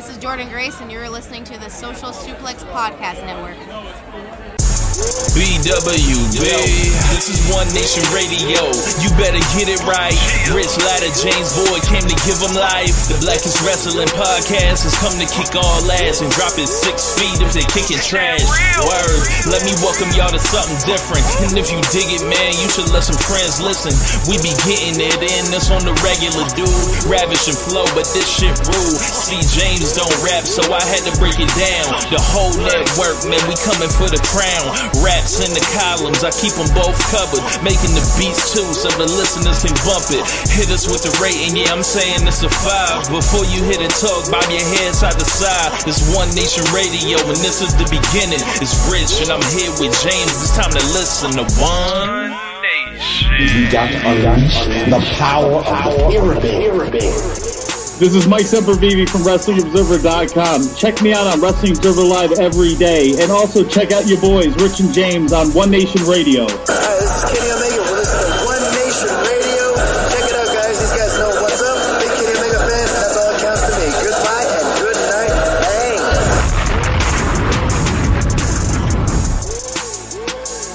This is Jordan Grace, and you're listening to the Social Suplex Podcast Network. BWB, this is One Nation Radio. You better get it right. Rich Latta, James Boyd came to give them life. The Blackest Wrestling Podcast has come to kick all ass and drop it 6 feet if they kicking trash. Word, let me welcome y'all to something different. And if you dig it, man, you should let some friends listen. We be getting it in, this on the regular, dude. Ravish and flow, but this shit rude. See, James don't rap, so I had to break it down. The whole network, man, we coming for the crown. Raps in the columns, I keep them both covered. Making the beats too, so the listeners can bump it. Hit us with the rating, yeah, I'm saying it's a 5. Before you hit it, talk, bob your head side to side. It's One Nation Radio, and this is the beginning. It's Rich, and I'm here with James. It's time to listen to One Nation. We got to unleash the power of the pyramid. This is Mike Sempervive from WrestlingObserver.com. Check me out on Wrestling Observer Live every day. And also check out your boys, Rich and James, on One Nation Radio. This is Kenny Omega. We're listening to One Nation Radio. Check it out, guys. These guys know what's up. Big Kenny Omega fan. That's all that counts to me. Goodbye and good night.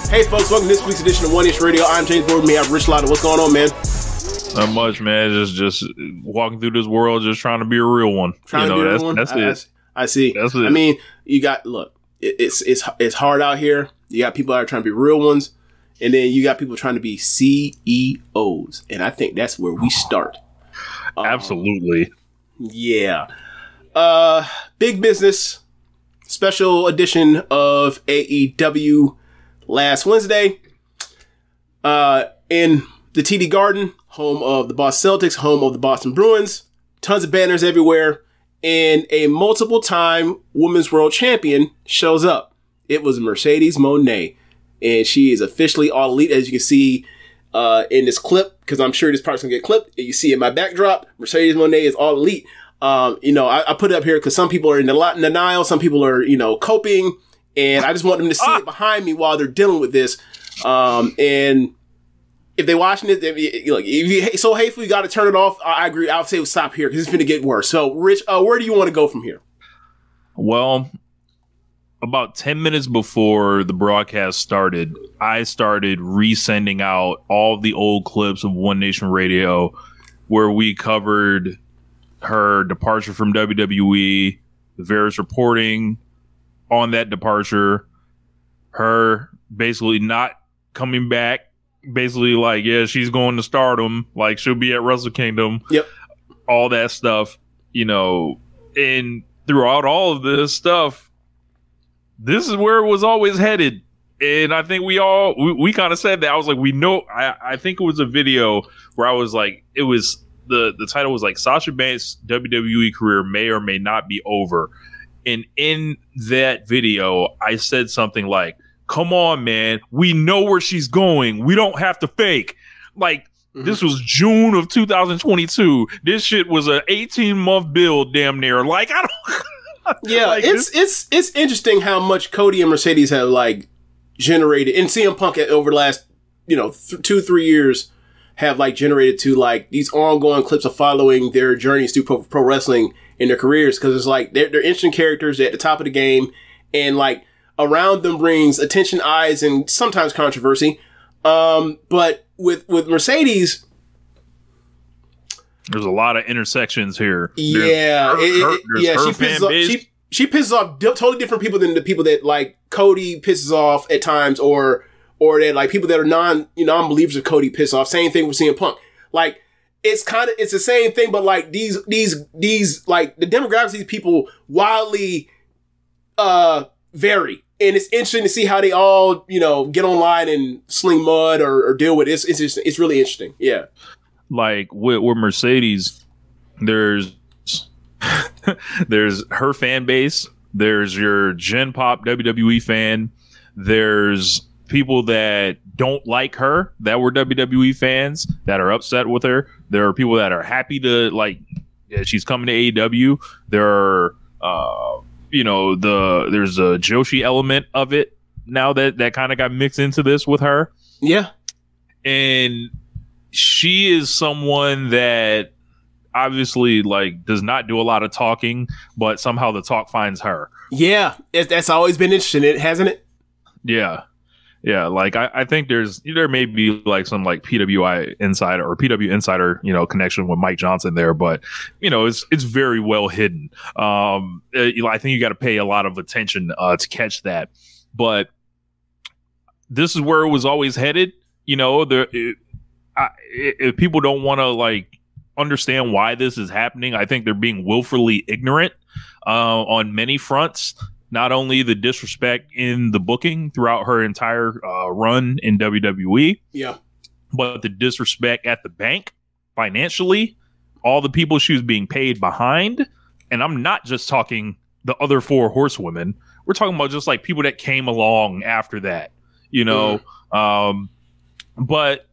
Bang. Hey, folks. Welcome to this week's edition of One Nation Radio. I'm James Boyd. Me, I have Rich Latta. What's going on, man? Not much, man. Just walking through this world, just trying to be a real one. Trying to be a real one? That's it. I see. That's it. I mean, you got, look, it's hard out here. You got people that are trying to be real ones, and then you got people trying to be CEOs, and I think that's where we start. Absolutely. Yeah. Big business, special edition of AEW last Wednesday. In the TD Garden, home of the Boston Celtics, home of the Boston Bruins, tons of banners everywhere, and a multiple-time Women's World Champion shows up. It was Mercedes Moné, and she is officially all elite, as you can see in this clip, because I'm sure this part's going to get clipped. You see in my backdrop, Mercedes Moné is all elite. I put it up here because some people are in denial, some people are, coping, and I just want them to see it behind me while they're dealing with this. And if they're watching it, if you so hateful, you got to turn it off. I agree. I would say stop here because it's going to get worse. So, Rich, where do you want to go from here? Well, about 10 minutes before the broadcast started, I started resending out all the old clips of One Nation Radio where we covered her departure from WWE, the various reporting on that departure, her basically not coming back. Basically, like, yeah, she's going to Stardom. Like, she'll be at Wrestle Kingdom. Yep. All that stuff, and throughout all of this stuff, this is where it was always headed. And I think we kind of said that. I was like, we know. I think it was a video where I was like, it was the title was like Sasha Banks' WWE career may or may not be over. And in that video, I said something like, come on, man. We know where she's going. We don't have to fake. Like, This was June of 2022. This shit was an 18-month build, damn near. Like, I don't. Yeah, like it's interesting how much Cody and Mercedes have like generated, and CM Punk over the last 2-3 years have like generated to like these ongoing clips of following their journeys through pro wrestling in their careers, because it's like they're interesting characters. They're at the top of the game, and like around them brings attention, eyes, and sometimes controversy. But with Mercedes, there's a lot of intersections here. Yeah, she pisses off totally different people than the people that like Cody pisses off at times, or that like people that are non-believers of Cody piss off. Same thing with CM Punk. Like it's the same thing, but like these like the demographics of these people wildly vary. And it's interesting to see how they all, get online and sling mud or deal with it. It's really interesting. Yeah. Like with Mercedes, there's her fan base. There's your Gen Pop WWE fan. There's people that don't like her that were WWE fans that are upset with her. There are people that are happy to she's coming to AEW. There are, there's a Joshi element of it now that kind of got mixed into this with her. Yeah. And she is someone that obviously like does not do a lot of talking, but somehow the talk finds her. Yeah, that's always been interesting, hasn't it? Yeah. Yeah, like I think there may be like some like PWI insider or PW insider, connection with Mike Johnson there, but it's very well hidden. I think you got to pay a lot of attention to catch that. But this is where it was always headed. If people don't want to like understand why this is happening, I think they're being willfully ignorant on many fronts. Not only the disrespect in the booking throughout her entire run in WWE, but the disrespect at the bank financially, all the people she was being paid behind. And I'm not just talking the other 4 horsewomen. We're talking about just like people that came along after that, but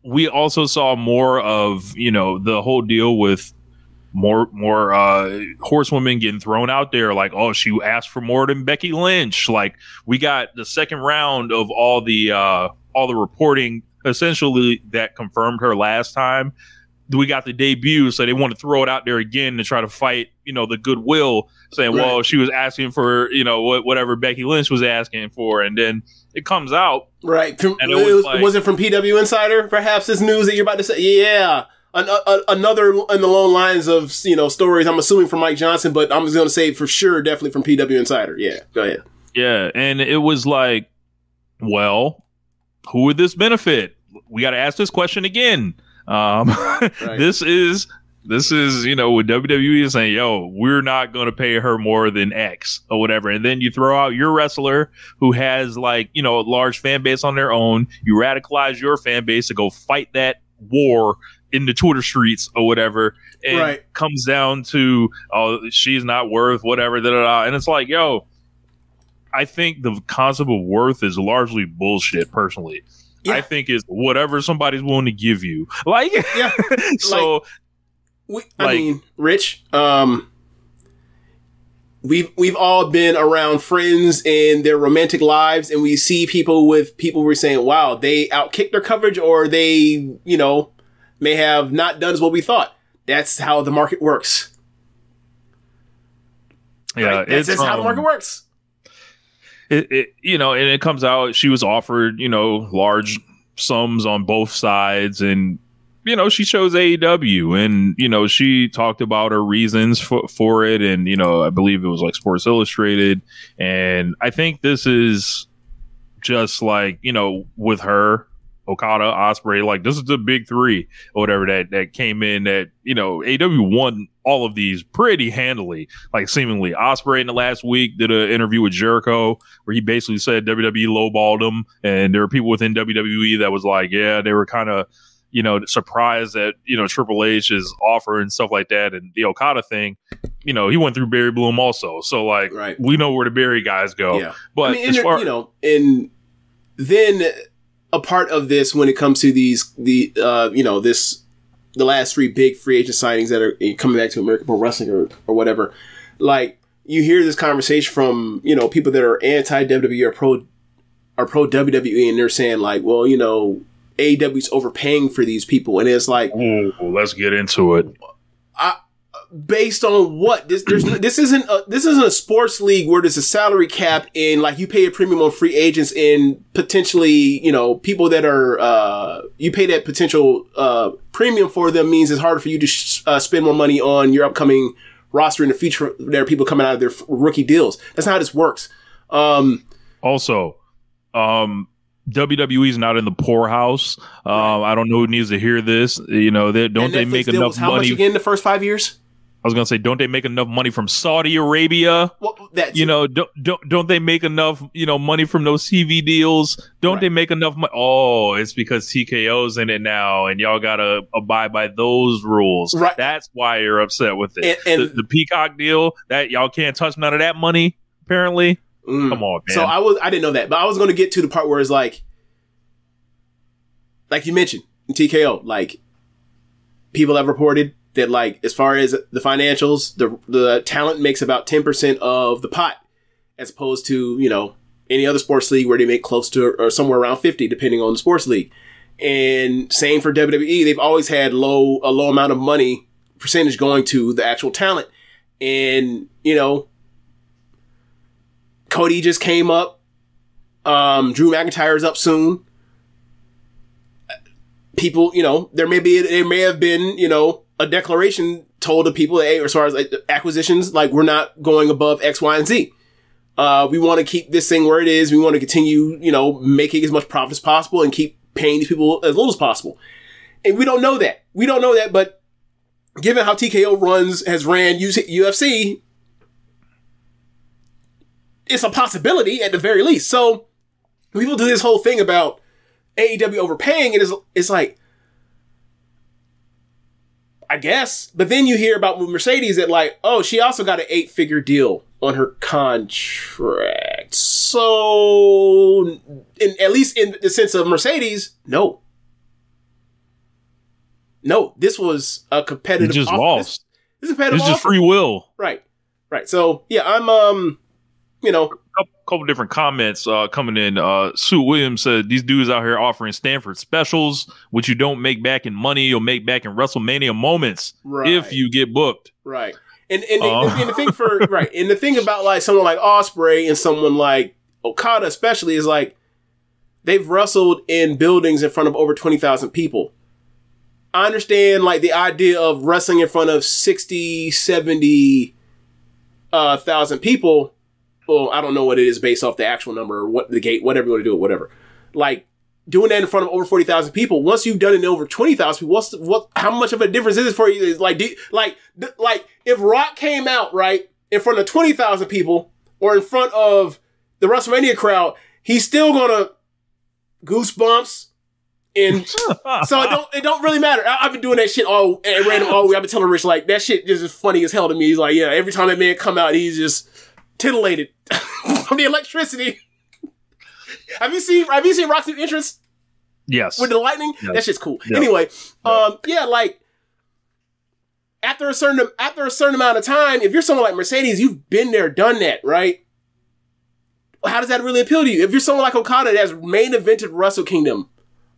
we also saw more of, the whole deal with more horsewomen getting thrown out there, like, oh, she asked for more than Becky Lynch. Like, we got the second round of all the reporting essentially that confirmed her last time. We got the debut, so they want to throw it out there again to try to fight, the goodwill, saying, right, well, she was asking for, whatever Becky Lynch was asking for, and then it comes out, right? And was it from PW Insider? Perhaps this news that you're about to say, yeah. Another in the long lines of stories, I'm assuming from Mike Johnson, but I'm just going to say for sure, definitely from PW Insider. Yeah, go ahead. Yeah, and it was like, well, who would this benefit? We got to ask this question again. Right. This is what WWE is saying. Yo, we're not going to pay her more than X or whatever, and then you throw out your wrestler who has like a large fan base on their own. You radicalize your fan base to go fight that war in the Twitter streets or whatever, and right, comes down to, oh, she's not worth whatever, and it's like, yo, I think the concept of worth is largely bullshit, personally. Yeah. I think it's whatever somebody's willing to give you. Like, yeah. So, I mean, Rich, we've all been around friends in their romantic lives, and we see people we're saying, wow, they outkicked their coverage, or they, may have not done as what we thought. That's how the market works. Yeah, right? That's how the market works. And it comes out, she was offered, large sums on both sides, and she chose AEW, and she talked about her reasons for it, and I believe it was like Sports Illustrated, and I think this is just like with her, Okada, Ospreay, like this is the big 3 or whatever that came in, that AEW won all of these pretty handily, like seemingly. Ospreay in the last week did an interview with Jericho where he basically said WWE lowballed him, and there were people within WWE that was like, yeah, they were kind of surprised at Triple H's offer and stuff like that. And the Okada thing, he went through Barry Bloom also, so like, right, we know where the Barry guys go. Yeah. But I mean, and then a part of this, when it comes to the last 3 big free agent signings that are coming back to American Pro Wrestling or whatever, like, you hear this conversation from people that are anti WWE or pro WWE, and they're saying like, well, AEW's overpaying for these people, and it's like, ooh, let's get into it. Based on what? This isn't a sports league where there's a salary cap, and like you pay a premium on free agents, and potentially people that are you pay that potential premium for them, means it's harder for you to spend more money on your upcoming roster in the future. There are people coming out of their rookie deals. That's not how this works. Also, WWE's not in the poorhouse. I don't know who needs to hear this. They make enough how money much again in the first 5 years? I was gonna say, don't they make enough money from Saudi Arabia? Well, don't they make enough money from those TV deals? Don't they make enough money? Oh, it's because TKO's in it now, and y'all gotta abide by those rules. Right. That's why you're upset with it. And the Peacock deal, that y'all can't touch none of that money. Apparently, come on, man. So I didn't know that, but I was gonna get to the part where it's like you mentioned in TKO, like people have reported that, like, as far as the financials, the talent makes about 10% of the pot, as opposed to, any other sports league where they make close to or somewhere around 50, depending on the sports league. And same for WWE. They've always had a low amount of money percentage going to the actual talent. And, you know, Cody just came up. Drew McIntyre's up soon. People, you know, there may have been, you know, a declaration told to people that, hey, as far as like acquisitions, like we're not going above X, Y, and Z. We want to keep this thing where it is. We want to continue, you know, making as much profit as possible and keep paying these people as little as possible. And we don't know that. We don't know that, but given how TKO has ran UFC, it's a possibility at the very least. So people do this whole thing about AEW overpaying, and it's like, I guess. But then you hear about Mercedes that like, oh, she also got an 8-figure deal on her contract. So, at least in the sense of Mercedes, no, this was a competitive. You just lost. This is a competitive. It's just free will. Right. So yeah, I'm you know. A couple different comments coming in. Sue Williams said, these dudes out here offering Stanford specials, which you don't make back in money, you'll make back in WrestleMania moments if you get booked. Right. And the thing and the thing about like someone like Ospreay and someone like Okada especially is like they've wrestled in buildings in front of over 20,000 people. I understand like the idea of wrestling in front of 60, 70,000 people. Well, I don't know what it is based off the actual number or what the gate, whatever you want to do it, whatever. Like doing that in front of over 40,000 people. Once you've done it in over 20,000 people, how much of a difference is it for you? Like if Rock came out right in front of 20,000 people or in front of the WrestleMania crowd, he's still gonna goosebumps. And so it don't really matter. I've been doing that shit all random all week. I've been telling Rich like that shit is just funny as hell to me. He's like, yeah, every time that man come out, he's just titillated from the electricity. Have you seen Rock's new entrance? Yes. With the lightning? Yes. That shit's cool. Yep. Anyway, Yep. Yeah, like after a certain amount of time, if you're someone like Mercedes, you've been there, done that, right? How does that really appeal to you? If you're someone like Okada that's main evented Wrestle Kingdom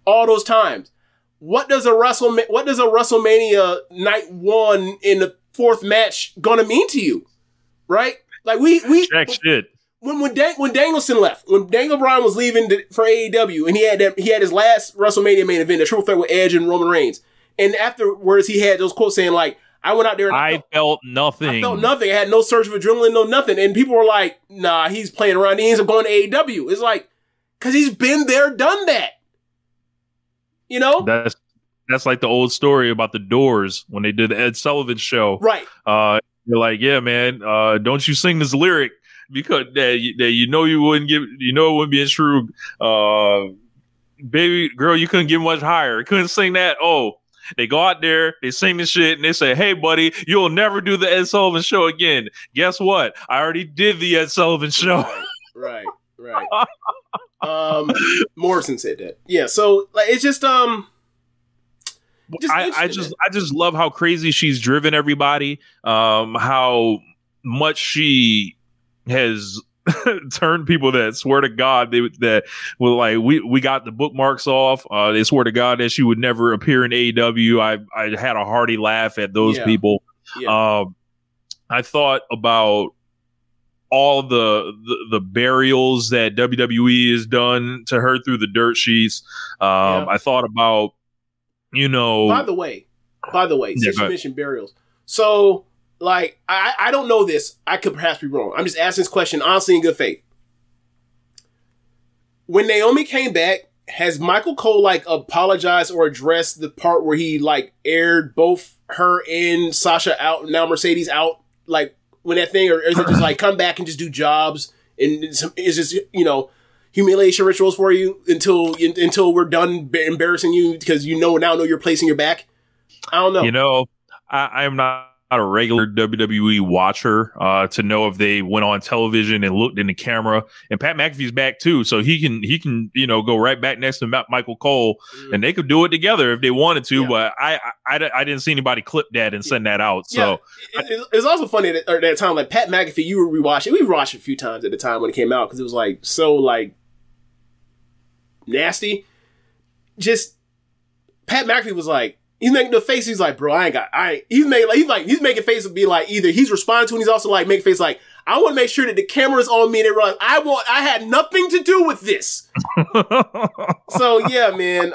all those times, what does a WrestleMania night one in the 4th match gonna mean to you? Right? Like Jack shit. When Danielson left, when Daniel Bryan was leaving for AEW, and he had his last WrestleMania main event, a triple threat with Edge and Roman Reigns, and afterwards he had those quotes saying like, "I went out there and I felt nothing. I felt nothing. I had no surge of adrenaline, no nothing." And people were like, "Nah, he's playing around. He ends up going to AEW." It's like, because he's been there, done that. You know, that's like the old story about the Doors when they did the Ed Sullivan show, right? You're like, yeah, man, don't you sing this lyric because you know you wouldn't give, you know it wouldn't be as true. Baby girl, you couldn't get much higher. You couldn't sing that. Oh, they go out there, they sing this shit, and they say, hey, buddy, you'll never do the Ed Sullivan show again. Guess what? I already did the Ed Sullivan show. Right. Morrison said that. Yeah, so like it's just I just love how crazy she's driven everybody. How much she has turned people that swear to God that were like, we got the bookmarks off. They swear to God that she would never appear in AEW. I had a hearty laugh at those people. Yeah. I thought about all the burials that WWE has done to her through the dirt sheets. I thought about, you know. By the way, since you mentioned burials, so like I don't know this. I could perhaps be wrong. I'm just asking this question honestly in good faith. When Naomi came back, has Michael Cole like apologized or addressed the part where he like aired both her and Sasha out, now Mercedes out, like when that thing, or is it just like come back and just do jobs and it's just, you know, humiliation rituals for you until we're done embarrassing you because now know your place in your back? I don't know. You know, I am not a regular WWE watcher to know if they went on television and looked in the camera. And Pat McAfee's back too, so he can go right back next to Michael Cole, and they could do it together if they wanted to. Yeah. But I didn't see anybody clip that and send that out. So it's also funny at that time, like Pat McAfee, you were rewatching. We watched it a few times at the time when it came out because it was like so like nasty. Just Pat McAfee was like, he's making the face. He's like, bro, he's making face of be like, either he's responding to, and he's also like making face like, I want to make sure that the camera's on me and they realize I had nothing to do with this. So yeah, man.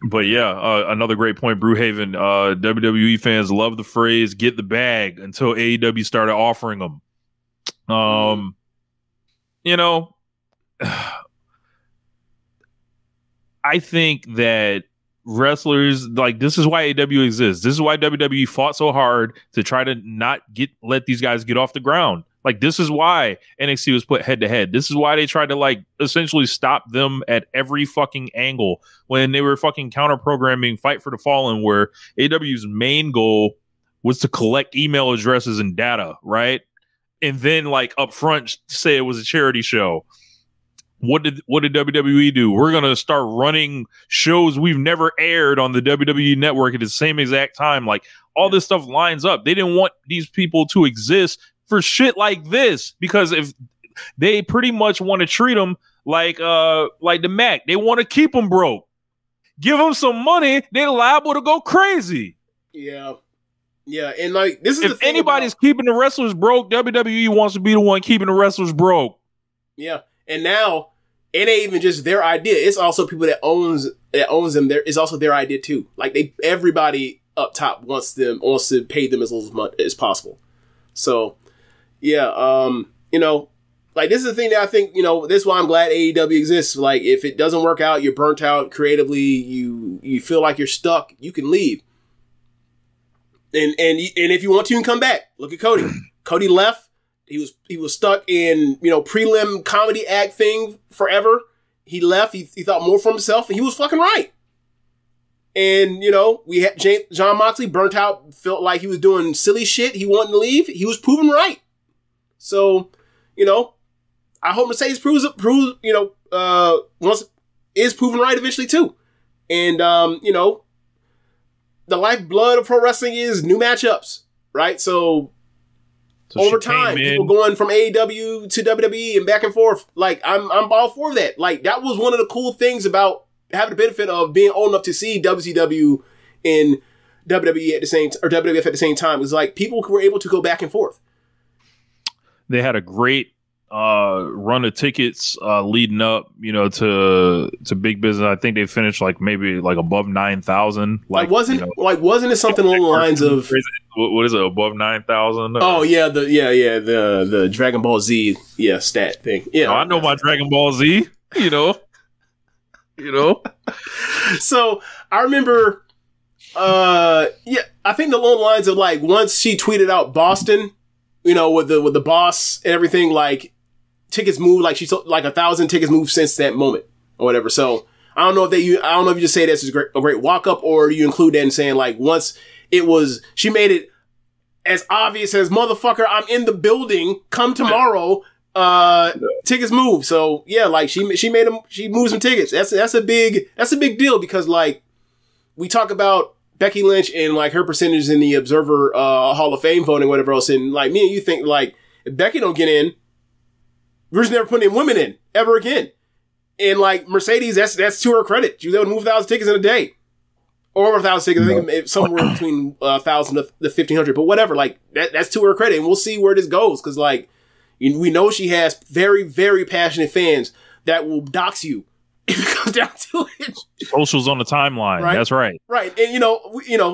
But yeah, another great point, Brewhaven. WWE fans love the phrase "get the bag" until AEW started offering them. You know, I think that wrestlers, like, this is why AEW exists. This is why WWE fought so hard to try to not let these guys get off the ground. Like, this is why NXT was put head to head. This is why they tried to, like, essentially stop them at every fucking angle when they were fucking counter programming Fight for the Fallen, where AEW's main goal was to collect email addresses and data, right? And then, like, up front say it was a charity show. What did WWE do? We're going to start running shows we've never aired on the WWE network at the same exact time. Like, all this stuff lines up. They didn't want these people to exist for shit like this, because if they pretty much want to treat them like the Mac, they want to keep them broke. Give them some money, they're liable to go crazy. Yeah. Yeah, and like, this is if the thing anybody's keeping the wrestlers broke, WWE wants to be the one keeping the wrestlers broke. Yeah. And now it ain't even just their idea. It's also people that owns them. It's also their idea too. Like, everybody up top wants to pay them as little as possible. So yeah, you know, like, this is the thing that I think, you know, this is why I'm glad AEW exists. Like, if it doesn't work out, you're burnt out creatively, you feel like you're stuck, you can leave. And if you want to, you can come back. Look at Cody. Cody left. He was stuck in, you know, prelim comedy act thing forever. He left. He thought more for himself, and he was fucking right. And, you know, we had John Moxley burnt out, felt like he was doing silly shit. He wanted to leave. He was proven right. So, you know, I hope Mercedes proves you know, is proven right eventually too. And, you know, the lifeblood of pro wrestling is new matchups, right? So over time, people going from AEW to WWE and back and forth. Like, I'm all for that. Like, that was one of the cool things about having the benefit of being old enough to see WCW and WWE at the same or WWF at the same time. It was like people were able to go back and forth. They had a great run of tickets leading up, you know, to Big Business. I think they finished maybe above 9,000. Wasn't it something along the lines of what is it, above 9,000? Oh yeah, the Dragon Ball Z stat thing. Yeah, I know my Dragon Ball Z. You know. So I remember, I think along the lines of like once she tweeted out Boston, you know, with the boss and everything, like tickets moved, like she sold like 1,000 tickets moved since that moment or whatever. So I don't know if you just say that's a great walk up, or you include that in saying like once she made it as obvious as motherfucker, I'm in the building, come tomorrow. Tickets move. So yeah, like she moved some tickets. That's a big deal, because like we talk about Becky Lynch and like her percentage in the Observer Hall of Fame voting, whatever else, and like me and you think like if Becky don't get in, we're just never putting women in ever again. And like Mercedes, that's to her credit. She was able to move 1,000 tickets in a day, or over 1,000 tickets. I think somewhere between 1,000 to 1,500, but whatever. Like that's to her credit, and we'll see where this goes, because like we know she has very, very passionate fans that will dox you if it comes down to it. Socials on the timeline. Right? That's right. Right. And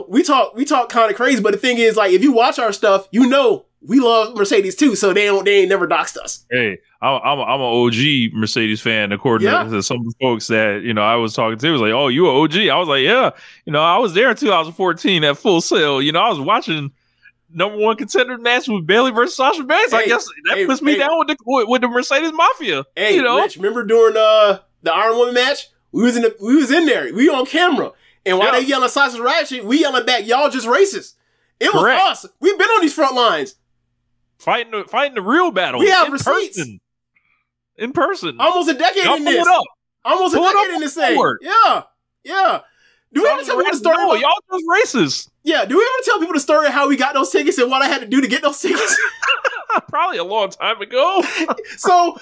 we talk kind of crazy, but the thing is, like, if you watch our stuff, you know we love Mercedes too, so they ain't never doxed us. Hey, I'm an OG Mercedes fan, according to some of the folks that, you know, I was talking to. It was like, oh, you an OG? I was like, yeah. You know, I was there in 2014 at Full Sail. You know, I was watching number one contender match with Bayley versus Sasha Banks. I guess that puts me down with the Mercedes Mafia. Hey, you know? Rich, remember during the Iron Woman match? We was in there. We on camera. And while they yelling Sasha Ratchet, we yelling back, y'all just racist. It was us. We've been on these front lines. Fighting the real battle. We have receipts. In person. Almost a decade in this. Almost a decade in this thing. Yeah. Yeah. Do we ever tell people the story? No, y'all just racist. Yeah. Do we ever tell people the story of how we got those tickets and what I had to do to get those tickets? Probably a long time ago. So,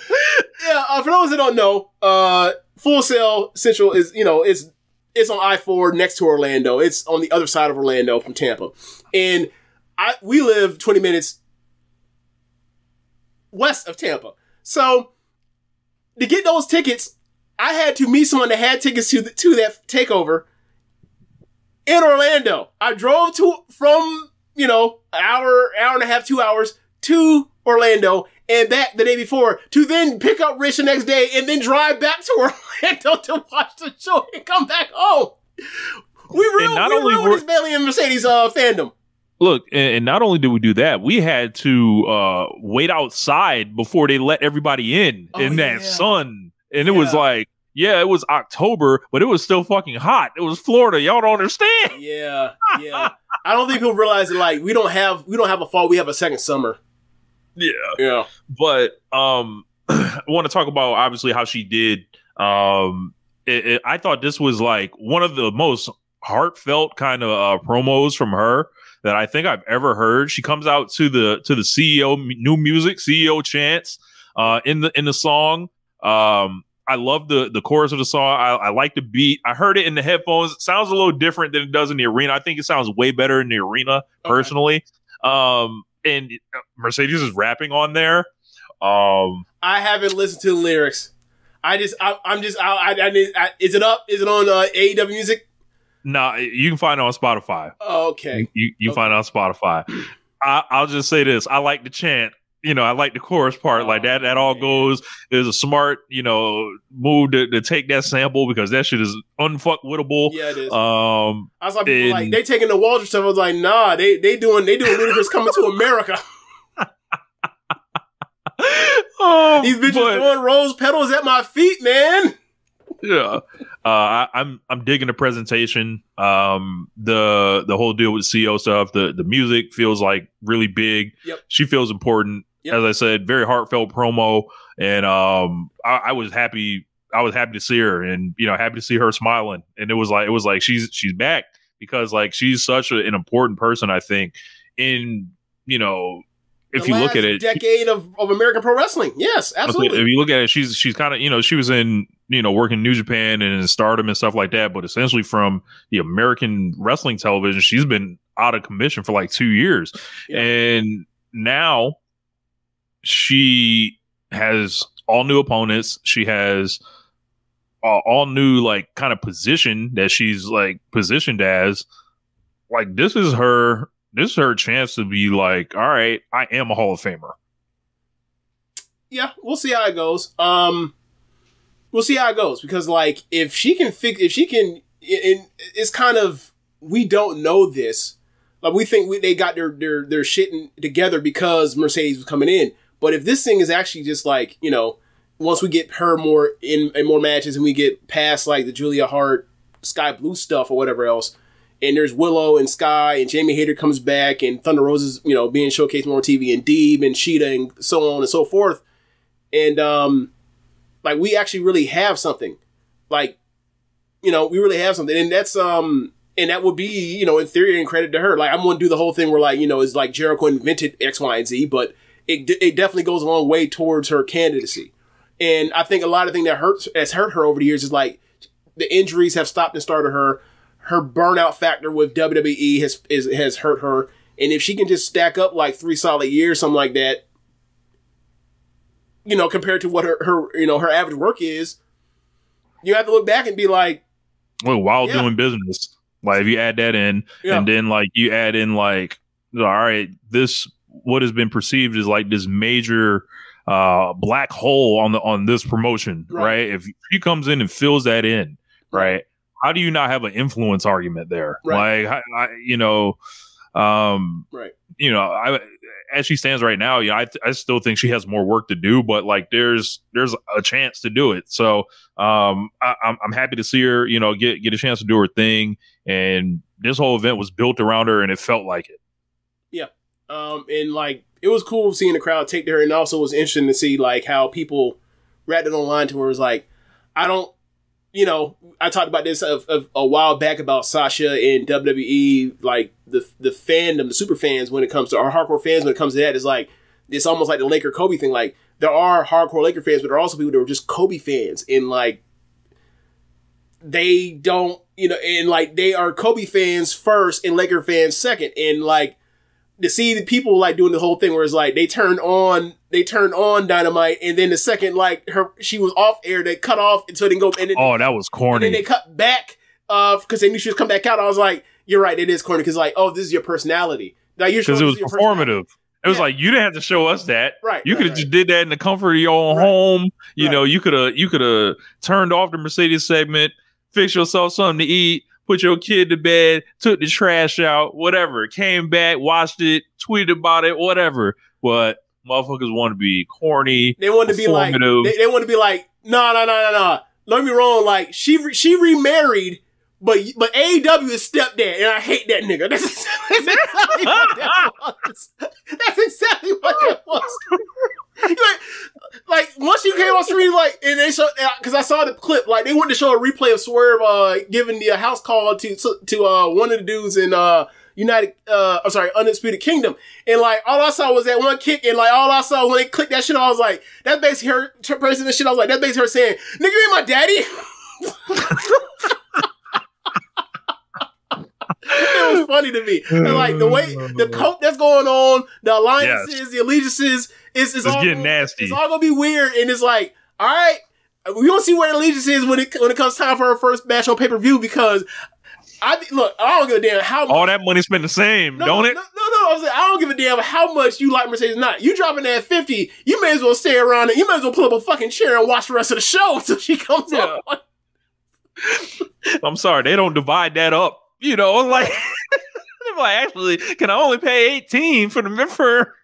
yeah, for those that don't know, Full Sail Central is, you know, it's It's on I-4 next to Orlando. It's on the other side of Orlando from Tampa. And we live 20 minutes west of Tampa. So to get those tickets, I had to meet someone that had tickets to that takeover in Orlando. I drove from an hour and a half, 2 hours to Orlando and back the day before to then pick up Rich the next day and then drive back to Orlando to watch the show and come back home. We ruined this Bentley and Mercedes fandom. Look, and not only did we do that, we had to wait outside before they let everybody in that sun. And it was like, it was October, but it was still fucking hot. It was Florida. Y'all don't understand. Yeah. I don't think people realize that, like, we don't have a fall. We have a second summer. Yeah. But I want to talk about obviously how she did. I thought this was like one of the most heartfelt kind of promos from her that I think I've ever heard. She comes out to the CEO new music, CEO chants in the song. I love the chorus of the song. I like the beat. I heard it in the headphones. It sounds a little different than it does in the arena. I think it sounds way better in the arena personally. And Mercedes is rapping on there. I haven't listened to the lyrics. Is it up? Is it on AEW Music? No, you can find it on Spotify. Oh, okay. You find it on Spotify. I'll just say this. I like the chant. I like the chorus part. Like that all goes. There's a smart, move to take that sample because that shit is unfuckwittable. Yeah, it is. I was like, they taking the Walter stuff. I was like, nah, they doing Ludacris Coming to America. These bitches throwing rose petals at my feet, man. Yeah. I'm digging the presentation. The whole deal with CEO stuff. The music feels like really big. Yep. She feels important. Yep. As I said, very heartfelt promo, and I was happy. I was happy to see her, and happy to see her smiling. And it was like she's back because like she's such an important person. I think in if you look at it, decade of American pro wrestling. Yes, absolutely. If you look at it, she's kind of she was in working New Japan and in Stardom and stuff like that, but essentially from the American wrestling television, she's been out of commission for like 2 years, and now she has all new opponents. She has all new like kind of position that she's like positioned as. Like this is her chance to be like, all right, I am a Hall of Famer. Yeah, we'll see how it goes. We'll see how it goes because like if she can, it's kind of, we don't know this. Like we think they got their shit together because Mercedes was coming in. But if this thing is actually just like, once we get her more in more matches and we get past like the Julia Hart, Sky Blue stuff or whatever else, and there's Willow and Sky and Jamie Hayter comes back and Thunder Rosa's, being showcased more on TV and Deeb and Sheeta and so on and so forth. And, like we actually really have something like, we really have something. And that's, and that would be, in theory and credit to her. Like I'm going to do the whole thing where like, it's like Jericho invented X, Y, and Z, but it definitely goes a long way towards her candidacy. And I think a lot of things that's hurt her over the years is like the injuries have stopped and started her. Her burnout factor with WWE has hurt her. And if she can just stack up like 3 solid years, something like that, compared to what her average work is, you have to look back and be like, well, while doing business, like if you add that in and then like you add in like, all right, this, what has been perceived as like this major black hole on this promotion, right? If she comes in and fills that in, right? How do you not have an influence argument there? Right. Like, as she stands right now, I still think she has more work to do, but like there's a chance to do it. So I'm happy to see her, get a chance to do her thing. And this whole event was built around her, and it felt like it. Yeah. And like it was cool seeing the crowd take to her, and also it was interesting to see like how people reacted online to her. It was like, I talked about this a while back about Sasha and WWE, like the fandom, the super fans when it comes to our hardcore fans when it comes to that is like, it's almost like the Laker Kobe thing. Like there are hardcore Laker fans, but there are also people that are just Kobe fans, and like they don't you know, and like they are Kobe fans first and Laker fans second. And like to see the people like doing the whole thing where it's like they turned on Dynamite, and then the second like she was off air, they cut off until they go. And then, that was corny. And then they cut back because they knew she was coming back out. I was like, you're right, it is corny because like, oh, this is your personality. Like because it was performative. It was like you didn't have to show us that. Right. You could have just did that in the comfort of your own home. You know, you could have turned off the Mercedes segment, fix yourself something to eat, put your kid to bed, took the trash out, whatever. Came back, watched it, tweeted about it, whatever. But motherfuckers want to be corny. They want to be like, they want to be like, no. Don't get me wrong. Like she remarried, but AEW is stepdad, and I hate that nigga. That's exactly what that was. That's exactly what that was. like once she came on screen, like, and they showed, because I saw the clip, like they wanted to show a replay of Swerve giving the house call to one of the dudes in Undisputed Kingdom, and like all I saw was that one kick, and like all I saw when they clicked that shit, I was like, that's basically her praising this shit. I was like, that's basically her saying, "Nigga, you ain't my daddy." It was funny to me. And like the way the coke that's going on, the alliances, the allegiances, it's all getting nasty. It's all gonna be weird, and it's like, all right, we don't see where the allegiance is when it comes time for her first match on pay-per-view, because I don't give a damn how much. All that money spent the same, don't it? No. I was like, I don't give a damn how much you like Mercedes or not. You dropping that 50, you may as well stay around and you may as well pull up a fucking chair and watch the rest of the show until she comes on. I'm sorry, they don't divide that up. You know, like, actually, can I only pay 18 for Mercedes'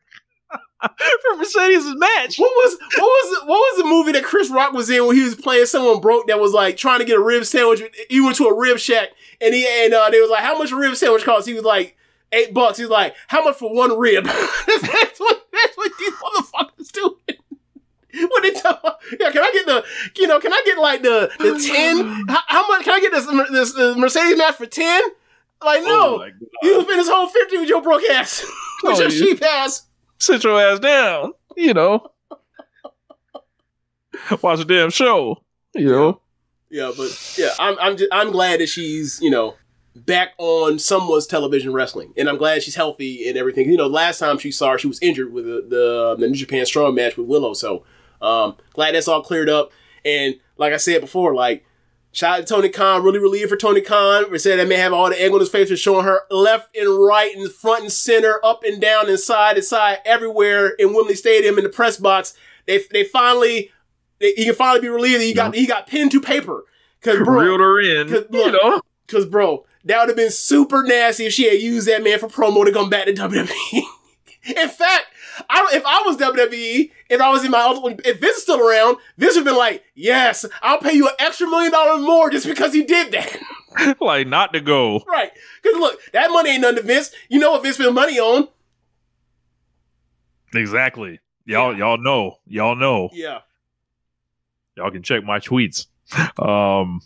match? What was the movie that Chris Rock was in when he was playing someone broke that was like trying to get a rib sandwich? He went to a rib shack and they was like, how much a rib sandwich cost? He was like, $8. He was like, how much for one rib? that's what these motherfuckers do. When they talk about, can I get like the 10? How much can I get this Mercedes match for 10? Like, no, you spend this whole 50 with your broke ass, with your cheap ass. Sit your ass down, you know. Watch a damn show, you know. Yeah, but yeah, I'm glad that she's, you know, back on someone's television wrestling, and I'm glad she's healthy and everything. You know, last time she saw her, she was injured with the New Japan Strong match with Willow, so. Glad that's all cleared up. And like I said before, like, shout out to Tony Khan, really relieved for Tony Khan. We said that may have all the egg on his face for showing her left and right and front and center, up and down and side to side, everywhere in Wembley Stadium in the press box. He can finally be relieved that he got pinned to paper. Cause bro, reeled her in, you know. Cause bro, that would have been super nasty if she had used that man for promo to come back to WWE. In fact, if I was WWE, if I was in if Vince is still around, Vince would have been like, yes, I'll pay you an extra $1 million more just because he did that. Like, not to go. Right. Because look, that money ain't nothing to Vince. You know what Vince spent money on. Exactly. Y'all know. Yeah. Y'all can check my tweets. That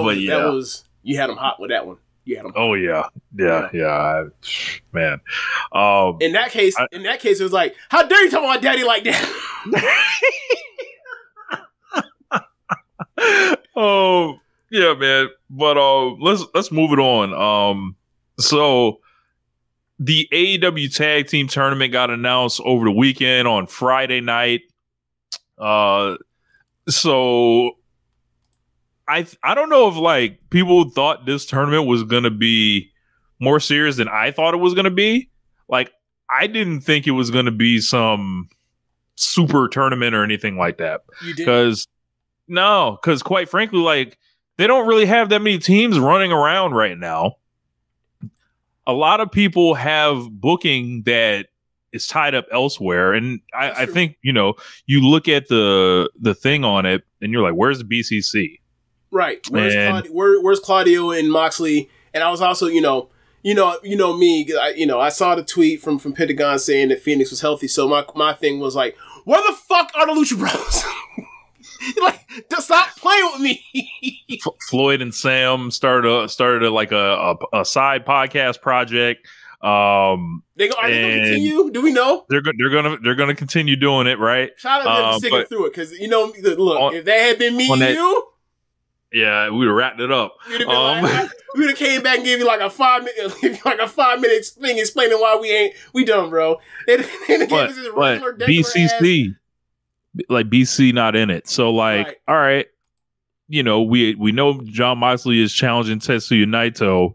was, you had him hot with that one. Oh yeah. Man. In that case, it was like, how dare you talk about my daddy like that? Oh yeah, man. But let's move it on. So the AEW Tag Team Tournament got announced over the weekend on Friday night. So I don't know if like people thought this tournament was going to be more serious than I thought it was going to be. Like, I didn't think it was going to be some super tournament or anything like that. You did? Because quite frankly, like, they don't really have that many teams running around right now. A lot of people have booking that is tied up elsewhere. And I think, you know, you look at the thing on it and you're like, where's the BCC? Right. Where's Claudio and Moxley? And I was also, me, I saw the tweet from Pentagon saying that Phoenix was healthy. So my thing was like, where the fuck are the Lucha Bros? Like, just stop playing with me. Floyd and Sam started like a side podcast project. Are they gonna continue? Do we know? They're gonna continue doing it, right? Shout out to them for sticking through it, because look, if that had been me and you. Yeah, we would have wrapped it up. We would have came back and gave you like a 5-minute thing explaining why we done, bro. But BCC, like BC not in it. So like, Right. all right, you know, we know Jon Moxley is challenging Tetsuya Naito.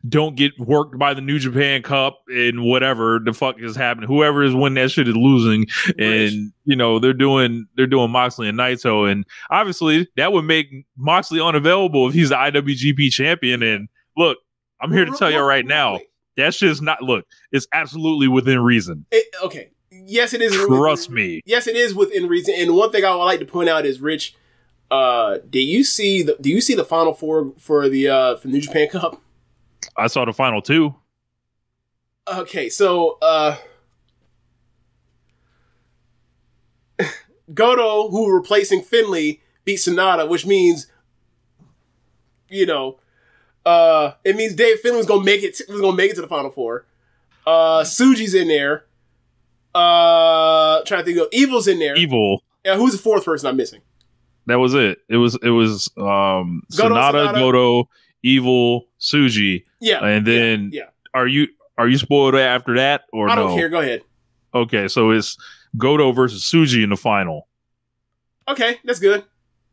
Don't get worked by the New Japan Cup and whatever the fuck is happening. Whoever is winning that shit is losing. And, you know, they're doing Moxley and Naito. And obviously that would make Moxley unavailable if he's the IWGP champion. And look, I'm here to tell you right now, that's just not, look, it's absolutely within reason. Okay. Yes, it is. Trust me. Yes, it is within reason. And one thing I would like to point out is, Rich, do you see the Final Four for the New Japan Cup? I saw the final two. Okay, so Goto, who replacing Finlay, beat Sonata, which means, you know, it means Dave Finlay was gonna make it to the Final Four. Tsuji's in there. Trying to think of Evil's in there. Evil. Yeah, who's the fourth person I'm missing? That was it. It was Sonata, Goto, Evil, Tsuji. Yeah. And then yeah. Are you spoiled after that or no? I don't care. Go ahead. Okay, so it's Goto versus Tsuji in the final. Okay, that's good.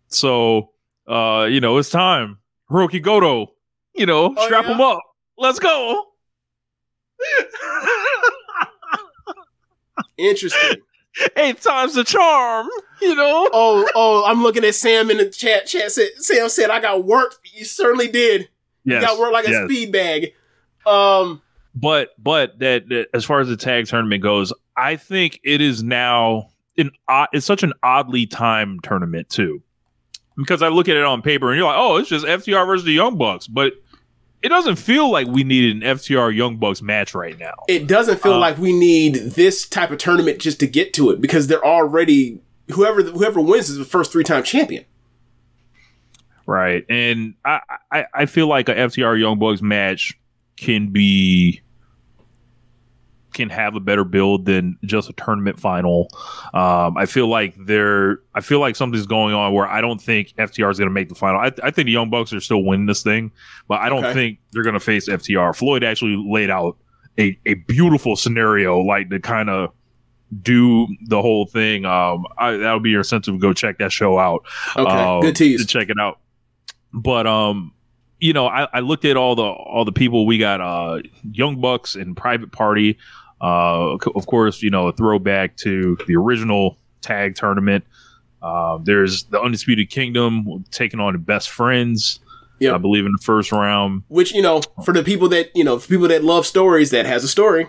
So you know, it's time. Hiroki Goto, you know, strap him up. Let's go. Interesting. 8 times the charm, you know. Oh, I'm looking at Sam in the chat. Sam said, "I got worked." You certainly did. Yes, you got worked like a speed bag. But that as far as the tag tournament goes, I think it is now it's such an oddly timed tournament too, because I look at it on paper and you're like, oh, it's just FTR versus the Young Bucks, but it doesn't feel like we need an FTR Young Bucks match right now. It doesn't feel like we need this type of tournament just to get to it, because they're already whoever wins is the first 3-time champion. Right. And I feel like a FTR Young Bucks match can have a better build than just a tournament final. I feel like something's going on where I don't think FTR is going to make the final. I think the Young Bucks are still winning this thing, but I don't think they're going to face FTR. Floyd actually laid out a beautiful scenario, like to kind of do the whole thing. That'll be your incentive to go check that show out. Okay, good tease. To check it out. But you know, I looked at all the people. We got Young Bucks and Private Party. Of course, you know, a throwback to the original tag tournament. There's the Undisputed Kingdom taking on the Best Friends. I believe in the first round. Which, you know, for the people that love stories, that has a story.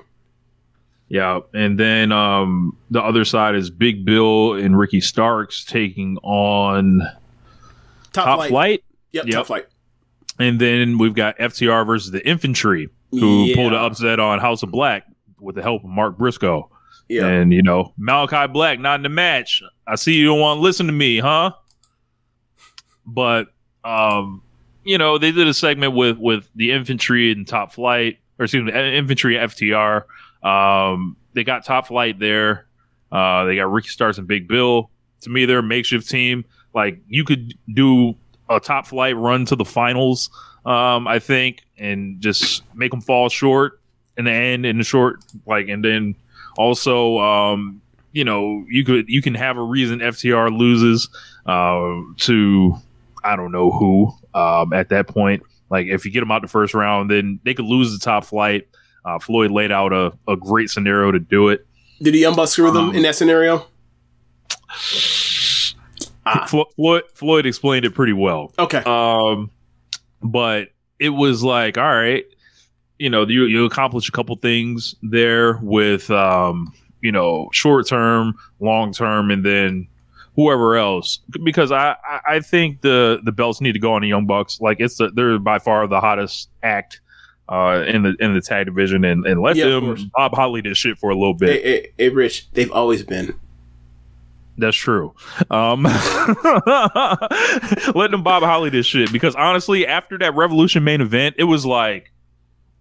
Yeah, and then the other side is Big Bill and Ricky Starks taking on Top Flight. Yep, Top Flight. And then we've got FTR versus the Infantry, who pulled an upset on House of Black with the help of Mark Briscoe. Yeah. And, you know, Malachi Black not in the match. I see you don't want to listen to me, huh? But, you know, they did a segment with the Infantry and Top Flight, or excuse me, Infantry and FTR. They got Top Flight there. They got Ricky Starks and Big Bill. To me, they're a makeshift team. Like, you could do a Top Flight run to the finals, I think, and just make them fall short in the end, in the short, like, and then also, you know, you can have a reason FTR loses to I don't know who at that point. Like, if you get them out the first round, then they could lose the Top Flight. Floyd laid out a great scenario to do it. Did the Young Bucks screw them in that scenario? Floyd explained it pretty well. Okay. But it was like, all right, you know, you accomplish a couple things there with, you know, short term, long term, and then whoever else. Because I think the belts need to go on the Young Bucks. Like, they're by far the hottest act in the tag division, and let them Bob Holly this shit for a little bit. Hey, Rich, they've always been. That's true. Let them Bob Holly this shit, because honestly, after that Revolution main event, it was like,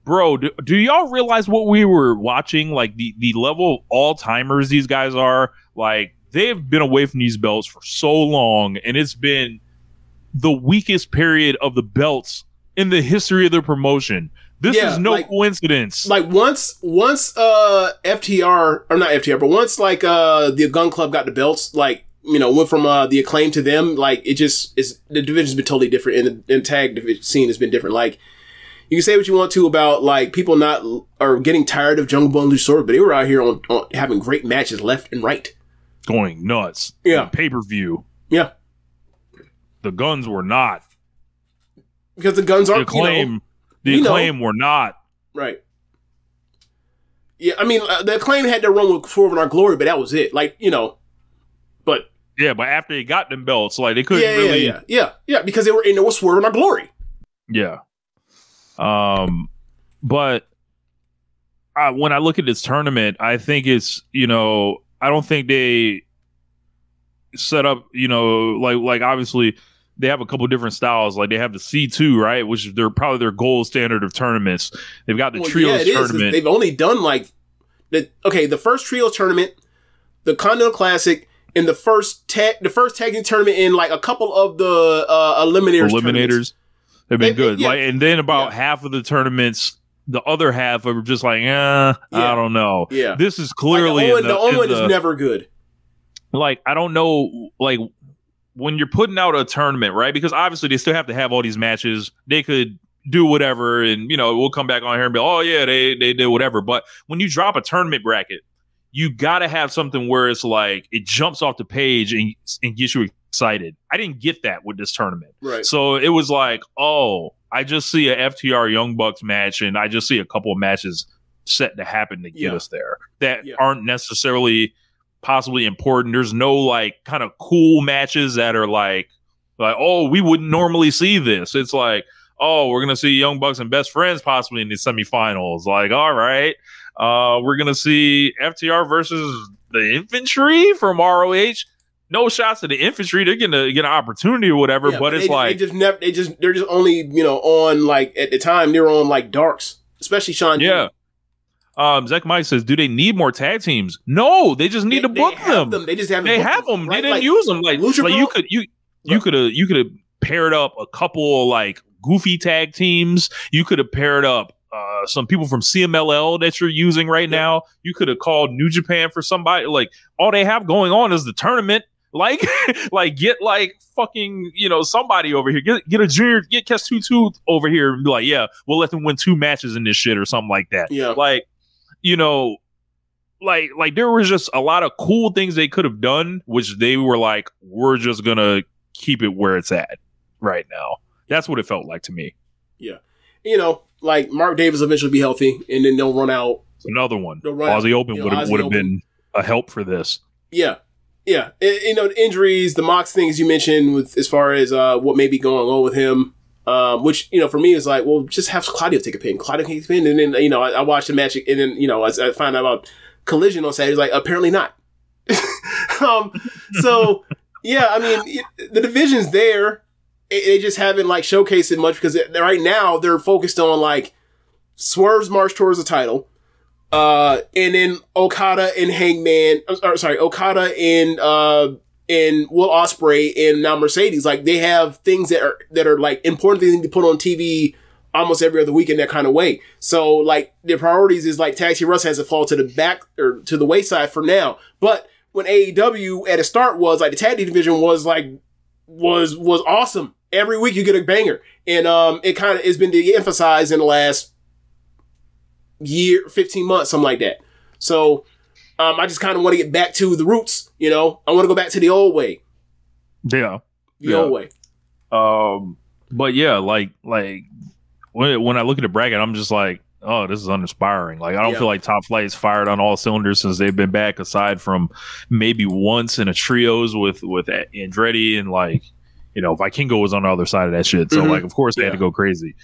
bro, do y'all realize what we were watching? Like, the level of all-timers these guys are. Like, they've been away from these belts for so long, and it's been the weakest period of the belts in the history of the promotion. This is no coincidence. Like once FTR, or not FTR, but once like the Gun Club got the belts, like, you know, went from the Acclaim to them, like it just is, the division's been totally different, and the tag division scene has been different. Like, you can say what you want to about like people are getting tired of Jungle Boy and Luchasaurus, but they were out here on having great matches left and right, going nuts. Yeah, pay-per-view. Yeah, the Guns were not, because the Guns aren't. The Acclaim were not. Right. Yeah, I mean, the Acclaim had their run with Swerve in Our Glory, but that was it. Like, you know, but yeah, but after they got them belts, like they couldn't really. Yeah, because they were in there with Swerve in Our Glory. Yeah. But when I look at this tournament, I think it's, you know, I don't think they set up, you know, like obviously they have a couple different styles. Like they have the C2, right, which is probably their gold standard of tournaments. They've got the trios tournament. They've only done like the first trios tournament, the Continental Classic, and the first tag team tournament in like a couple of the eliminators. They've been good. Yeah. Like, and then about half of the tournaments, the other half are just like, I don't know. Yeah. This is clearly like the Owen is never good. Like, I don't know, like when you're putting out a tournament, right? Because obviously they still have to have all these matches. They could do whatever, and you know, we'll come back on here and be, oh yeah, they did whatever. But when you drop a tournament bracket, you gotta have something where it's like it jumps off the page and gets you excited. I didn't get that with this tournament. Right. So it was like, oh, I just see a FTR Young Bucks match, and I just see a couple of matches set to happen to get us there that aren't necessarily possibly important. There's no like kind of cool matches that are like, oh, we wouldn't normally see this. It's like, oh, we're gonna see Young Bucks and Best Friends possibly in the semifinals. Like, all right, we're gonna see FTR versus the Infantry from ROH. No shots to the Infantry. They're gonna get an opportunity or whatever, but it's like they're just only, you know, on like at the time they were on like darks, especially Sean. Yeah. Zach Mike says, do they need more tag teams? No, they just need to book them. They just have them. Right? They didn't use them. Like you could have paired up a couple of like goofy tag teams. You could have paired up some people from CMLL that you're using right now. You could have called New Japan for somebody. Like all they have going on is the tournament. Like, get like fucking, you know, somebody over here. Get a junior, get Kes Tutu over here and be like, yeah, we'll let them win 2 matches in this shit or something like that. Yeah. Like, you know, like there was just a lot of cool things they could have done, which they were like, we're just gonna keep it where it's at right now. That's what it felt like to me. Yeah. You know, like Mark Davis will eventually be healthy, and then they'll run out. Another one. Aussie Open would have been a help for this. Yeah. Yeah, you know, the injuries, the Mox things you mentioned with as far as what may be going on with him, which, you know, for me is like, well, just have Claudio take a pin. Claudio take a pin, and then, you know, I watched the match, and then, you know, as I find out about Collision on Saturday, like, apparently not. So, yeah, I mean, the division's there. They just haven't, like, showcased it much because right now they're focused on, like, Swerve's march towards the title. And then Okada and Okada and Will Ospreay and now Mercedes, like they have things that are like important things to put on TV almost every other week in that kind of way. So like their priorities is like Tag Team Russ has to fall to the back or to the wayside for now. But when AEW at the start was like the tag team division was awesome. Every week you get a banger, and it kind of has been de-emphasized in the last year, 15 months, something like that. So I just kind of want to get back to the roots, you know. I want to go back to the old way. Yeah. The old way. But yeah, like when I look at the bracket, I'm just like, oh, this is uninspiring. Like I don't feel like Top Flight's fired on all cylinders since they've been back, aside from maybe once in a trios with Andretti, and like, you know, Vikingo was on the other side of that shit. So like, of course they had to go crazy.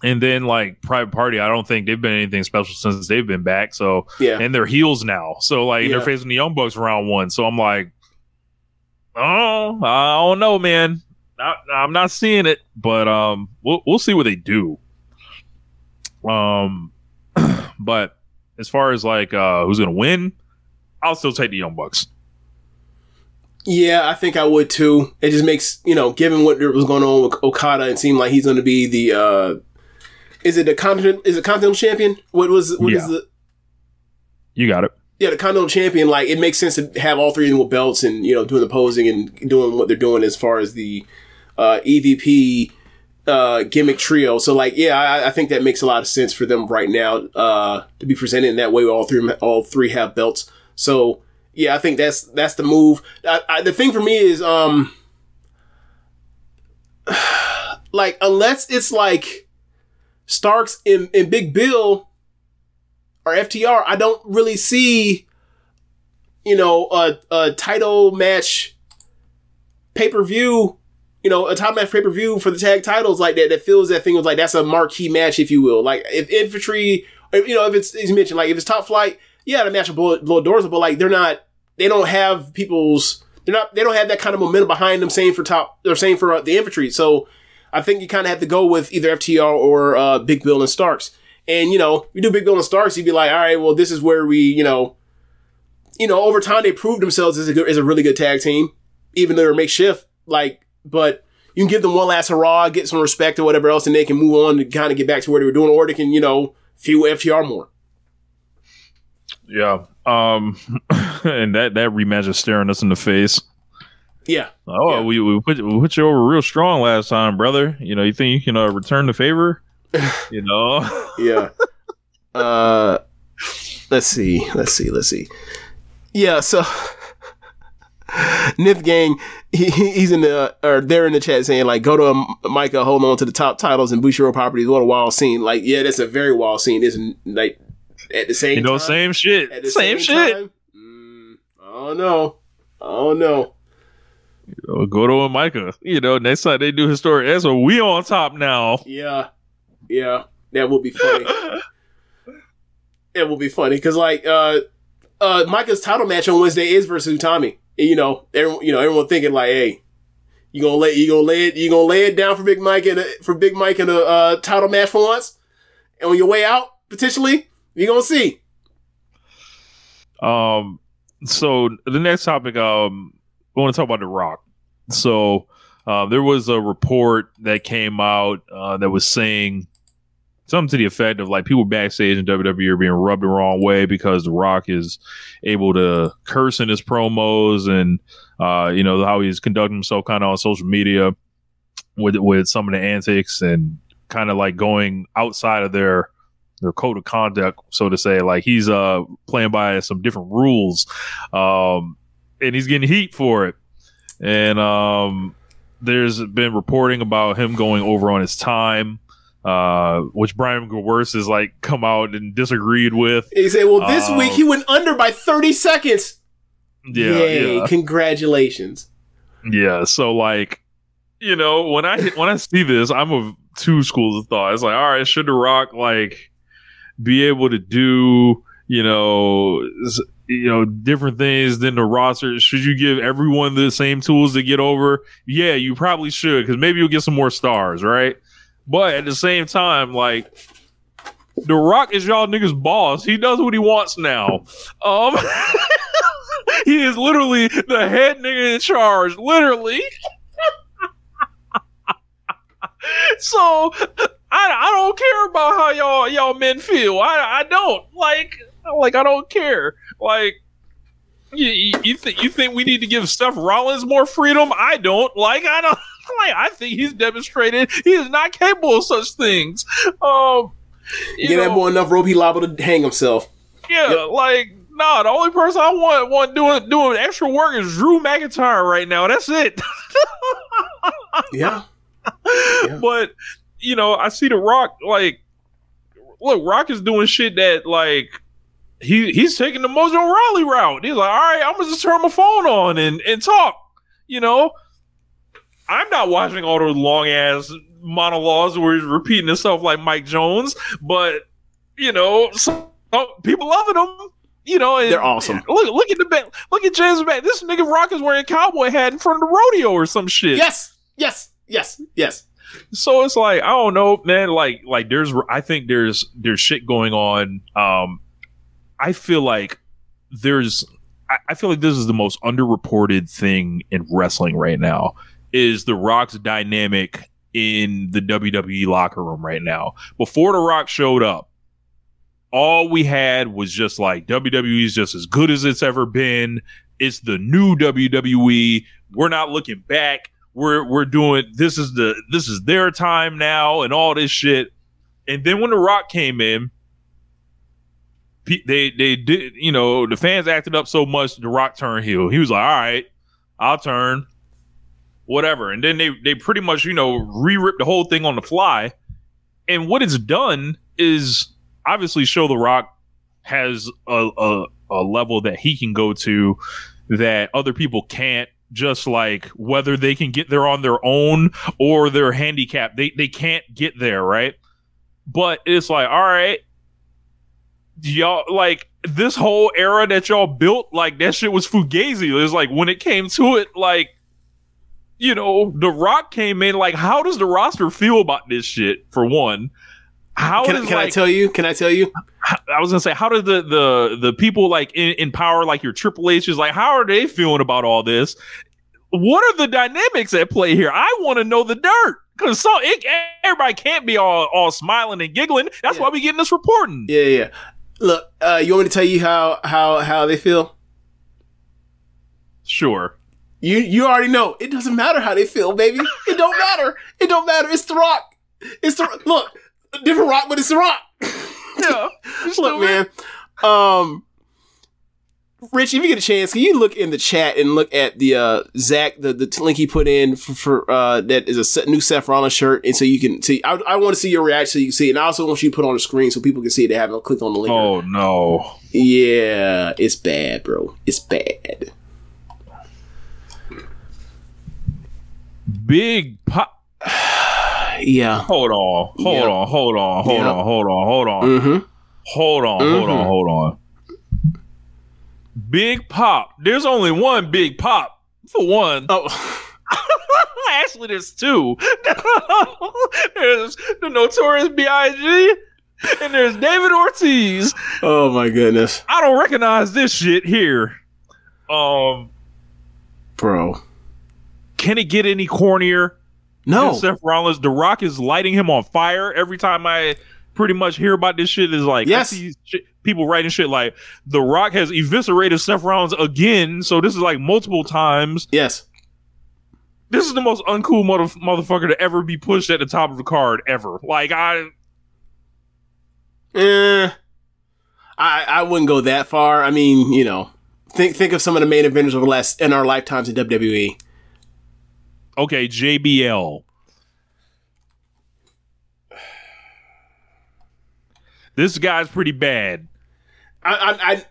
And then like Private Party, I don't think they've been anything special since they've been back. So and they're heels now. So like they're facing the Young Bucks round 1. So I'm like, oh, I don't know, man. I'm not seeing it, but we'll see what they do. But as far as like who's gonna win, I'll still take the Young Bucks. Yeah, I think I would too. It just makes, given what was going on with Okada, it seemed like he's going to be the, is it Continental Champion? What is the... You got it. Yeah, the Continental Champion, like, it makes sense to have all three of them with belts and, doing the posing and doing what they're doing as far as the EVP gimmick trio. So, like, yeah, I think that makes a lot of sense for them right now to be presented in that way. All three have belts. So, yeah, I think that's the move. The thing for me is, like, unless it's like Starks and Big Bill or FTR, I don't really see, a title match pay-per-view, a title match pay-per-view for the tag titles like that feels that thing was like, that's a marquee match, if you will. Like, if Infantry, if it's, as you mentioned, like, if it's Top Flight, yeah, the match will blow doors, but like, they don't have they don't have that kind of momentum behind them saying for the Infantry. So I think you kind of have to go with either FTR or Big Bill and Starks. And, you do Big Bill and Starks, you'd be like, all right, well, this is where we, over time they proved themselves as a really good tag team, even though they're makeshift, like, but you can give them one last hurrah, get some respect or whatever else, and they can move on to kind of get back to where they were doing, or they can, fuel FTR more. Yeah. And that rematch is staring us in the face. Yeah. Oh, yeah. We put you over real strong last time, brother. You think you can return the favor? Yeah. Let's see. Yeah, so Nith Gang, he's they're in the chat saying like, go to Micah, hold on to the top titles and Bushiroad properties. What a wild scene. Like, yeah, that's a very wild scene. Isn't like at the same time. Same shit. At the same shit. Time, oh no. Go to Micah. Next time they do historic, that's what we on top now. Yeah. Yeah. That would be funny. It will be funny because like Micah's title match on Wednesday is versus Utami. And, everyone thinking like, hey, you gonna lay it down for Big Mike in a title match for once, and on your way out potentially you're gonna see. So the next topic, I want to talk about The Rock. So there was a report that came out that was saying something to the effect of like people backstage in WWE are being rubbed the wrong way because The Rock is able to curse in his promos and how he's conducting himself kind of on social media with some of the antics and kind of like going outside of their code of conduct, so to say. Like he's playing by some different rules, and he's getting heat for it. And there's been reporting about him going over on his time, which Brian Gewirtz has like come out and disagreed with. He said, well, this week he went under by 30 seconds. Yay, yeah. Congratulations. Yeah, so like, when I see this, I'm of two schools of thought. It's like, all right, should The Rock like be able to do, different things than the roster? Should you give everyone the same tools to get over? Yeah, you probably should, because maybe you'll get some more stars, right? But at the same time, like, The Rock is y'all niggas' boss. He does what he wants now. He is literally the head nigga in charge, literally. So I don't care about how y'all men feel. I don't I don't care. Like you think we need to give Seth Rollins more freedom? I don't. I think he's demonstrated he is not capable of such things. Get that boy enough rope, he liable to hang himself. Yeah, yep. The only person I want doing extra work is Drew McIntyre right now. That's it. Yeah. But I see The Rock, like, look, Rock is doing shit that, like, he's taking the Mojo Rawley route. He's like, all right, I'm gonna just turn my phone on and talk. I'm not watching all those long ass monologues where he's repeating himself like Mike Jones, but some people loving him. And they're awesome. Look at the back. Look at James back. This nigga Rock is wearing a cowboy hat in front of the rodeo or some shit. Yes. So it's like, I don't know, man. Like I think there's shit going on. I feel like there's I feel like this is the most underreported thing in wrestling right now is The Rock's dynamic in the WWE locker room right now. Before The Rock showed up, all we had was just like WWE is just as good as it's ever been. It's the new WWE. We're not looking back. We're doing this is their time now and all this shit. And then when The Rock came in, they did, you know, the fans acted up so much The Rock turned heel. He was like, all right, I'll turn. Whatever. And then they pretty much, you know, re-ripped the whole thing on the fly. And what it's done is obviously show The Rock has a level that he can go to that other people can't, just like whether they can get there on their own or they're handicapped. They can't get there, right? But it's like, all right, y'all, like this whole era that y'all built, like that shit was fugazi. It was like when it came to it, like, you know, The Rock came in. Like, how does the roster feel about this shit? For one, can I tell you? I was gonna say, how does the people like in power, like your Triple H's, like how are they feeling about all this? What are the dynamics at play here? I want to know the dirt because everybody can't be all smiling and giggling. That's why we getting this reporting. Yeah. Look, you want me to tell you how they feel? Sure. You already know. It doesn't matter how they feel, baby. It don't matter. It don't matter. It's The Rock. Look, different Rock, but it's The Rock. Yeah. Look, man. Rich, if you get a chance, can you look in the chat and look at the Zach, the link he put in for that is a new Seth Rollins shirt, and so you can see. I want to see your reaction so you can see it, and I also want you to put it on the screen so people can see it. They haven't clicked on the link. Oh no! Yeah, it's bad, bro. It's bad. Big pop. Yeah. Hold on. Mm-hmm. Hold on. Big Pop. There's only one Big Pop. For one. Oh. Actually, there's two. There's the Notorious B.I.G. and there's David Ortiz. Oh my goodness. I don't recognize this shit here. Bro. Can it get any cornier? No. Seth Rollins, The Rock is lighting him on fire. Every time I pretty much hear about this shit, is like, yes. I see people writing shit like, The Rock has eviscerated Seth Rollins again. So this is like multiple times. Yes. This is the most uncool motherfucker to ever be pushed at the top of the card ever. Like, I wouldn't go that far. I mean, you know, think of some of the main eventers in our lifetimes in WWE. Okay, JBL. This guy's pretty bad. I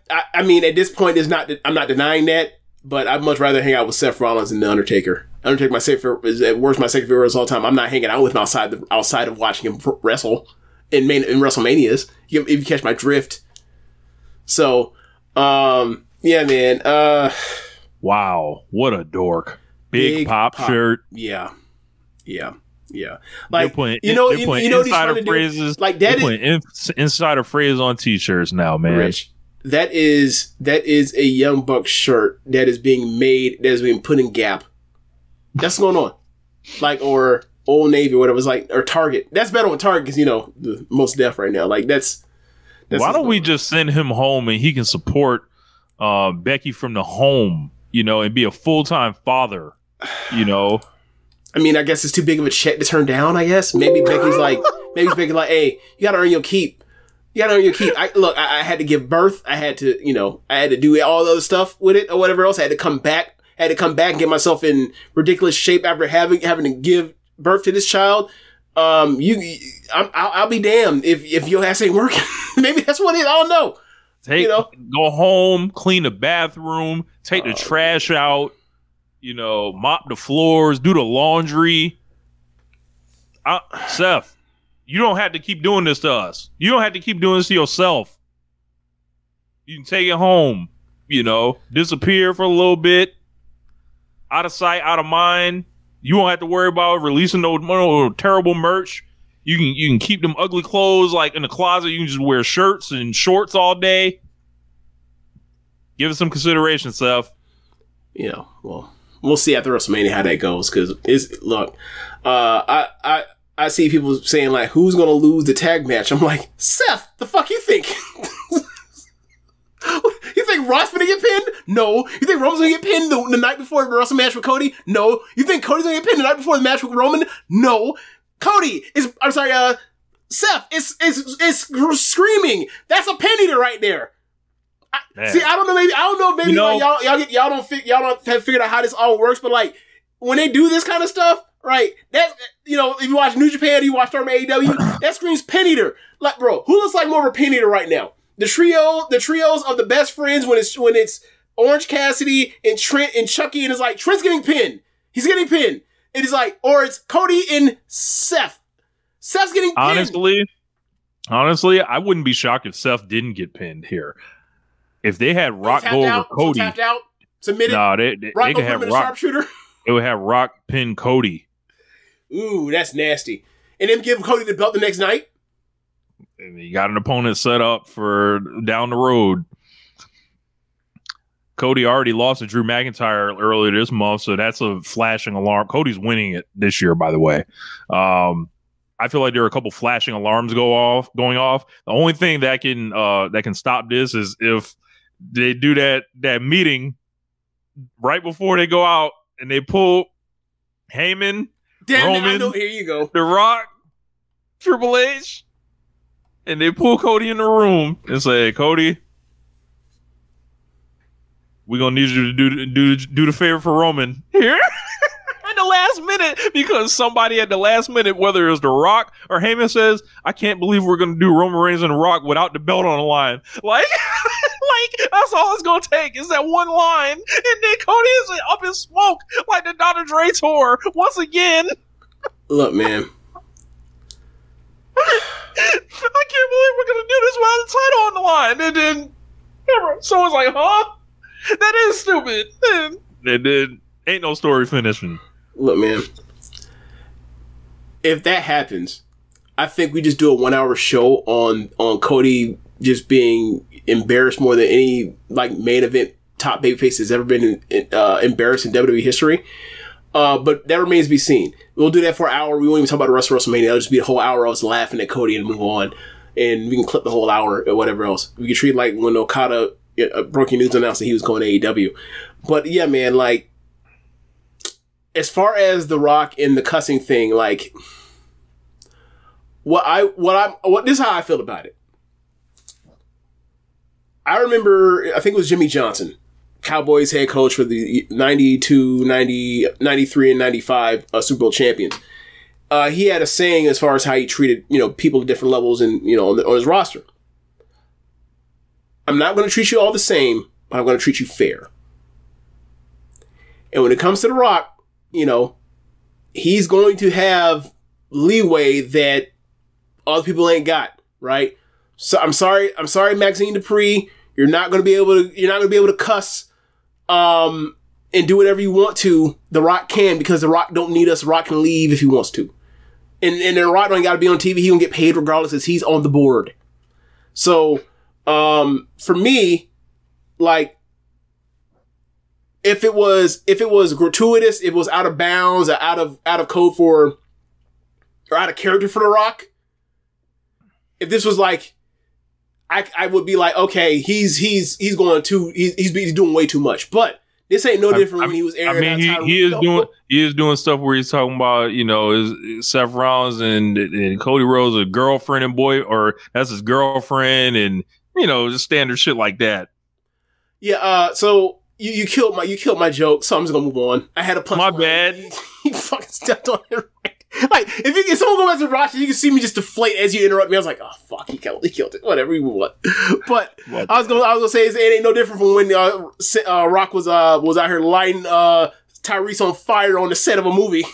mean, at this point, I'm not denying that, but I'd much rather hang out with Seth Rollins than The Undertaker. Undertaker, my second favorite of all time. I'm not hanging out with him outside of watching him wrestle in WrestleManias. If you catch my drift. So, yeah, man. Wow, what a dork. Big pop shirt. Yeah. Like, putting, you know insider phrases. Like that putting insider phrases on T-shirts now, man. Rich, that is a Young Bucks shirt that is being made, that is being put in Gap. That's what's going on. Like, or Old Navy, or whatever. It's like, or Target. That's better with Target because, you know, the most deaf right now. Like, that's why don't we just send him home and he can support Becky from the home, you know, and be a full-time father, you know? I mean, I guess it's too big of a check to turn down, I guess. Maybe Becky's like, hey, you gotta earn your keep. I had to give birth. I had to do all the other stuff with it or whatever else. I had to come back and get myself in ridiculous shape after having to give birth to this child. I'll be damned if your ass ain't working. Maybe that's what it is. I don't know. Go home, clean the bathroom, take the trash out, you know, mop the floors, do the laundry. Seth, you don't have to keep doing this to us. You don't have to keep doing this to yourself. You can take it home, you know, disappear for a little bit, out of sight, out of mind. You won't have to worry about releasing no terrible merch. You can keep them ugly clothes like in the closet. You can just wear shirts and shorts all day. Give it some consideration, Seth. You know, well, we'll see after WrestleMania how that goes. Because I see people saying like, who's gonna lose the tag match? I'm like, Seth, the fuck you think? You think Ross gonna get pinned? No. You think Roman's gonna get pinned the night before the Wrestle match with Cody? No. You think Cody's gonna get pinned the night before the match with Roman? No. Seth is screaming. That's a pin eater right there. See, I don't know. Maybe You know, like, y'all don't have figured out how this all works. But like when they do this kind of stuff, right? That, you know, if you watch New Japan, or you watch AEW, that screams pin eater. Like, bro, who looks like more of a pin eater right now? The trios of the best friends when it's Orange Cassidy and Trent and Chucky, and it's like Trent's getting pinned. He's getting pinned. It is like, or it's Cody and Seth. Seth's getting pinned. Honestly, I wouldn't be shocked if Seth didn't get pinned here. If they had Rock go over Cody, tapped out, submitted. No, they could have Rock. Sharpshooter. They would have Rock pin Cody. Ooh, that's nasty. And then give Cody the belt the next night. And you got an opponent set up for down the road. Cody already lost to Drew McIntyre earlier this month, so that's a flashing alarm. Cody's winning it this year, by the way. I feel like there are a couple flashing alarms going off. The only thing that can stop this is if they do that meeting right before they go out and they pull Heyman, Roman, I know, here you go. The Rock, Triple H, and they pull Cody in the room and say, Cody, we're going to need you to do the favor for Roman here at the last minute, because somebody at the last minute, whether it was The Rock or Heyman, says, I can't believe we're going to do Roman Reigns and The Rock without the belt on the line. Like that's all it's going to take is that one line. And then Cody is up in smoke like the Dr. Dre tour once again. Look, man. I can't believe we're going to do this without the title on the line. And then someone's like, huh? That is stupid. And then ain't no story finishing. Look, man. If that happens, I think we just do a 1 hour show on Cody just being embarrassed more than any like main event top babyface has ever been embarrassed in WWE history. But that remains to be seen. We'll do that for an hour. We won't even talk about the rest of WrestleMania. It'll just be a whole hour of us laughing at Cody and move on. And we can clip the whole hour or whatever else. We can treat it like when Okada breaking news announced that he was going to AEW. But yeah, man, like, as far as The Rock and the cussing thing, like, this is how I feel about it. I remember, I think it was Jimmy Johnson, Cowboys head coach for the 92, 90, 93, and 95 Super Bowl champions. He had a saying as far as how he treated, people at different levels and, on his roster. I'm not going to treat you all the same, but I'm going to treat you fair. And when it comes to The Rock, he's going to have leeway that other people ain't got, right? So I'm sorry, Maxine Dupree. You're not going to be able to cuss, and do whatever you want to. The Rock can, because The Rock don't need us. The Rock can leave if he wants to. And The Rock don't got to be on TV. He gonna get paid regardless, as he's on the board. So, for me, like, if it was gratuitous, if it was out of bounds, or out of code for, or out of character for The Rock, if this was like, I would be like, okay, he's doing way too much. But this ain't no different when he was airing. He is doing stuff where he's talking about, his Seth Rollins and Cody Rhodes, a girlfriend and boy, or that's his girlfriend, and just standard shit like that. Yeah. So you killed my joke. So I'm just gonna move on. I had a punch. My bad. You fucking stepped on it. Like, if someone goes back to watch it, you can see me just deflate as you interrupt me. I was like, oh fuck, he killed it. Whatever, we move on. But I was gonna say it ain't no different from when Rock was out here lighting Tyrese on fire on the set of a movie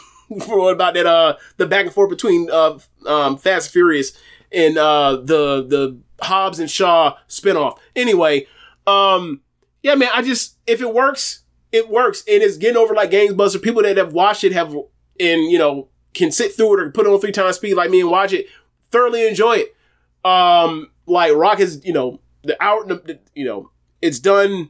for about that the back and forth between Fast and Furious and the Hobbs and Shaw spinoff. Anyway, yeah, man, if it works, it works, and it's getting over like gangbusters. People that have watched it can sit through it or put it on 3 times speed like me and watch it, thoroughly enjoy it. Like Rock is, the hour, it's done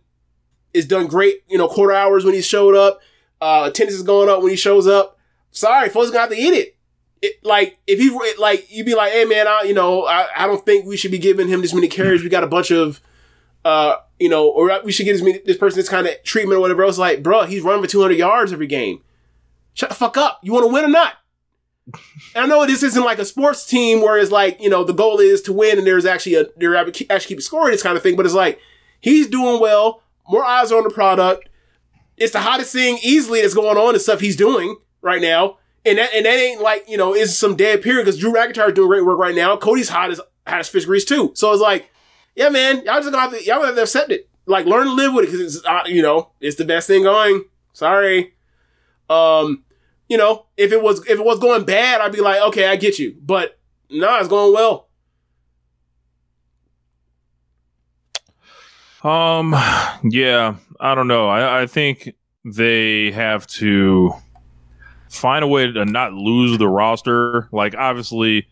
is done great, quarter hours when he showed up. Attendance is going up when he shows up. Sorry, folks gonna have to eat it. If he, you'd be like, hey man, I don't think we should be giving him this many carries. We got a bunch of, or we should get this person this kind of treatment or whatever else. Like, bro, he's running for 200 yards every game. Shut the fuck up. You want to win or not? And I know this isn't like a sports team where it's like, the goal is to win and they're actually keep scoring this kind of thing. But it's like, he's doing well. More eyes are on the product. It's the hottest thing easily that's going on and stuff he's doing right now. And that ain't like, it's some dead period because Drew McIntyre is doing great work right now. Cody's hot as fish grease too. So it's like, yeah, man, y'all gonna have to accept it. Like, learn to live with it because it's, it's the best thing going. Sorry. If it was going bad, I'd be like, okay, I get you. But nah, it's going well. Yeah, I don't know. I think they have to find a way to not lose the roster. Like, obviously,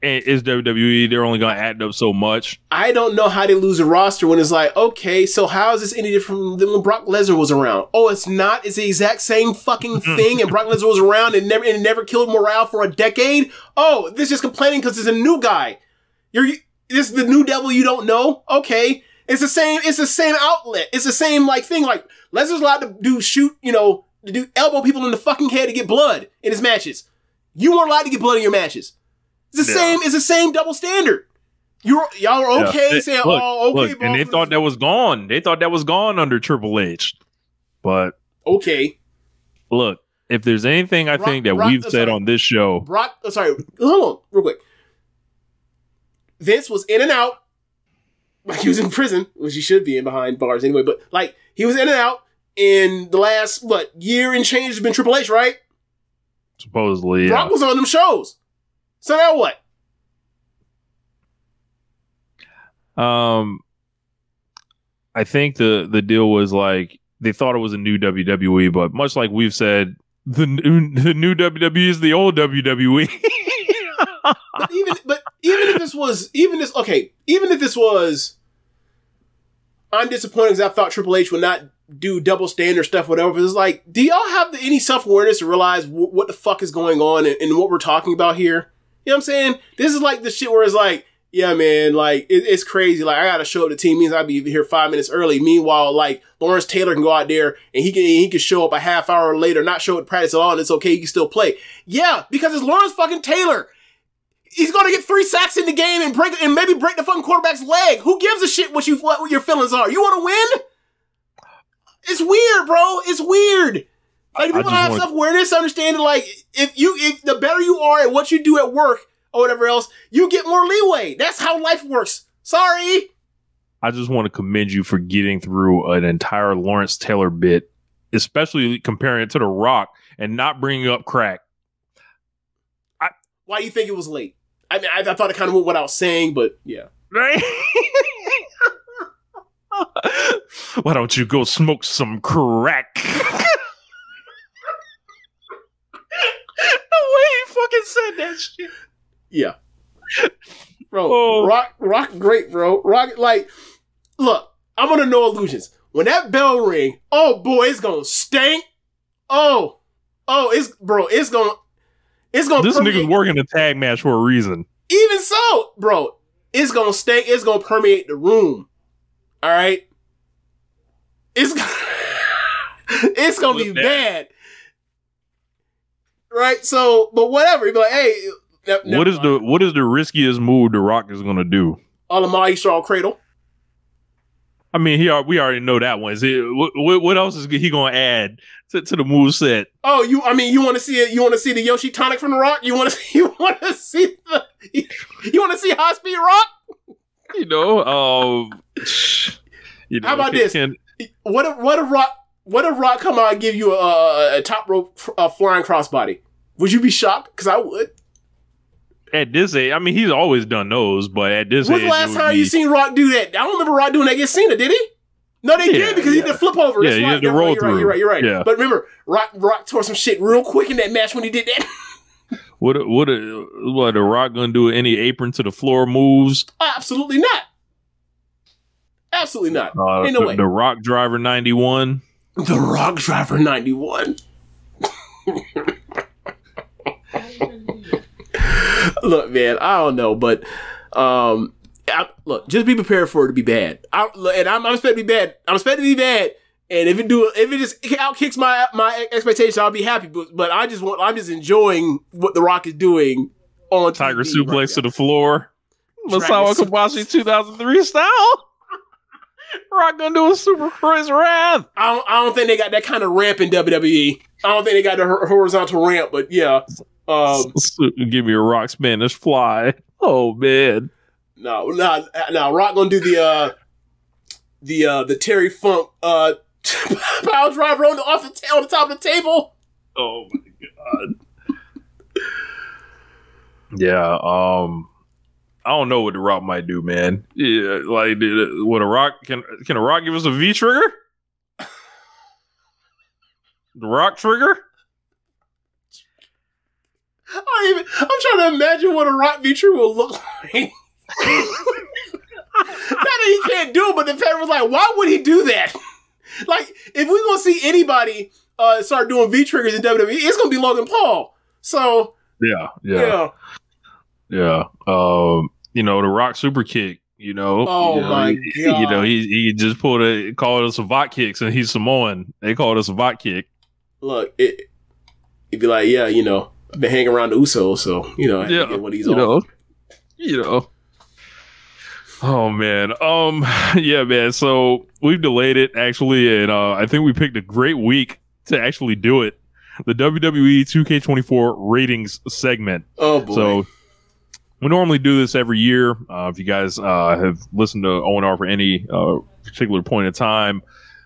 it's WWE. They're only going to add up so much. I don't know how they lose a roster when it's like, okay, so how is this any different than when Brock Lesnar was around? Oh, it's not? It's the exact same fucking thing and Brock Lesnar was around and never killed morale for a decade? Oh, this is just complaining because it's a new guy. This is the new devil you don't know? Okay. It's the same outlet. It's the same thing. Like, Lesnar's allowed to do elbow people in the fucking head to get blood in his matches. You weren't allowed to get blood in your matches. It's the same double standard. Y'all are okay saying, okay, look, and they thought that was gone. They thought that was gone under Triple H. But okay. Look, if there's anything I think that we've said on this show. Hold on, real quick. Vince was in and out. Like, he was in prison, which he should be in behind bars anyway, but like, he was in and out in the last, year and change has been Triple H, right? Supposedly, Brock was on them shows. So now what? I think the deal was like, they thought it was a new WWE, but much like we've said, the new WWE is the old WWE. But even if this was, I'm disappointed because I thought Triple H would not do double standard stuff, whatever. But it's like, do y'all have any self-awareness to realize what the fuck is going on and what we're talking about here? You know what I'm saying? This is like the shit where it's like, yeah, man, like, it's crazy. Like, I gotta show up. The team means I'll be here 5 minutes early. Meanwhile, like, Lawrence Taylor can go out there and he can show up a half hour later, not show up at practice at all, and it's okay. He can still play. Yeah, because it's Lawrence fucking Taylor. He's gonna get 3 sacks in the game and maybe break the fucking quarterback's leg. Who gives a shit what your feelings are? You want to win? It's weird, bro. It's weird. Like, people have self-awareness, understanding, like, if the better you are at what you do at work or whatever else, you get more leeway. That's how life works. Sorry. I just want to commend you for getting through an entire Lawrence Taylor bit, especially comparing it to The Rock and not bringing up crack. Why do you think it was late? I mean, I thought it kind of went what I was saying, but yeah. Right? Why don't you go smoke some crack? The way he fucking said that shit. Yeah. Bro, Rock great, bro. Rock, like, look, I'm under no illusions. When that bell ring, oh boy, it's gonna stink. It's gonna this nigga's working a tag match for a reason. Even so, bro, it's gonna stink. It's gonna permeate the room. All right, it's gonna be bad. Right. So, but whatever. You'd be like, hey, what is the riskiest move The Rock is gonna do? Almighty Strong Cradle. I mean, we already know that one. What else is he gonna add to the move set? Oh, you want to see it? You want to see the Yoshi tonic from The Rock? You want to see High Speed Rock? How about this? What if Rock come out and give you a top rope flying crossbody? Would you be shocked? Because I would. At this age, I mean, he's always done those, but at this age, when's the last time you seen Rock do that? I don't remember Rock doing that against Cena, did he? No, they did because he did flip over. Yeah, he had to roll through. You're right. Yeah. But remember, Rock tore some shit real quick in that match when he did that. What The Rock gonna do? Any apron to the floor moves? Absolutely not. Absolutely not. Ain't no way. The Rock Driver 91. The Rock Driver 91. Look, man, I don't know, but look, just be prepared for it to be bad. I'm expecting to be bad. I'm expecting to be bad, and if it just outkicks my expectations, I'll be happy. But I'm just enjoying what The Rock is doing on Tiger TV suplex right to the floor. Masawa Kobashi 2003 style. Rock gonna do a super crazy wrath. I don't think they got that kind of ramp in WWE. I don't think they got the horizontal ramp, but yeah. Give me a Rock Spanish fly. Oh man. No. Rock gonna do the Terry Funk power driver on the top of the table. Oh my god. Yeah. I don't know what The Rock might do, man. Yeah, like, what a Rock can a Rock give us a V trigger? The Rock trigger? I'm trying to imagine what a Rock V trigger will look like. Not that he can't do it, but the fact was like, why would he do that? Like, if we're gonna see anybody start doing V triggers in WWE, it's gonna be Logan Paul. So Yeah. The Rock super kick, my God. He just called us a Vot kicks, and he's Samoan. They called us a Vot kick. Look, it'd be like, yeah, I've been hanging around the Usos, so, I have to get what he's on. Oh, man. Yeah, man. So we've delayed it, actually, and I think we picked a great week to actually do it. The WWE 2K24 Ratings segment. Oh, boy. So we normally do this every year. If you guys have listened to O&R for any particular point in time,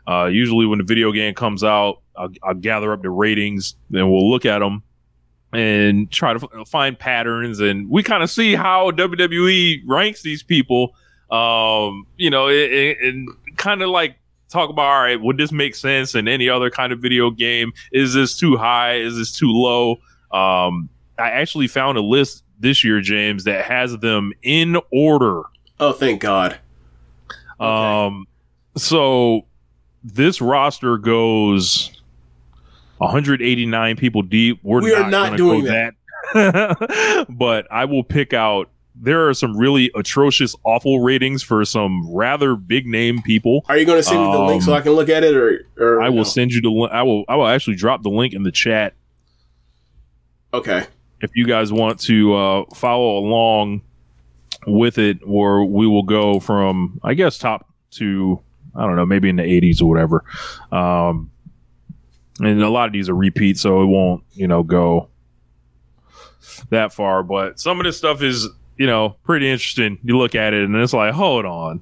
usually when the video game comes out, I'll gather up the ratings, then we'll look at them and try to find patterns, and we kind of see how WWE ranks these people, and kind of like talk about, all right, would this make sense in any other kind of video game? Is this too high? Is this too low? I actually found a list this year, James, that has them in order. Oh, thank God. Okay. So this roster goes 189 people deep. We are not doing that. But I will pick out, there are some really atrocious, awful ratings for some rather big name people. Are you going to send me the link so I can look at it, or I will send you the link. I will actually drop the link in the chat. Okay. If you guys want to follow along with it, or we will go from, I guess, top to, I don't know, maybe in the 80s or whatever. And a lot of these are repeats, so it won't, go that far. But some of this stuff is, pretty interesting. You look at it and it's like, hold on,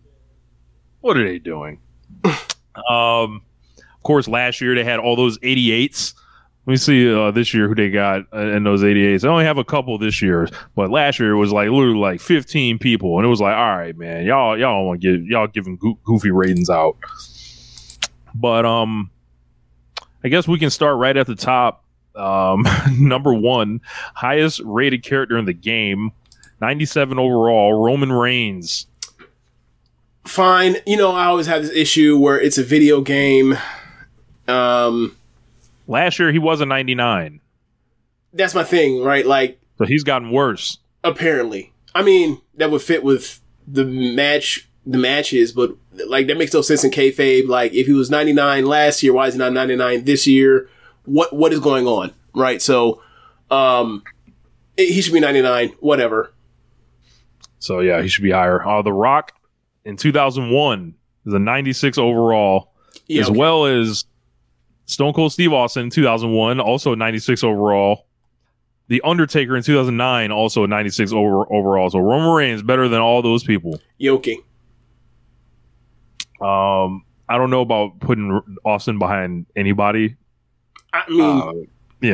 what are they doing? Of course, last year they had all those 88s. Let me see this year who they got in those 88s. I only have a couple this year, but last year it was like literally like 15 people, and it was like, all right, man, y'all want to y'all giving goofy ratings out. But I guess we can start right at the top. Number one, highest rated character in the game, 97 overall, Roman Reigns. Fine. I always have this issue where it's a video game. Last year he was a 99. That's my thing, right? Like, so he's gotten worse. Apparently. I mean, that would fit with the matches, but like that makes no sense in kayfabe. Like, if he was 99 last year, why is he not 99 this year? What is going on, right? So, he should be 99. Whatever. So yeah, he should be higher. The Rock in 2001 is a 96 overall, as well as Stone Cold Steve Austin in 2001, also 96 overall. The Undertaker in 2009, also 96 overall. So Roman Reigns better than all those people. Yoki. I don't know about putting Austin behind anybody. I mean,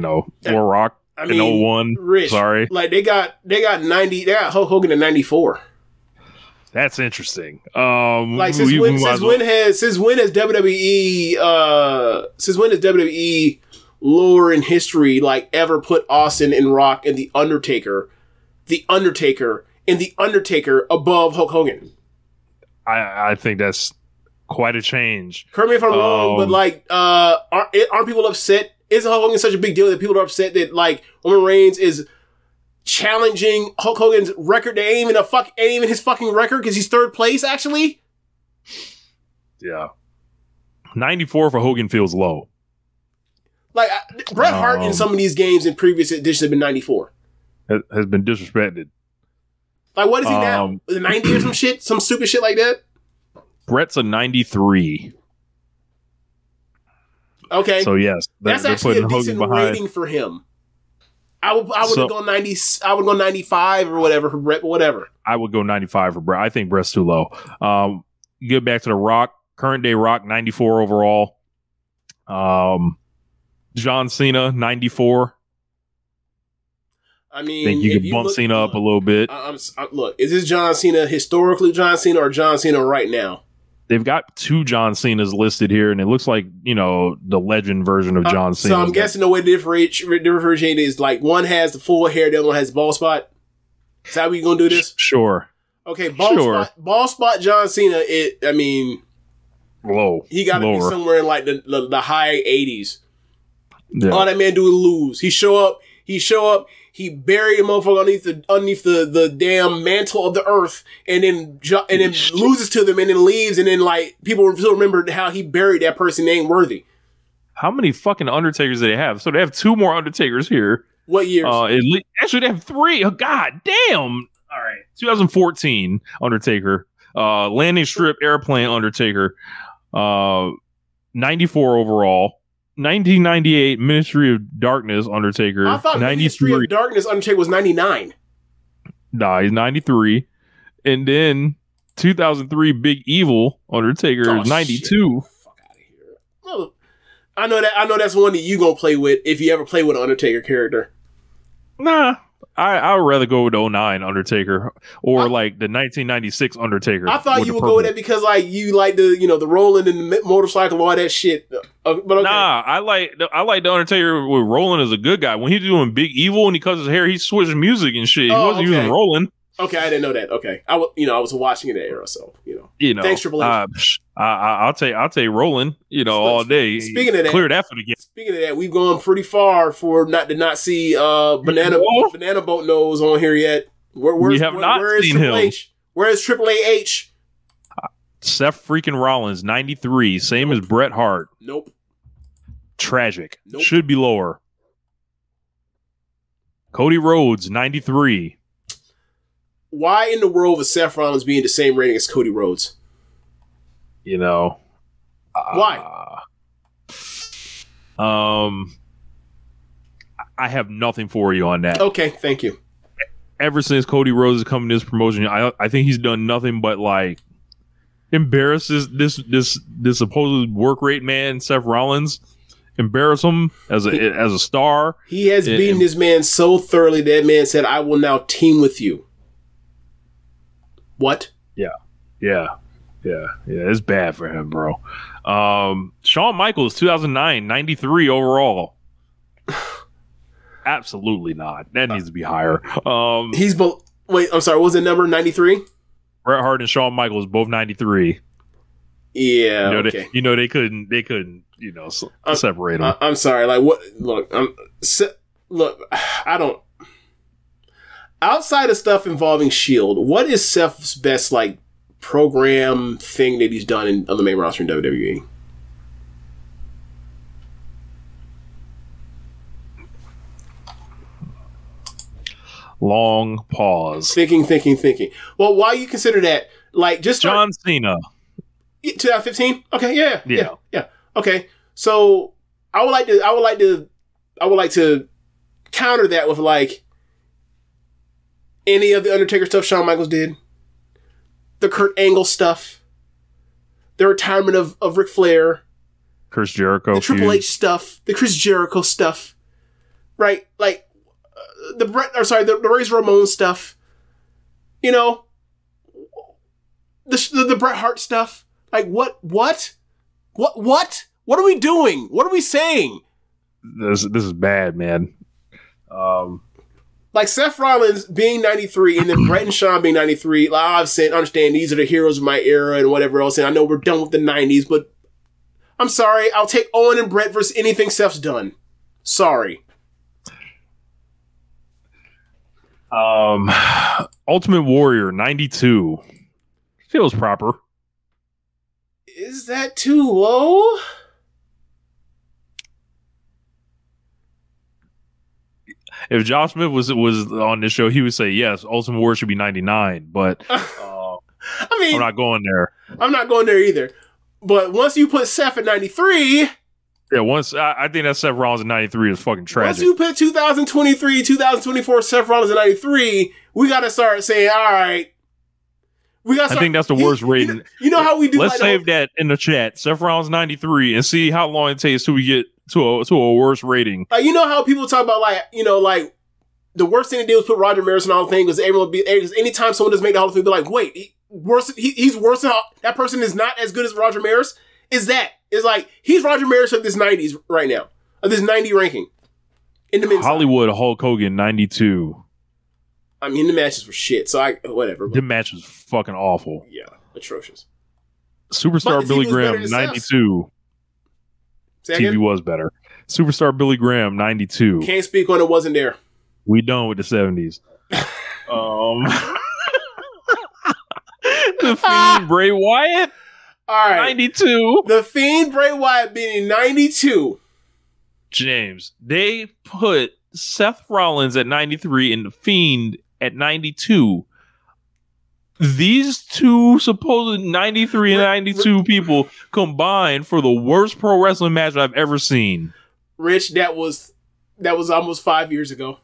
or Rock in 01. Rich, sorry. Like they got 90. They got Hulk Hogan in 94. That's interesting. Like since when has WWE lore in history like ever put Austin and Rock and the Undertaker above Hulk Hogan? I think that's Quite a change. Correct me if I'm wrong, but like, aren't people upset? Isn't Hulk Hogan such a big deal that people are upset that like Roman Reigns is challenging Hulk Hogan's record? That ain't even his fucking record because he's third place actually. Yeah, 94 for Hogan feels low. Like Bret Hart in some of these games in previous editions have been 94. Has been disrespected. Like what is he now? 90 or some shit, some stupid shit like that. Bret's a 93. Okay, so yes, that's actually a decent rating for him. I would have gone 90. I would go 95 or whatever for Bret, but whatever. I would go 95 for Bret. I think Bret's too low. Get back to the Rock. Current day Rock 94 overall. John Cena 94. I mean, think you could bump Cena up a little bit. Look, is this John Cena historically John Cena or John Cena right now? They've got 2 John Cenas listed here, and it looks like, the legend version of John Cena. So I'm guessing the way to differentiate is like one has the full hair, the other one has the bald spot. Is that how you gonna do this? Sure. Okay, bald spot John Cena. Low. He got to be somewhere in like the high 80s. Yeah. All that man do is lose. He show up. He buried a motherfucker underneath the damn mantle of the earth, and then loses to them, and then leaves, and then like people still remember how he buried that person. They ain't worthy. How many fucking Undertakers do they have? So they have 2 more Undertakers here. What years? Actually, they have 3. Oh, God damn! All right, 2014 Undertaker, landing strip airplane Undertaker, 94 overall. 1998 Ministry of Darkness Undertaker. I thought Ministry of Darkness Undertaker was 99. Nah, he's 93. And then 2003 Big Evil Undertaker is 92. Shit. Fuck out of here. Well, I know that's one that you gonna play with if you ever play with an Undertaker character. Nah. I would rather go with 09 Undertaker or like the 1996 Undertaker. I thought you would go with that because like you like the rolling and the motorcycle, all that shit. But okay. Nah, I like the Undertaker with Roland as a good guy. When he's doing Big Evil and he cuts his hair, he switched music and shit. He wasn't using Roland. Okay, I didn't know that. Okay, I was watching in that era, so Thanks, Triple H. I'll take Roland. All day. Speaking of that, clear that for the game. Speaking of that, we've gone pretty far for not to see banana boat nose on here yet. Where is Triple H? Where is Triple H? Seth freaking Rollins, 93, same as Bret Hart. Nope. Tragic. Nope. Should be lower. Cody Rhodes, 93. Why in the world would Seth Rollins be in the same rating as Cody Rhodes? Why? I have nothing for you on that. Okay, thank you. Ever since Cody Rhodes has come in this promotion, I think he's done nothing but like embarrasses this supposed work rate man, Seth Rollins. Embarrass him as a star. He has beaten this man so thoroughly that man said, "I will now team with you." What? Yeah. It's bad for him, bro. Shawn Michaels, 2009, 93 overall. Absolutely not. That needs to be higher. Wait, I'm sorry. What was the number? 93? Bret Hart and Shawn Michaels both 93. Yeah. Okay. They couldn't. Separate them. I'm sorry. Like what? Look. I don't. Outside of stuff involving Shield, what is Seth's best like program thing that he's done on the main roster in WWE? Long pause. Thinking. Well, why you consider that? Like just John Cena. 2015. Okay, yeah. Okay, so I would like to counter that with like any of the Undertaker stuff Shawn Michaels did, the Kurt Angle stuff, the retirement of Ric Flair, Chris Jericho, the Triple H stuff, the Chris Jericho stuff, right? Like the Razor Ramon stuff, the Bret Hart stuff. Like what are we doing? What are we saying? This is bad, man. like Seth Rollins being 93 and then Brett and Shawn being 93, like I've said, understand these are the heroes of my era and whatever else, and I know we're done with the 90s, but I'm sorry, I'll take Owen and Brett versus anything Seth's done. Sorry. Ultimate Warrior 92 feels proper. Is that too low? If Josh Smith was on this show, he would say yes, Ultimate Warrior should be 99, but I mean, I'm not going there. I'm not going there either. But once you put Seth at 93, yeah, I think that Seth Rollins at 93 is fucking tragic. Once you put 2023, 2024 Seth Rollins at 93, we got to start saying, all right. I think that's the worst rating. You know how we do. Let's save that in the chat. Seth Rollins 93 and see how long it takes till we get to a worse rating. You know how people talk about like the worst thing to do was put Roger Maris in the Hall of Fame because everyone be anytime someone doesn't make the Hall of Fame, be like, wait, he's worse than that person is not as good as Roger Maris. Is like he's Roger Maris of this 90s right now, of this 90 ranking in the men's Hollywood side. Hulk Hogan 92. I mean, the matches were shit, so whatever. The match was fucking awful. Yeah, atrocious. Superstar Billy Graham 92. TV was better. Superstar Billy Graham 92. Can't speak on it. Wasn't there. We done with the 70s. The Fiend Bray Wyatt. All right, 92. The Fiend Bray Wyatt being 92. James, they put Seth Rollins at 93 and The Fiend at 92. These two supposed 93 and 92 people combined for the worst pro wrestling match I've ever seen. Rich, that was almost 5 years ago.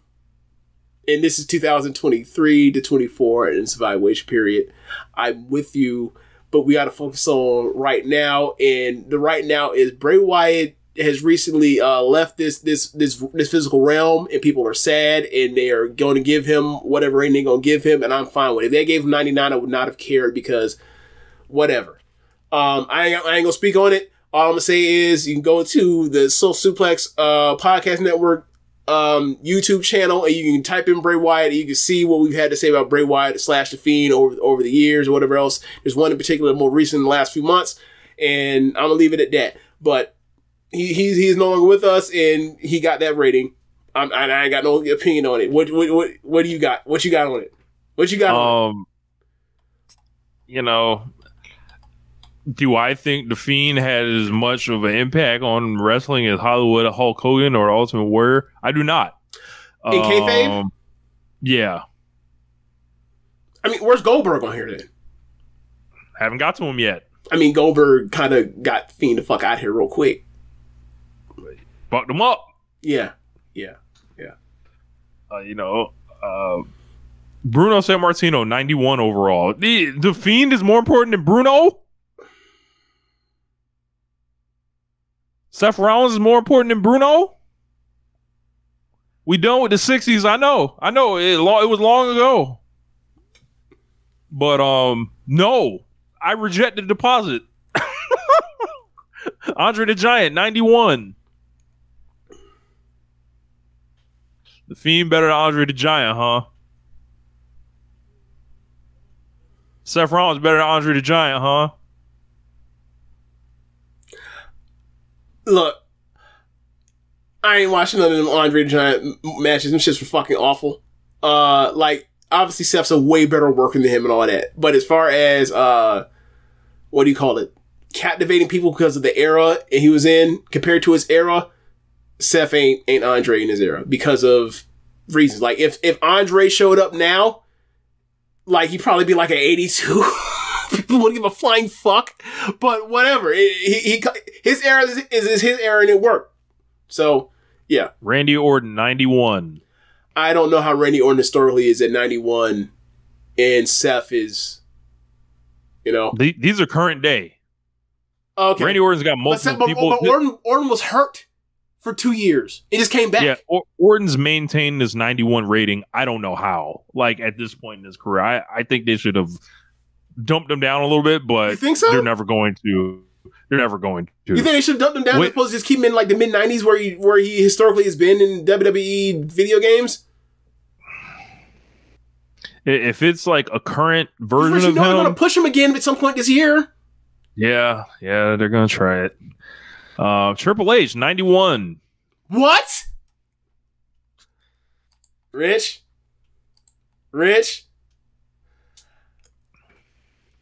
And this is 2023 to 24 in this evaluation period. I'm with you, but we got to focus on right now. And the right now is Bray Wyatt has recently left this physical realm, and people are sad, and they are going to give him whatever rating they're going to give him, and I'm fine with it. If they gave him 99, I would not have cared because whatever. I ain't going to speak on it. All I'm going to say is you can go to the Social Suplex Podcast Network YouTube channel, and you can type in Bray Wyatt, and you can see what we've had to say about Bray Wyatt / The Fiend over the years or whatever else. There's one in particular more recent in the last few months, and I'm going to leave it at that. But he's no longer with us, and he got that rating. I ain't got no opinion on it. What do you got? What you got on it? What you got on it? Do I think The Fiend had as much of an impact on wrestling as Hollywood Hulk Hogan or Ultimate Warrior? I do not. In kayfabe? Yeah. I mean, where's Goldberg on here then? Haven't got to him yet. I mean, Goldberg kind of got Fiend the fuck out of here real quick. Fucked him up. Yeah. Bruno Sammartino 91 overall. The Fiend is more important than Bruno. Seth Rollins is more important than Bruno. We done with the 60s. I know. It was long ago. But no, I reject the deposit. Andre the Giant 91. The Fiend better than Andre the Giant, huh? Seth Rollins better than Andre the Giant, huh? Look, I ain't watching none of them Andre the Giant matches. Them shits were fucking awful. Obviously Seth's a way better worker than him and all that. But as far as, what do you call it? Captivating people because of the era he was in compared to his era, Seth ain't Andre in his era because of reasons. Like if Andre showed up now, like he'd probably be like an 82. People wouldn't give a flying fuck, but whatever. His era is his era and it worked. So yeah. Randy Orton 91. I don't know how Randy Orton historically is at 91, and Seth is, these are current day. Okay. Randy Orton's got multiple people. But Orton was hurt for 2 years. He just came back. Yeah, Orton's maintained this 91 rating. I don't know how. Like, at this point in his career, I think they should have dumped him down a little bit, but you think so? They're never going to. You think they should have dumped him down as opposed to just keep him in like the mid-90s where he historically has been in WWE video games? If it's like a current version of him, they're going to push him again at some point this year. Yeah, they're going to try it. Triple H, 91. What? Rich?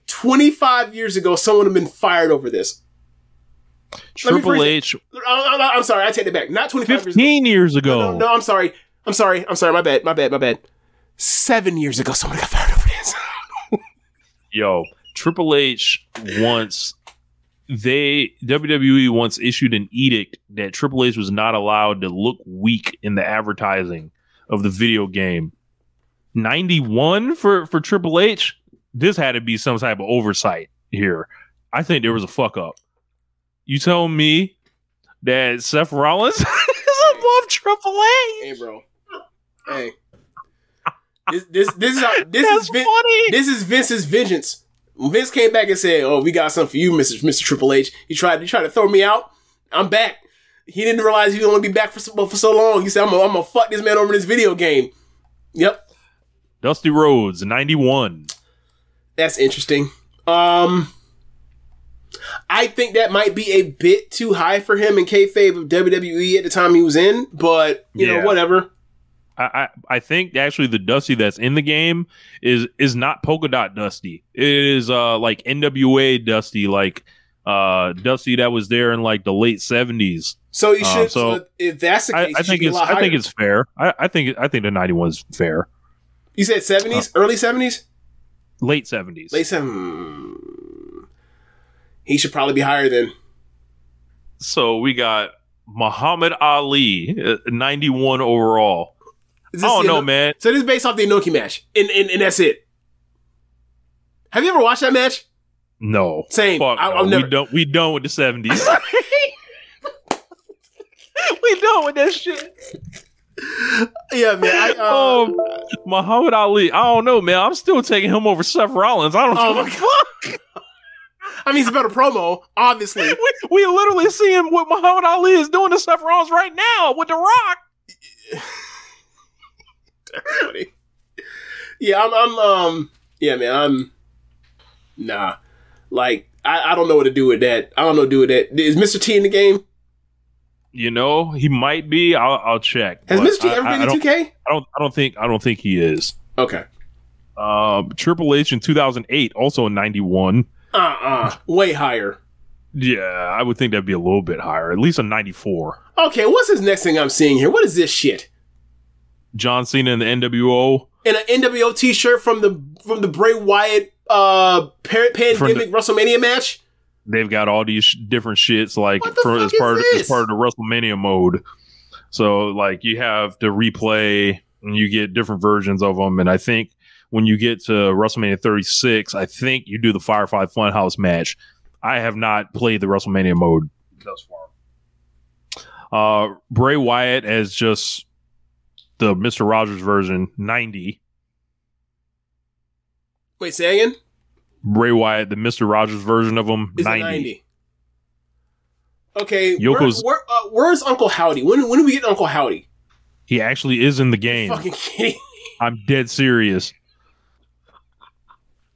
25 years ago, someone would have been fired over this. Triple H. I'm sorry, I take it back. Not 25 15 years ago. No, I'm sorry. My bad. 7 years ago, someone got fired over this. Yo, Triple H WWE once issued an edict that Triple H was not allowed to look weak in the advertising of the video game. 91 for Triple H? This had to be some type of oversight here. I think there was a fuck up. You tell me that Seth Rollins is above Triple H? Hey, bro. Hey. This is Vince's vengeance. When Vince came back and said, "Oh, we got something for you, Mr. Triple H." He tried to throw me out. I'm back. He didn't realize he would only be back for so long. He said, "I'm gonna fuck this man over in this video game." Yep. Dusty Rhodes, 91. That's interesting. I think that might be a bit too high for him in kayfabe of WWE at the time he was in, but you know, whatever. I think actually the Dusty that's in the game is not polka dot Dusty. It is like NWA Dusty, like Dusty that was there in like the late 70s. So you should. So if that's the case, I think it's fair. I think the 91 is fair. You said 70s, early 70s, late 70s, late 70s. He should probably be higher then. So we got Muhammad Ali, 91 overall. I don't know, man. So this is based off the Inoki match, and that's it. Have you ever watched that match? No. Same. Fuck no. We done with the 70s. We done with that shit. Yeah, man. Muhammad Ali. I don't know, man. I'm still taking him over Seth Rollins. I don't give a fuck. I mean, it's a better promo, obviously. We literally seeing what Muhammad Ali is doing to Seth Rollins right now with The Rock. That's funny. Yeah, nah. Like, I don't know what to do with that. Is Mr. T in the game? You know, he might be. I'll check. Has Mr. T ever been in 2K? I don't think he is. Okay. Triple H in 2008, also in 91. Way higher. Yeah, I would think that'd be a little bit higher. At least a 94. Okay, what's this next thing I'm seeing here? What is this shit? John Cena in the NWO. In an NWO t-shirt from the Bray Wyatt pandemic WrestleMania match? They've got all these different shits like as part of the WrestleMania mode. So like you have to replay and you get different versions of them. And I think when you get to WrestleMania 36, I think you do the Firefly Funhouse match. I have not played the WrestleMania mode thus far. Bray Wyatt as just the Mr. Rogers version, 90. Wait, say again? Bray Wyatt, the Mr. Rogers version of him, 90. Okay, where's Uncle Howdy? When do we get Uncle Howdy? He actually is in the game. Fucking kidding. I'm dead serious.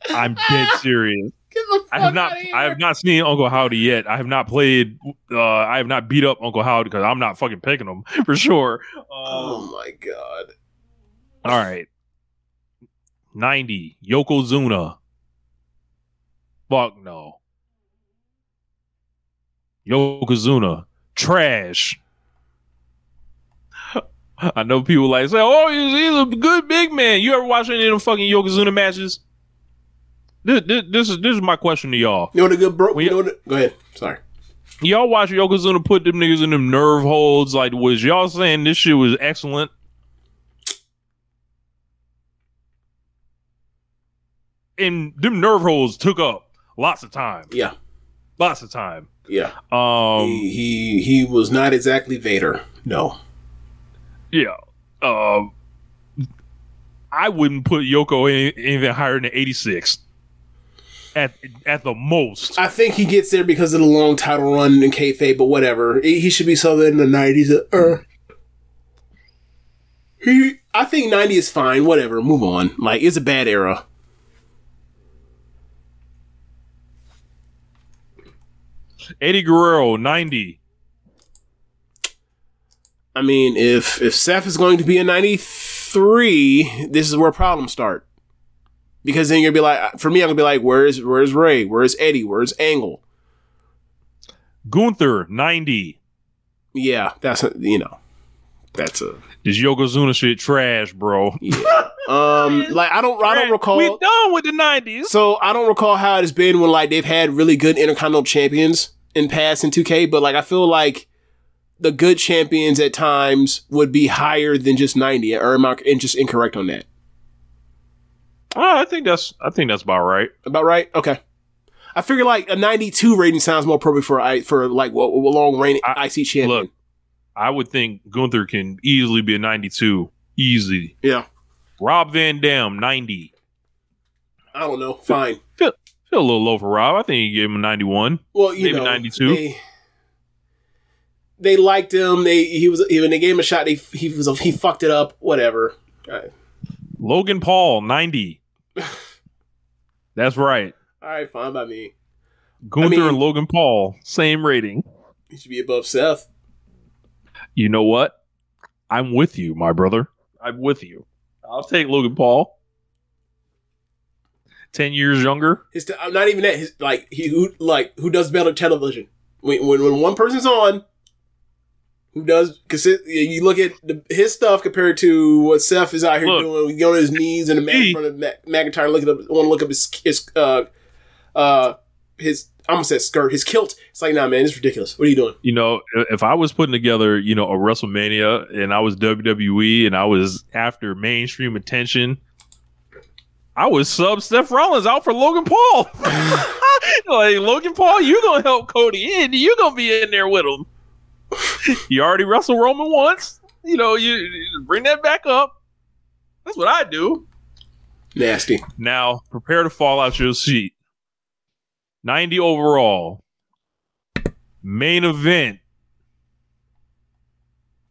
I have not seen Uncle Howdy yet. I have not played. I have not beat up Uncle Howdy because I'm not fucking picking him for sure. Oh my god! All right, 90 Yokozuna. Fuck no. Yokozuna trash. I know people like say, "Oh, he's a good big man." You ever watch any of them fucking Yokozuna matches? This is my question to y'all. You know what a good bro? Go ahead. Sorry. Y'all watch Yokozuna put them niggas in them nerve holds. Like, was y'all saying this shit was excellent? And them nerve holds took up lots of time. Yeah. Lots of time. Yeah. He was not exactly Vader. No. Yeah. I wouldn't put Yoko anything higher than 86. At the most. I think he gets there because of the long title run in kayfabe, but whatever. He should be something in the 90s. I think 90 is fine. Whatever. Move on. Like, it's a bad era. Eddie Guerrero, 90. I mean, if Seth is going to be a 93, this is where problems start. Because then you'll be like, for me, I'm gonna be like, where's Ray? Where's Eddie? Where's Angle? Gunther, 90. Yeah, that's a. This Yokozuna shit trash, bro. Yeah. Like I don't recall. We done with the 90s. So I don't recall how it has been when like they've had really good Intercontinental champions in past in 2K, but like I feel like the good champions at times would be higher than just 90. Or am I just incorrect on that? I think that's about right. About right? Okay. I figure like a 92 rating sounds more appropriate for like a long reigning IC champion. Look, I would think Gunther can easily be a 92. Easy. Yeah. Rob Van Dam, 90. I don't know. Fine. Feel a little low for Rob. I think you gave him a 91. Well, maybe 92. They liked him. When they gave him a shot, he fucked it up. Whatever. Right. Logan Paul, 90. That's right. All right, fine by me. Gunther and Logan Paul, same rating. He should be above Seth. You know what? I'm with you, my brother. I'm with you. I'll take Logan Paul. 10 years younger. Not even that. Who does better television? When one person's on, who does? Because you look at his stuff compared to what Seth is out here doing. He on his knees and the man in front of McIntyre want to look up his I almost said skirt, his kilt. It's like, nah, man, it's ridiculous. What are you doing? You know, if I was putting together, a WrestleMania and I was WWE and I was after mainstream attention, I would sub Seth Rollins out for Logan Paul. Like, Logan Paul, you gonna help Cody in. You gonna be in there with him. You already wrestled Roman once. You bring that back up. That's what I do. Nasty. Now, prepare to fall out your seat. 90 overall. Main event.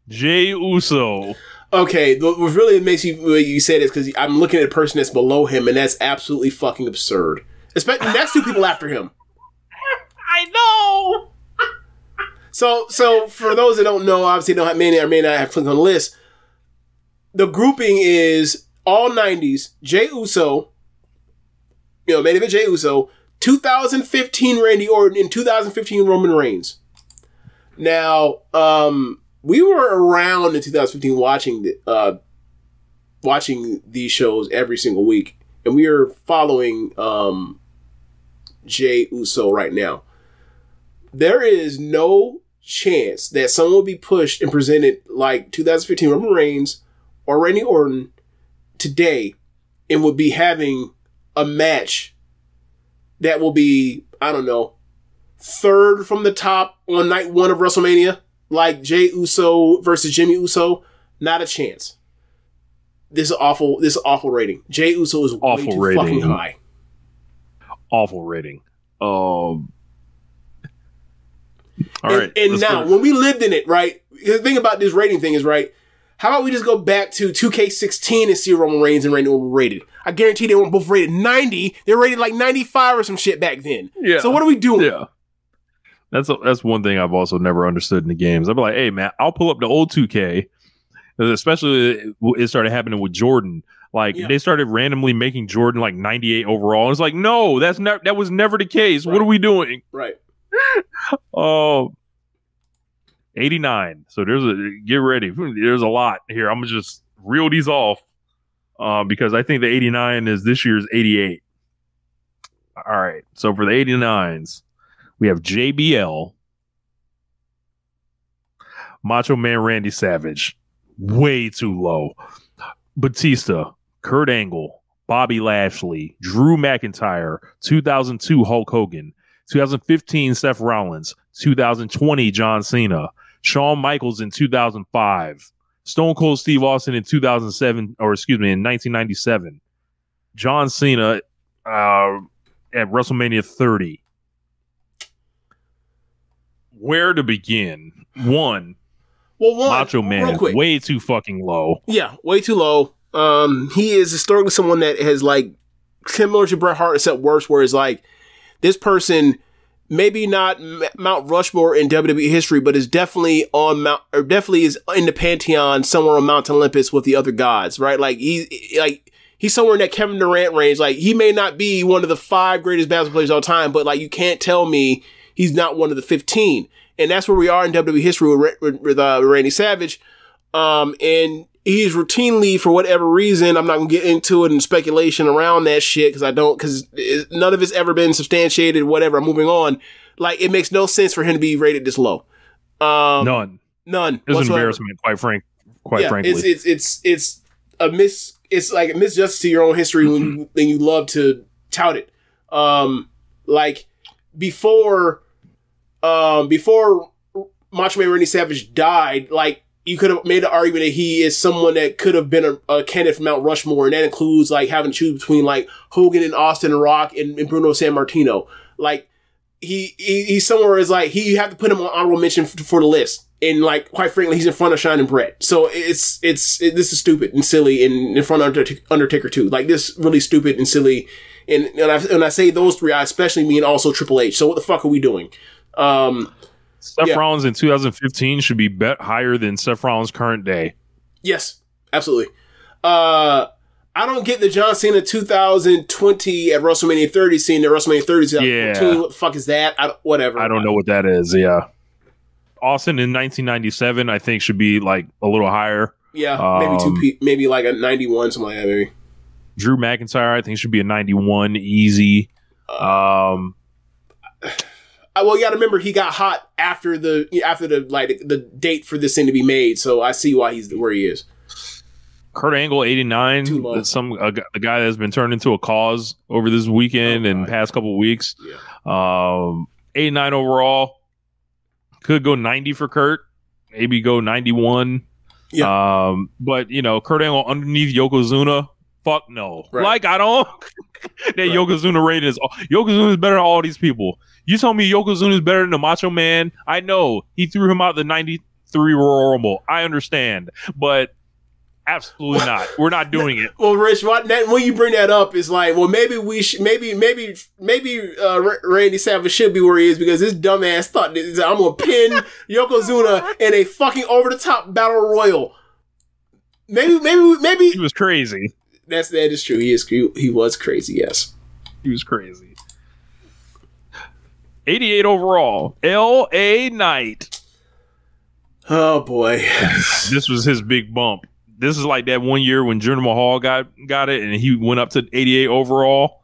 Jey Uso. Okay, what really makes you say this because I'm looking at a person that's below him, and that's absolutely fucking absurd. Especially next two people after him. I know. So for those that don't know, obviously may or may not have clicked on the list. The grouping is all 90s. Jey Uso, main event Jey Uso, 2015 Randy Orton, and 2015 Roman Reigns. Now, we were around in 2015 watching these shows every single week, and we are following Jey Uso right now. There is no chance that someone will be pushed and presented like 2015 Roman Reigns or Randy Orton today and would be having a match that will be, I don't know, third from the top on night one of WrestleMania, like Jey Uso versus Jimmy Uso. Not a chance. This is awful rating. Jey Uso is way too fucking high. Awful rating. All right. And now, when we lived in it, right? The thing about this rating thing is, right? How about we just go back to 2K16 and see Roman Reigns and Randy Orton rated? I guarantee they weren't both rated 90. They were rated like 95 or some shit back then. Yeah. So what are we doing? Yeah. That's one thing I've also never understood in the games. I'll be like, hey, man, I'll pull up the old 2K. Especially it started happening with Jordan. Like, they started randomly making Jordan like 98 overall. And it's like, no, that was never the case. Right. What are we doing? Right. 89. So get ready. There's a lot here. I'm gonna just reel these off because I think the 89 is this year's 88. All right. So for the 89s, we have JBL, Macho Man Randy Savage, way too low. Batista, Kurt Angle, Bobby Lashley, Drew McIntyre, 2002 Hulk Hogan, 2015 Seth Rollins, 2020 John Cena, Shawn Michaels in 2005, Stone Cold Steve Austin in 2007, in 1997, John Cena at WrestleMania 30. Where to begin? One. Well, Macho Man, real quick. way too fucking low. Yeah, way too low. He is historically someone that has like similar to Bret Hart, except worse, where it's like this person maybe not Mount Rushmore in WWE history, but is definitely definitely is in the pantheon somewhere on Mount Olympus with the other gods, right? Like he's somewhere in that Kevin Durant range. Like he may not be one of the 5 greatest basketball players of all time, but like you can't tell me he's not one of the 15. And that's where we are in WWE history with Randy Savage. And he's routinely, for whatever reason, I'm not going to get into it and speculation around that shit because none of it's ever been substantiated, whatever. I'm moving on. Like, it makes no sense for him to be rated this low. None. It's an embarrassment, quite frankly. It's like a misjustice to your own history when you love to tout it. Like, before Macho Man Randy Savage died, like, you could have made the argument that he is someone that could have been a candidate for Mount Rushmore, and that includes like having to choose between like Hogan and Austin and Rock and Bruno Sammartino. Like he's somewhere is like you have to put him on honorable mention for the list, and like quite frankly, he's in front of Shining Brett. So this is stupid and silly, and in front of Undertaker too. Like this really stupid and silly. And when I say those 3, I especially mean also Triple H. So what the fuck are we doing? Seth Rollins in 2015 should be bet higher than Seth Rollins' current day. Yes, absolutely. I don't get the John Cena 2020 at WrestleMania 30 scene at WrestleMania 30 2014. What the fuck is that? Whatever. I don't know what that is. Yeah. Austin in 1997, I think, should be like a little higher. Yeah, maybe like a 91, something like that, maybe. Drew McIntyre, I think, should be a 91 easy. Well, you got to remember he got hot after the date for this thing to be made, so I see why he's where he is. Kurt Angle 89, the guy that's been turned into a cause over this weekend and past couple of weeks. Yeah. 89 overall, could go 90 for Kurt, maybe go 91. Yeah. But Kurt Angle underneath Yokozuna. Fuck no. Right. Like, I don't... that right. Yokozuna rating is... Yokozuna is better than all these people. You tell me Yokozuna is better than the Macho Man? I know. He threw him out the 93 Royal Rumble. I understand. But absolutely not. We're not doing it. Well, Rich, when you bring that up, it's like, well, maybe Randy Savage should be where he is because this dumbass thought that I'm going to pin Yokozuna in a fucking over-the-top battle royal. Maybe... He was crazy. That is true. He was crazy, yes. He was crazy. 88 overall. L.A. Knight. Oh, boy. This was his big bump. This is like that one year when Jinder Mahal got it, and he went up to 88 overall.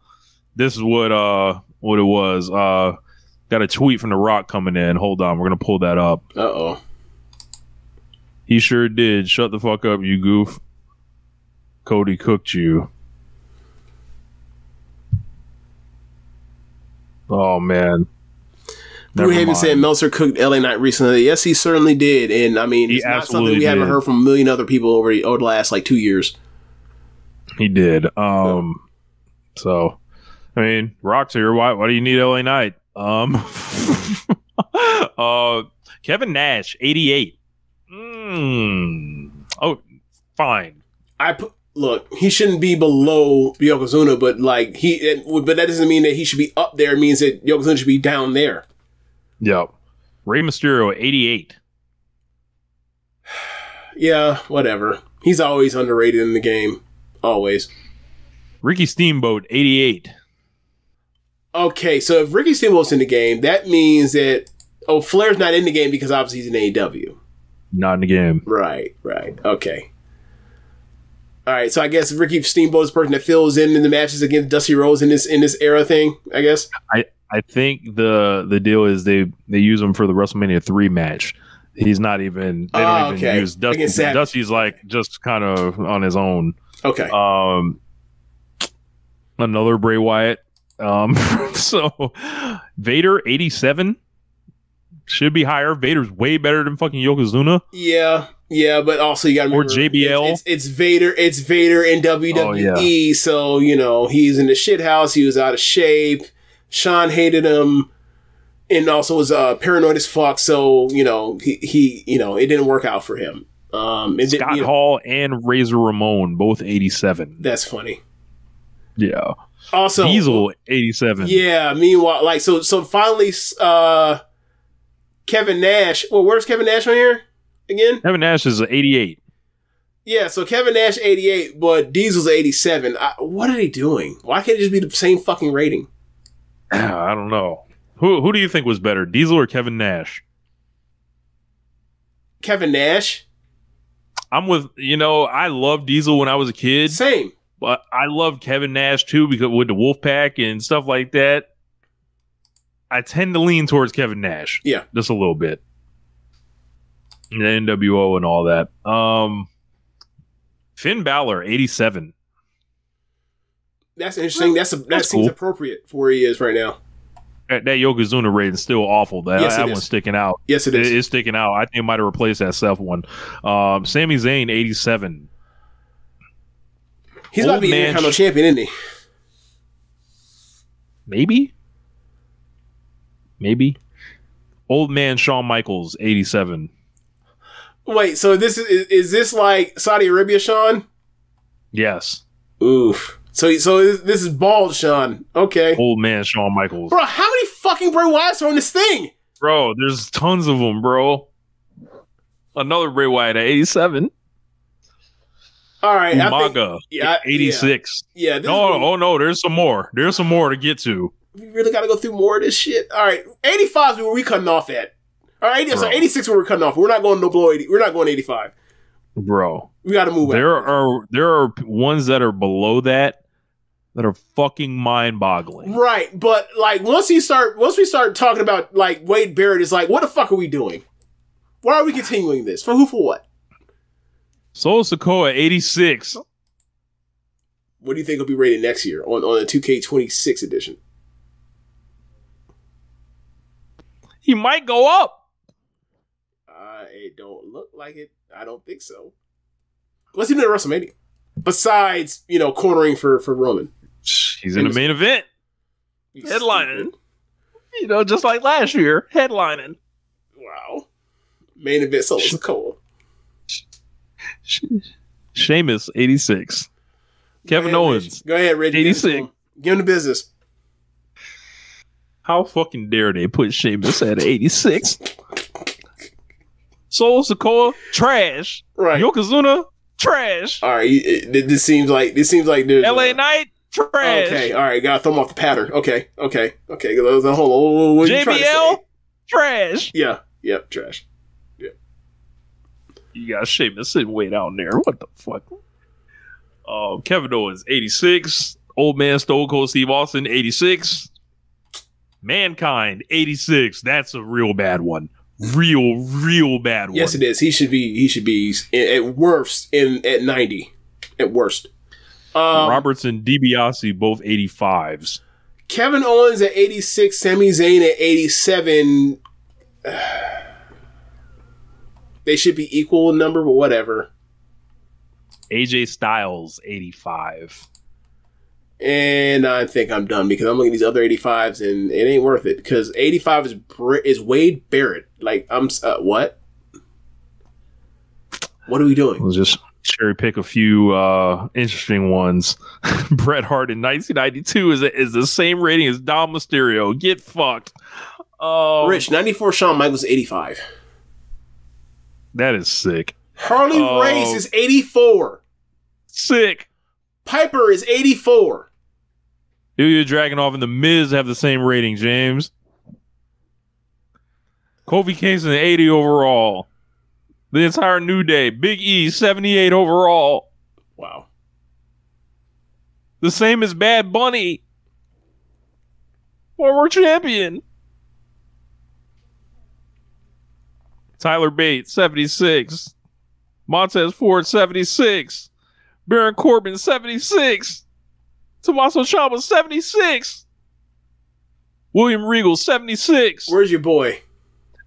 This is what it was. Got a tweet from The Rock coming in. Hold on. We're going to pull that up. Uh-oh. He sure did. Shut the fuck up, you goof. Cody cooked you. Oh, man. Blue Haven said Meltzer cooked LA Knight recently. Yes, he certainly did. And, I mean, it's not something we haven't heard from a million other people over the last, 2 years. He did. So, I mean, Rock's here. Why do you need LA Knight? Kevin Nash, 88. Oh, fine. Look, he shouldn't be below Yokozuna, but but that doesn't mean that he should be up there. It means that Yokozuna should be down there. Yep. Rey Mysterio, 88. Yeah, whatever. He's always underrated in the game. Always. Ricky Steamboat, 88. Okay, so if Ricky Steamboat's in the game, that means that Flair's not in the game because obviously he's in AEW. Not in the game. Right. Okay. All right, so I guess Ricky Steamboat is the person that fills in the matches against Dusty Rhodes in this era thing, I guess. I think the deal is they use him for the WrestleMania 3 match. He's not even... They don't even use Dusty. Dusty's just kind of on his own. Okay. Another Bray Wyatt. So, Vader, 87. Should be higher. Vader's way better than fucking Yokozuna. Yeah, but also you got to remember... Or JBL. It's Vader in WWE, so, he's in the shit house. He was out of shape. Sean hated him. And also was paranoid as fuck, so he it didn't work out for him. Scott Hall and Razor Ramon, both 87. That's funny. Yeah. Also, Diesel 87. Yeah. Meanwhile, so finally, Kevin Nash. Well, where's Kevin Nash on here again? Kevin Nash is 88. Yeah. So Kevin Nash 88, but Diesel's 87. What are they doing? Why can't it just be the same fucking rating? I don't know. Who do you think was better, Diesel or Kevin Nash? Kevin Nash. I'm with, I loved Diesel when I was a kid. Same. But I loved Kevin Nash too, because with the Wolfpack and stuff like that. I tend to lean towards Kevin Nash. Yeah. Just a little bit. And the NWO and all that. Finn Balor, 87. That's interesting. That seems cool. Appropriate for where he is right now. That Yokozuna rating is still awful. That one's sticking out. Yes, it is. It's sticking out. I think it might have replaced that Seth one. Sami Zayn, 87. He's about to be an Intercontinental champion, isn't he? Maybe. Old man Shawn Michaels, 87. Wait, so is this like Saudi Arabia Shawn? Yes. Oof. So this is bald Shawn. Okay. Old man Shawn Michaels. Bro, how many fucking Bray Wyatts are on this thing? Bro, there's tons of them, bro. Another Bray Wyatt at 87. All right. Umaga, 86. Yeah. No, there's some more. There's some more to get to. We really got to go through more of this shit. All right. 85 is where we cutting off at. All right. So 86 is where we're cutting off. We're not going below 80. We're not going 85. Bro. We got to move on. There are ones that are below that are fucking mind-boggling. Right, but like once we start talking about like Wade Barrett, is like, what the fuck are we doing? Why are we continuing this? For who? For what? Solo Sikoa, 86. What do you think will be rated next year on the 2K26 edition? He might go up. It don't look like it. I don't think so. What's he doing at WrestleMania? Besides, cornering for Roman. He's in the main event. Headlining. Just like last year. Headlining. Wow. Main event Solo Sikoa. Sheamus, 86. Kevin Owens. Go ahead, Reggie. 86. Give him the business. How fucking dare they put Sheamus at 86? Solo Sikoa, trash. Right. Yokozuna, trash. All right. This seems like there's LA Knight, trash. Okay. All right. Gotta throw him off the pattern. Okay. Hold on. What are you trying to say? JBL, trash. Yeah. Yep. Trash. Yeah. You got Sheamus sitting way down there. What the fuck? Kevin Owens, 86. Old man Stone Cold Steve Austin, 86. Mankind, 86. That's a real bad one. Real bad one. Yes, it is. He should be at worst at 90. At worst. Robertson, DiBiase, both 85s. Kevin Owens at 86. Sami Zayn at 87. They should be equal in number, but whatever. AJ Styles, 85. And I think I'm done because I'm looking at these other 85s and it ain't worth it because 85 is Wade Barrett. Like, what? What are we doing? We'll just cherry pick a few interesting ones. Bret Hart in 1992 is the same rating as Dom Mysterio. Get fucked. Rich, 94 Shawn Michaels, 85. That is sick. Harley Race is 84. Sick. Piper is 84. Ilya Dragunov and The Miz have the same rating, James. Kofi Kingston, 80 overall. The entire New Day. Big E, 78 overall. Wow. The same as Bad Bunny. Former champion. Tyler Bates, 76. Montez Ford, 76. Baron Corbin, 76. Tommaso Ciampa, 76. William Regal, 76. Where's your boy?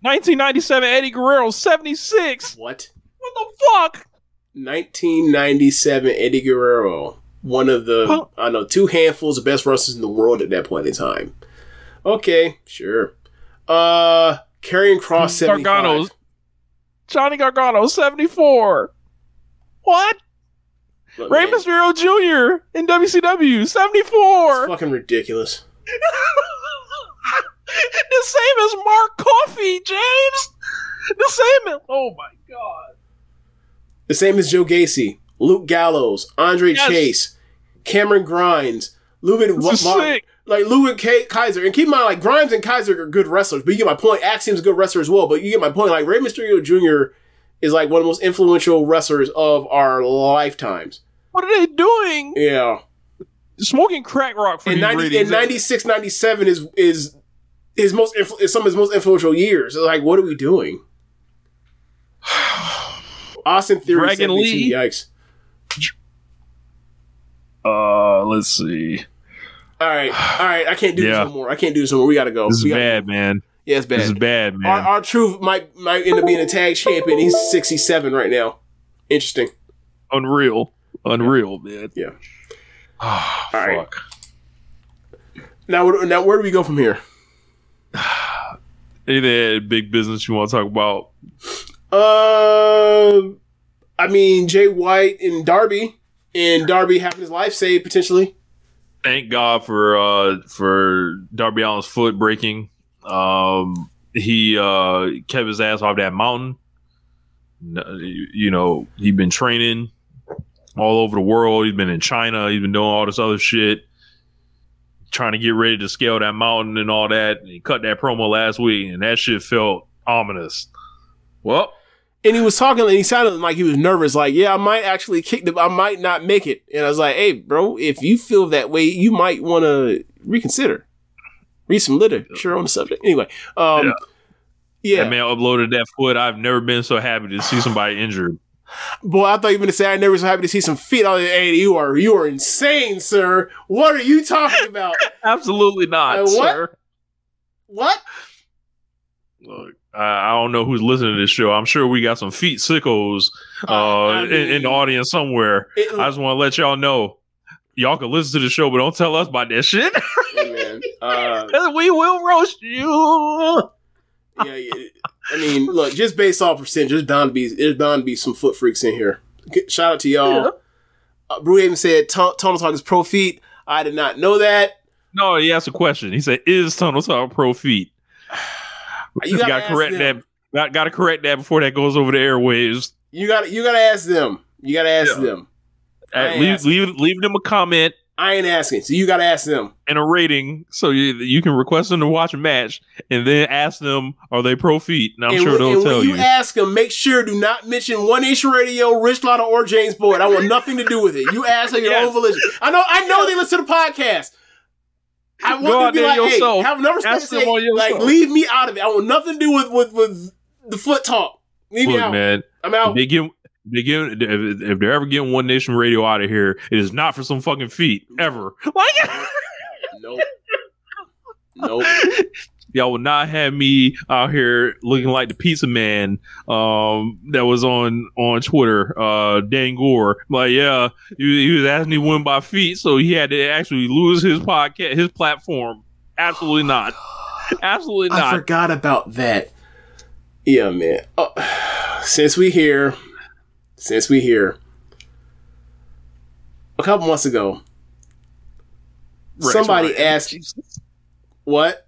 1997 Eddie Guerrero, 76. What? What the fuck? 1997 Eddie Guerrero. One of the, two handfuls of best wrestlers in the world at that point in time. Okay, sure. Karrion Kross 75. Johnny Gargano 74. What? Look, Rey man, Mysterio Jr. in WCW 74. it's fucking ridiculous. The same as Mark Coffey, James. The same as, oh my God. The same as Joe Gacy, Luke Gallows, Andre Chase, Cameron Grimes, Ludwig Kaiser. And keep in mind, like, Grimes and Kaiser are good wrestlers, but you get my point. Axiom's a good wrestler as well, but you get my point. Like, Rey Mysterio Jr. is like one of the most influential wrestlers of our lifetimes. What are they doing? Yeah. Smoking crack rock for in these ratings. In 96, 97 is some of his most influential years. It's like, what are we doing? Austin Theory Dragon 72, Lee. yikes. Let's see. All right. I can't do this no more. We gotta go. This is bad, man. Yeah, it's bad. This is bad, man. Our Truth might end up being a tag champion. He's 67 right now. Interesting. Unreal, man. Yeah. Oh, all right. fuck. Now where do we go from here? Any big business you want to talk about? I mean, Jay White and Darby having his life saved potentially. Thank God for Darby Allin's foot breaking. He kept his ass off that mountain. You know, he'd been training all over the world. He's been in China. He's been doing all this other shit, trying to get ready to scale that mountain and all that. And he cut that promo last week, and that shit felt ominous. Well, and he was talking, and he sounded like he was nervous. Like, yeah, I might actually I might not make it. And I was like, hey, bro, if you feel that way, you might want to reconsider. Read some literature on the subject. Anyway, yeah. That man uploaded that foot. I've never been so happy to see somebody injured. Boy, I thought you were going to say I never was so happy to see some feet. I was like, hey, you are insane, sir. What are you talking about? Absolutely not, sir. What? Look, I don't know who's listening to this show. I'm sure we got some feet sickos in the audience somewhere. I just want to let y'all know. Y'all can listen to the show, but don't tell us about that shit. Hey, man. We will roast you. Yeah. I mean, look, just based off percentage, there's bound to be some foot freaks in here. Shout out to y'all. Yeah. Brewhaven said Tunnel Talk is pro feet. I did not know that. No, he asked a question. He said, "Is Tunnel Talk pro feet?" You gotta correct that. Gotta correct that before that goes over the airwaves. You gotta ask them. You gotta ask them. Leave them a comment. I ain't asking, so you gotta ask them. And a rating, so you can request them to watch a match, and then ask them, are they pro feet? And I'm sure they'll tell you. When you ask them, make sure do not mention One Nation Radio, Rich Lotta, or James Boyd. I want nothing to do with it. You ask on your own volition. I know they listen to the podcast. I want to be like, hey, have enough respect to say, like, leave me out of it. I want nothing to do with the foot talk. Leave me out. Man, I'm out. If they're ever getting One Nation Radio out of here, it is not for some fucking feet ever. Nope. Y'all will not have me out here looking like the pizza man that was on Twitter, Dan Gore. Like, yeah, he was asking me to win by feet, so he had to actually lose his podcast, his platform. Absolutely not. Absolutely not. I forgot about that. Yeah, man. Since we here, a couple months ago, somebody asked, "What?"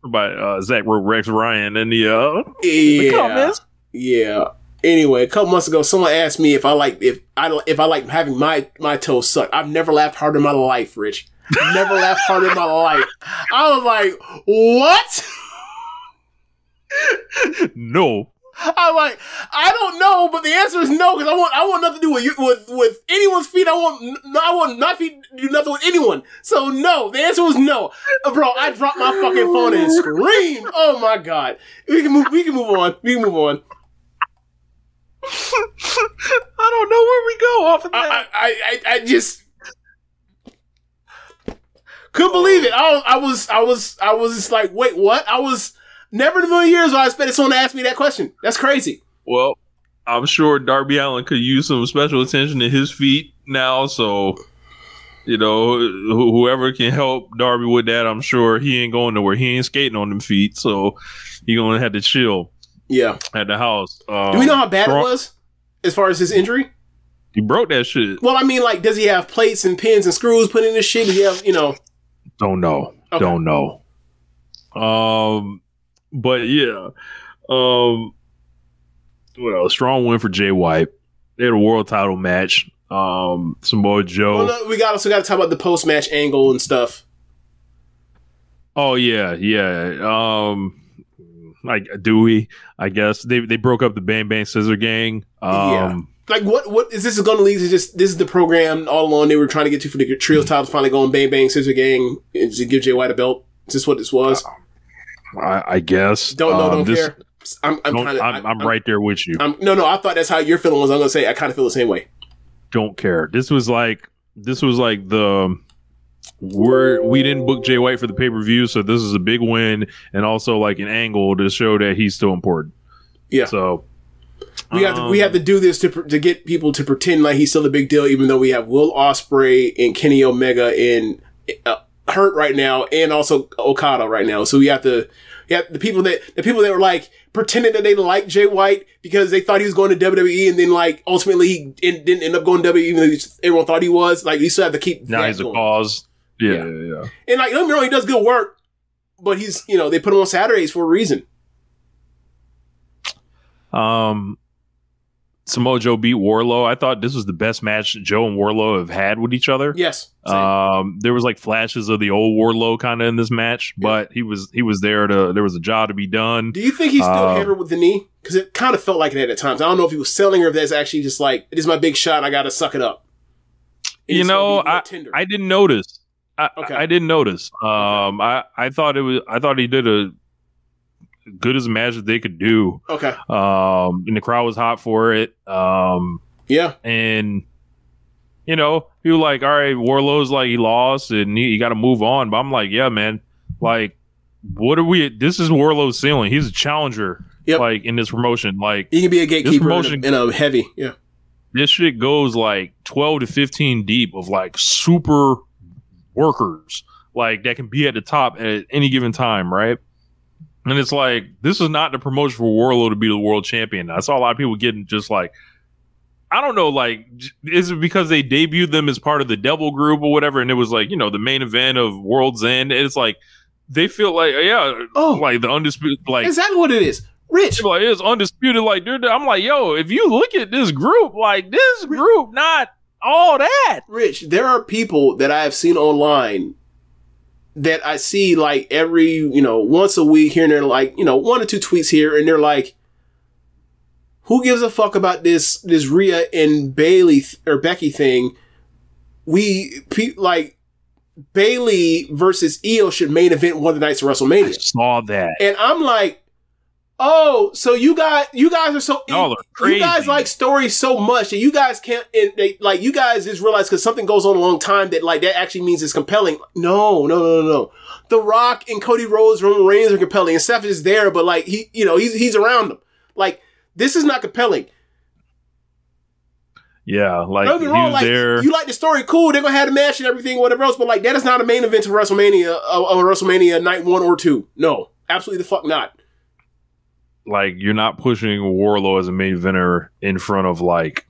By Zach wrote Rex Ryan in the comments. Yeah. Anyway, a couple months ago, someone asked me if I like having my toes sucked. I've never laughed harder in my life, Rich. Never laughed harder in my life. I was like, what? No. I'm like, I don't know, but the answer is no, because I want nothing to do with anyone's feet. I want my feet to do nothing with anyone. So no, the answer was no, bro. I dropped my fucking phone and screamed. Oh my god, we can move on. I don't know where we go off of that. I just couldn't believe it. I was just like, wait, what? I was. Never in a million years would I expected someone to ask me that question. That's crazy. Well, I'm sure Darby Allin could use some special attention to his feet now, so You know, whoever can help Darby with that, I'm sure he ain't going nowhere. He ain't skating on them feet, so he gonna have to chill. Yeah, at the house. Do we know how bad it was as far as his injury? He broke that shit. Well, I mean, like, does he have plates and pins and screws put in this shit? Does he have, you know? Don't know. Okay. Don't know. But yeah. What else? Strong win for Jay White. They had a world title match. Samoa Joe. Well, no, we also got to talk about the post match angle and stuff. Oh yeah. Like Dewey, I guess they broke up the Bang Bang Scissor Gang. Like what is this going to lead to? Just this is the program all along they were trying to get to for the trios titles. Finally going Bang Bang Scissor Gang to give Jay White a belt. Is this what this was? I guess. Don't know. Don't care. I'm right there with you. No. I thought that's how your feeling was. I'm going to say I kind of feel the same way. Don't care. This was like the. We didn't book Jay White for the pay-per-view, so this is a big win and also like an angle to show that he's still important. Yeah. So we have to do this to get people to pretend like he's still a big deal, even though we have Will Ospreay and Kenny Omega and hurt right now, and also Okada right now. So we have the people that were like pretending that they like Jay White because they thought he was going to WWE, and then like ultimately he didn't end up going to WWE, even though everyone thought he was. Like, you still have to keep. Now he's going. A cause. Yeah. And like, don't get me wrong, he does good work, but he's, they put him on Saturdays for a reason. Samoa Joe beat Wardlow. I thought this was the best match Joe and Wardlow have had with each other. Yes. There was like flashes of the old Wardlow kind of in this match, but he was there there was a job to be done. Do you think he's still hammered with the knee? Because it kind of felt like it at times. I don't know if he was selling or if that's actually just like, it is my big shot, I got to suck it up. I didn't notice. I didn't notice. I thought he did a good as a match that they could do. Okay. And the crowd was hot for it. Yeah. And he was like, all right, Wardlow's like, he lost and he got to move on. But I'm like, yeah, man, like, this is Wardlow's ceiling. He's a challenger. Yep. Like, in this promotion, like, he can be a gatekeeper in a heavy. Yeah. This shit goes like 12 to 15 deep of like super workers, like, that can be at the top at any given time, right? And it's like, this is not the promotion for Wardlow to be the world champion. I saw a lot of people getting just like, I don't know, like, is it because they debuted them as part of the Devil Group or whatever, and it was like, the main event of World's End? It's like, they feel like, like the undisputed, like, exactly what it is. Rich, like, it's undisputed, like, I'm like, yo, if you look at this group, like, this group, not all that. Rich, there are people that I have seen online that I see like every, once a week here and there, like, 1 or 2 tweets here, and they're like, who gives a fuck about this Rhea and Bailey or Becky thing? Like, Bailey versus Io should main event one of the nights of WrestleMania. I saw that. And I'm like, oh, so you guys are so, y'all are crazy. You guys like stories so much that you guys can't, you guys just realize because something goes on a long time that like that actually means it's compelling. No. The Rock and Cody Rhodes, Roman Reigns are compelling, and Seth is there, but like he's around them. Like, this is not compelling. Yeah, like, don't get me wrong, like, there. You like the story, cool. They're gonna have a match and everything, whatever else, but like that is not a main event of WrestleMania, WrestleMania night 1 or 2. No, absolutely the fuck not. Like, you're not pushing Wardlow as a main eventer in front of like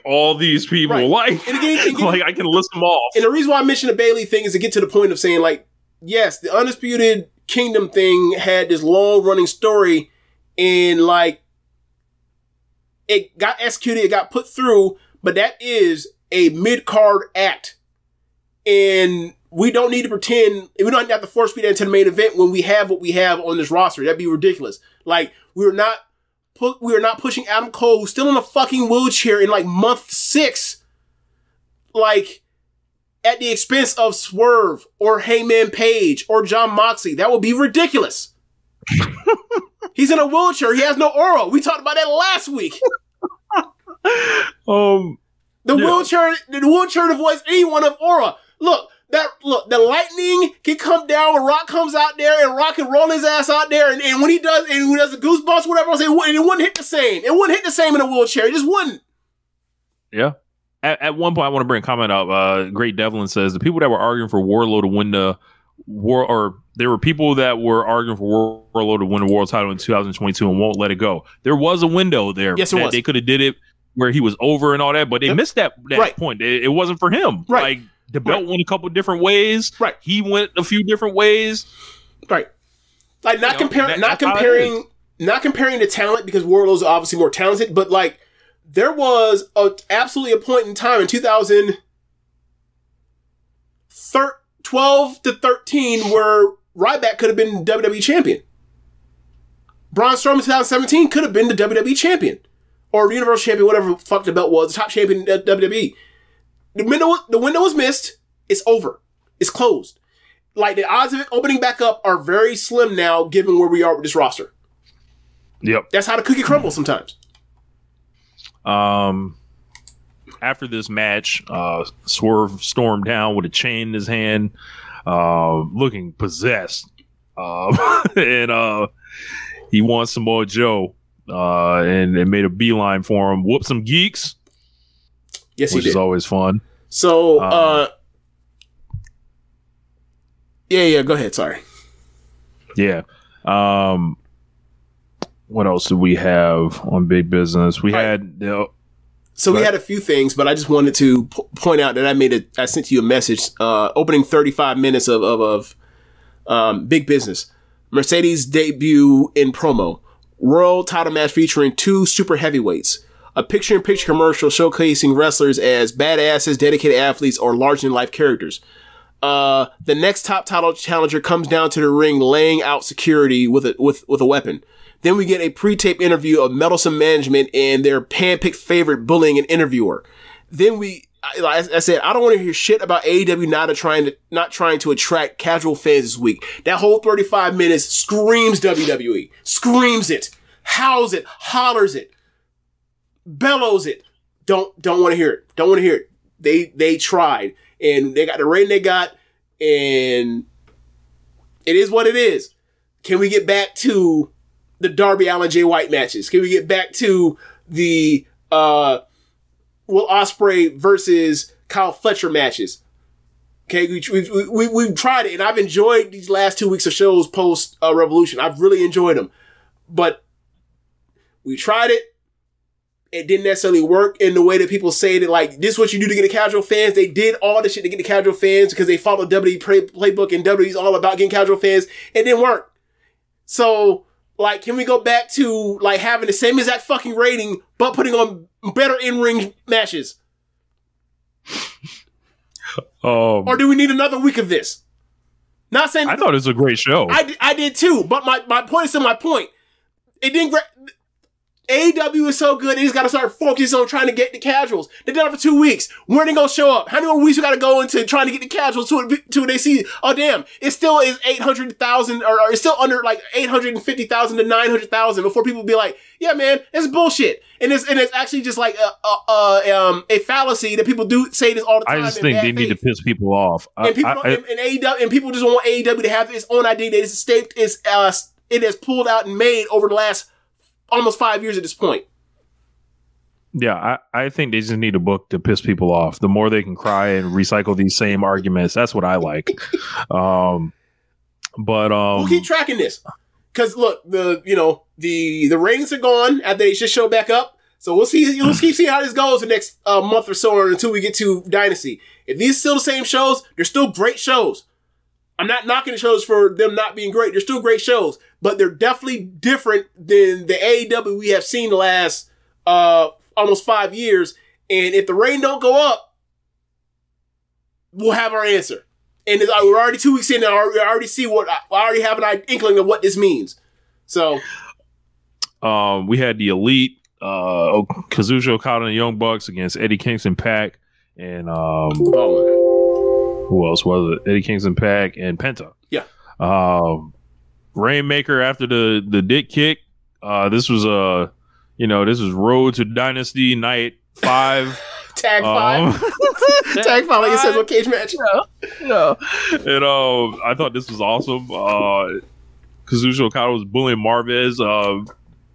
all these people. Right. Like, and again, like, I can list them off. And the reason why I mentioned the Bailey thing is to get to the point of saying, like, yes, the Undisputed Kingdom thing had this long running story, and like, it got executed, it got put through, but that is a mid-card act. And we don't need to pretend, we don't have to force feed into the main event when we have what we have on this roster. That'd be ridiculous. Like, we're not pushing Adam Cole, who's still in a fucking wheelchair in like month 6, like, at the expense of Swerve or Heyman Page or John Moxley. That would be ridiculous. He's in a wheelchair. He has no aura. We talked about that last week. The wheelchair devoids anyone of aura. Look, the lightning can come down when Rock comes out there, and Rock can roll his ass out there, and when he does the goosebumps, whatever else, it wouldn't hit the same. It wouldn't hit the same in a wheelchair. It just wouldn't. Yeah. At one point, I want to bring a comment up. Great Devlin says the people that were arguing for Wardlow to win the war, or there were people that were arguing for Wardlow to win the world title in 2022 and won't let it go. There was a window there. Yes, it was. They could have did it where he was over and all that, but they missed that point. It wasn't for him. Right. Like the belt went a couple different ways. Right. He went a few different ways. Right. Like not comparing the talent, because Wardlow's obviously more talented, but like there was absolutely a point in time in 2012 to 13 where Ryback could have been WWE champion. Braun Strowman in 2017 could have been the WWE champion. Or the Universal champion, whatever the fuck the belt was, the top champion in WWE. The window was missed. It's over. It's closed. Like, the odds of it opening back up are very slim now, given where we are with this roster. Yep. That's how the cookie crumbles sometimes. After this match, Swerve stormed down with a chain in his hand, looking possessed. And he wants Samoa Joe, and made a beeline for him. Whoop some geeks. Yes, he did. Which is always fun. So, yeah, go ahead. Sorry. Yeah. What else did we have on Big Business? We had... we had a few things, but I just wanted to point out that I sent you a message, opening 35 minutes of Big Business. Mercedes debut in promo. World title match featuring 2 super heavyweights. A picture-in-picture commercial showcasing wrestlers as badasses, dedicated athletes, or larger-than-life characters. The next top title challenger comes down to the ring laying out security with a weapon. Then we get a pre-tape interview of Meddlesome Management and their pan-picked favorite bullying an interviewer. Then like I said, I don't want to hear shit about AEW not trying to attract casual fans this week. That whole 35 minutes screams WWE. Screams it. Howls it. Hollers it. Bellows it. Don't want to hear it. Don't want to hear it. They tried. And they got the rating they got. And it is what it is. Can we get back to the Darby Allin Jay White matches? Can we get back to the Will Ospreay versus Kyle Fletcher matches? Okay, we've tried it, and I've enjoyed these last 2 weeks of shows post Revolution. I've really enjoyed them, but we tried it. It didn't necessarily work in the way that people say that, like, this is what you do to get the casual fans. They did all this shit to get the casual fans because they followed WWE playbook, and WWE's all about getting casual fans. It didn't work. So, like, can we go back to, like, having the same exact fucking rating, but putting on better in-ring matches? Or do we need another week of this? Not saying... I thought it was a great show. I did too, but my point is still my point. It didn't... AEW is so good, they just got to start focusing on trying to get the casuals. They've done it for 2 weeks. When are they going to show up? How many more weeks we got to go into trying to get the casuals to they see, oh damn, it still is 800,000 or it's still under like 850,000 to 900,000 before people be like, yeah man, it's bullshit. And it's actually just like a fallacy that people do say this all the time. I just think they need to piss people off. And people just want AEW to have its own identity. It has pulled out and made over the last almost 5 years at this point. Yeah, I think they just need a book to piss people off. The more they can cry and recycle these same arguments, that's what I like. But we'll keep tracking this because look, the ratings are gone after they just show back up. So we'll see. You'll keep seeing how this goes the next month or so, or until we get to Dynasty. If these are still the same shows, they're still great shows. I'm not knocking the shows for them not being great. They're still great shows, but they're definitely different than the AEW we have seen the last almost 5 years. And if the rating don't go up, we'll have our answer. And we're already 2 weeks in, and I already see I already have an inkling of what this means. So, we had the Elite, Kazuchika Okada and the Young Bucks against Eddie Kingston, Pac, and who else was it? Eddie Kingston, Pac, and Penta. Yeah. Rainmaker after the dick kick. This was this was Road to Dynasty Night 5. Tag 5. Tag 5, like it says on Cage Match. Yeah. And I thought this was awesome. Kazuchika Okada was bullying Marvez.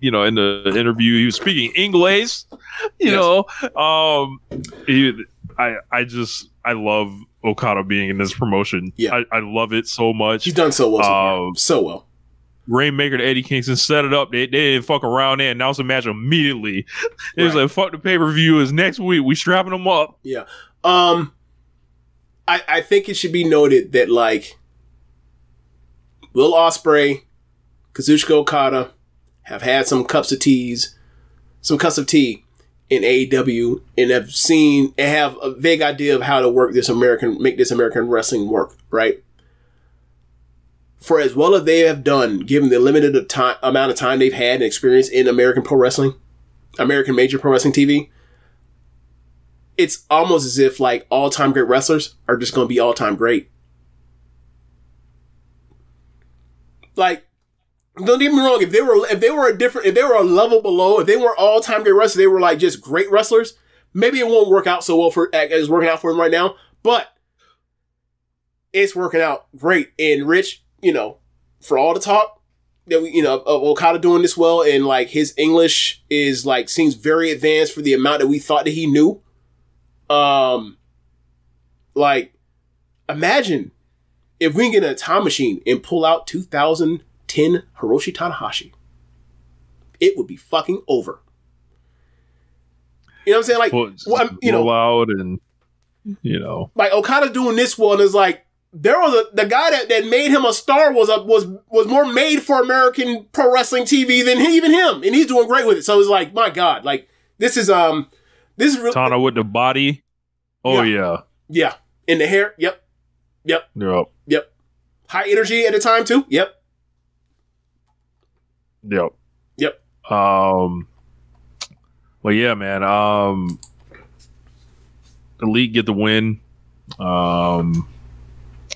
in the interview, he was speaking English. I love Okada being in this promotion. Yeah. I love it so much. He's done so well so far. So well. Rainmaker to Eddie Kingston set it up. They didn't fuck around. They announced the match immediately. It was like, fuck the pay-per-view is next week. We strapping them up. Yeah. I think it should be noted that, like, Will Ospreay, Kazuchika Okada have had some cups of tea in AEW and have a vague idea of how to make this American wrestling work, right? For as well as they have done, given the limited amount of time they've had and experience in American pro wrestling, American major pro wrestling TV, it's almost as if like all-time great wrestlers are just going to be all-time great. Like, don't get me wrong. If they were a level below, if they were all-time great wrestlers, they were like just great wrestlers. Maybe it won't work out so well as working out for them right now, but it's working out great. And Rich, for all the talk that of Okada doing this well, and like his English is like seems very advanced for the amount that we thought that he knew. Like, imagine if we can get in a time machine and pull out 2010 Hiroshi Tanahashi. It would be fucking over. You know what I'm saying? Like, out and like Okada doing this one is like there was the guy that made him a star was more made for American pro wrestling TV than even him, and he's doing great with it. So it's like, my God, like this is really Tana with the body. Oh yeah. In the hair. Yep. High energy at the time too. Yep. Well, yeah, man. Elite get the win.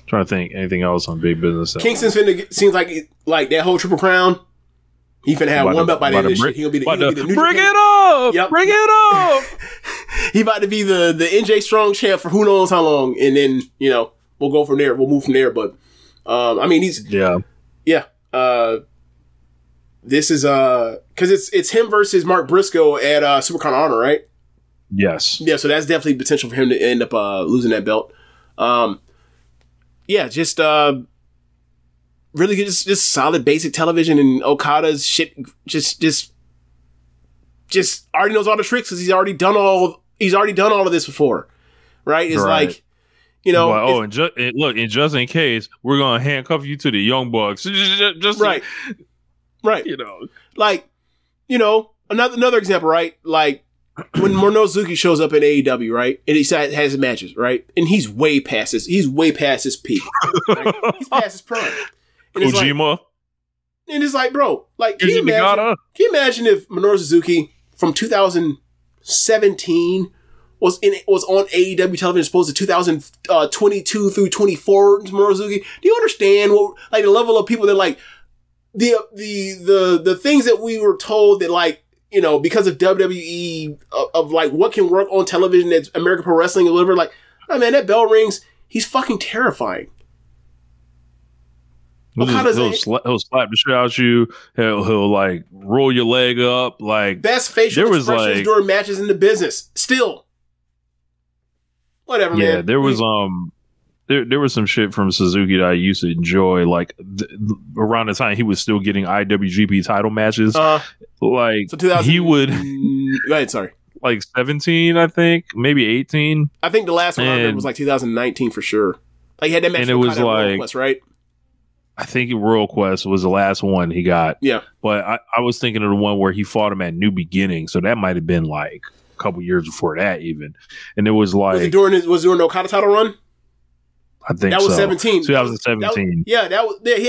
Trying to think anything else on Big Business. Kingston's seems like that whole Triple Crown. He finna have one belt by the end of this shit. He'll be the new bring it up. Yep. Bring it up. He about to be the NJ Strong champ for who knows how long, and then we'll go from there. We'll move from there. But I mean, he's this is because it's him versus Mark Briscoe at Supercon Honor, right? Yes. Yeah. So that's definitely potential for him to end up losing that belt. Just really good, just solid basic television, and Okada's shit just already knows all the tricks because he's already done all of this before, right? It's like, and just in case, we're gonna handcuff you to the Young Bucks, just right. Another example, right? Like when Minosuke shows up in AEW, right, and he has matches, right, and he's way past his peak, right? He's past his prime. And Kojima. And it's like, bro, like, can you imagine if Minoru Suzuki from 2017 was on AEW television as opposed to 2022 through 24 Minoru Suzuki? Do you understand what, like, the level of people that, like, the things that we were told that, like, because of WWE, of like what can work on television that's American Pro Wrestling or whatever, like, oh man, that bell rings, he's fucking terrifying. He'll slap the shit out you. He'll like roll your leg up. Like, best facial expressions during matches in the business. Still, whatever. Yeah, man. There was there was some shit from Suzuki that I used to enjoy. Like around the time he was still getting IWGP title matches. Like, so he would. Go ahead. Sorry. Like 17, I think, maybe 18. I think the last one I remember was like 2019 for sure. Like, he had that match, and it was like Quest, right? I think Royal Quest was the last one he got. Yeah. But I was thinking of the one where he fought him at New Beginning. So that might have been like a couple years before that even. And it was like... Was it during the Okada title run? I think that was 17. 2017. He had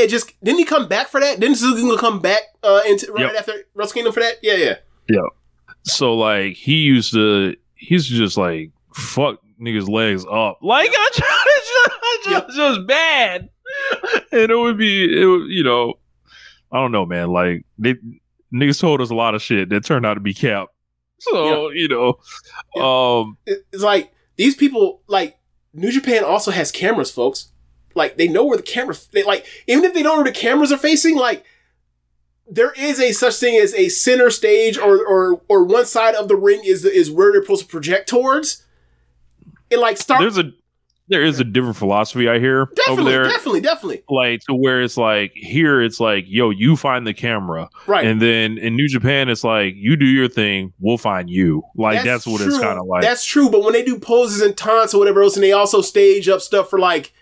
just... Didn't he come back for that? Didn't Suzuki come back after Wrestle Kingdom for that? Yeah. So like he's just like fuck niggas' legs up. Like I just bad. And it would I don't know, man. Like niggas told us a lot of shit that turned out to be cap. So, it's like these people, like New Japan also has cameras, folks. Like they know where the cameras, even if they don't know where the cameras are facing, like there is a such thing as a center stage or one side of the ring is where they're supposed to project towards. And like there is a different philosophy I hear over there. Definitely. Like to where it's like here it's like, yo, you find the camera. Right. And then in New Japan it's like you do your thing, we'll find you. Like that's what it's kind of like. That's true, but when they do poses and taunts or whatever else, and they also stage up stuff for like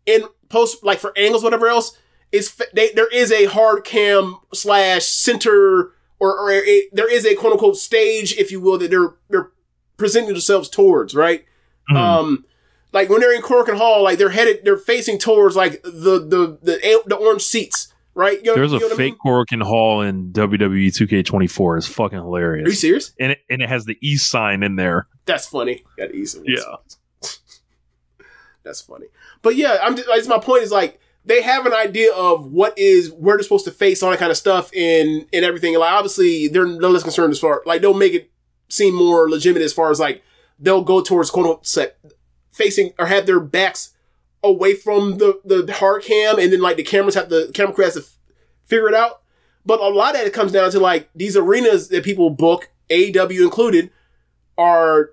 in post like for angles, whatever else, there is a hard cam / center or there is a quote unquote stage, if you will, that they're presenting themselves towards, right? Mm-hmm. Like when they're in Cork and Hall, like they're facing towards like the orange seats, right? There's a fake Cork and Hall in WWE 2K24. It's fucking hilarious. Are you serious? And it has the East sign in there. That's funny. Got East. Yeah. That's funny. But yeah, my point is like they have an idea of where they're supposed to face, all that kind of stuff and everything. And like obviously they're no less concerned as far like they'll make it seem more legitimate as far as like they'll go towards quote unquote facing or have their backs away from the hard cam, and then like the camera crew has to figure it out. But a lot of it comes down to like these arenas that people book, AEW included, are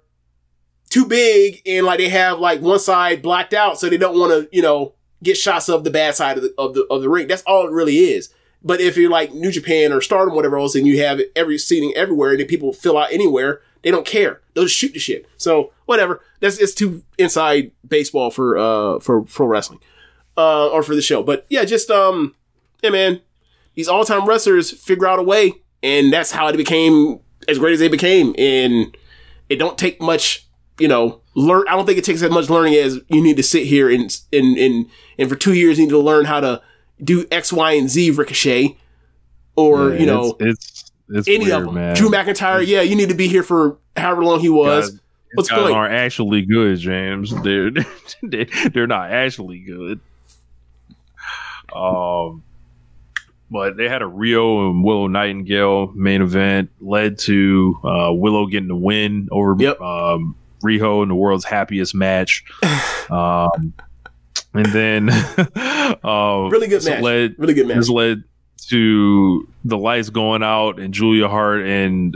too big and like they have like one side blacked out, so they don't want to get shots of the bad side of the ring. That's all it really is. But if you're like New Japan or Stardom, whatever else, and you have every seating everywhere, and then people fill out anywhere, they don't care. They'll just shoot the shit. So whatever. It's too inside baseball for pro wrestling, or for the show. But yeah, just yeah, man. These all-time wrestlers figure out a way, and that's how it became as great as they became. And it don't take much, learn. I don't think it takes as much learning as you need to sit here and for 2 years you need to learn how to do X, Y, and Z Ricochet, or it's any weird, of them. man. Drew McIntyre, yeah, you need to be here for however long he was. What's guys going? Aren't actually good, James. They're not actually good. But they had a Rio and Willow Nightingale main event, led to Willow getting the win over Riho in the world's happiest match. And then really good match. Really good match. This led to the lights going out and Julia Hart and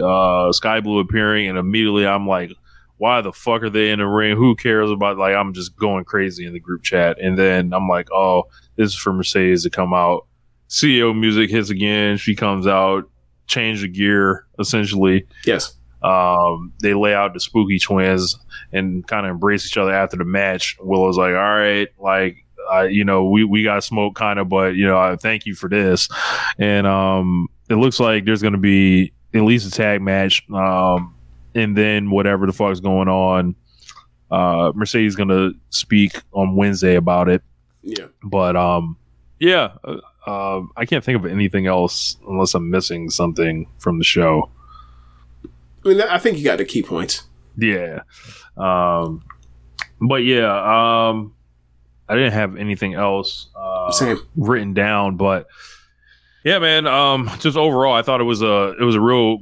Sky Blue appearing, and immediately I'm like, why the fuck are they in the ring? Who cares about, like, I'm just going crazy in the group chat. And then I'm like, oh, this is for Mercedes to come out. CEO music hits again. She comes out, change the gear, essentially. Yes. They lay out the Spooky Twins and kind of embrace each other after the match. Willow's like, all right, like, we got smoke kind of, but, I thank you for this. And it looks like there's going to be at least a tag match. And then whatever the fuck's going on, Mercedes going to speak on Wednesday about it. Yeah. But, I can't think of anything else unless I'm missing something from the show. I mean, I think you got the key points. Yeah. But yeah, I didn't have anything else written down, but yeah, man, just overall, I thought it was a real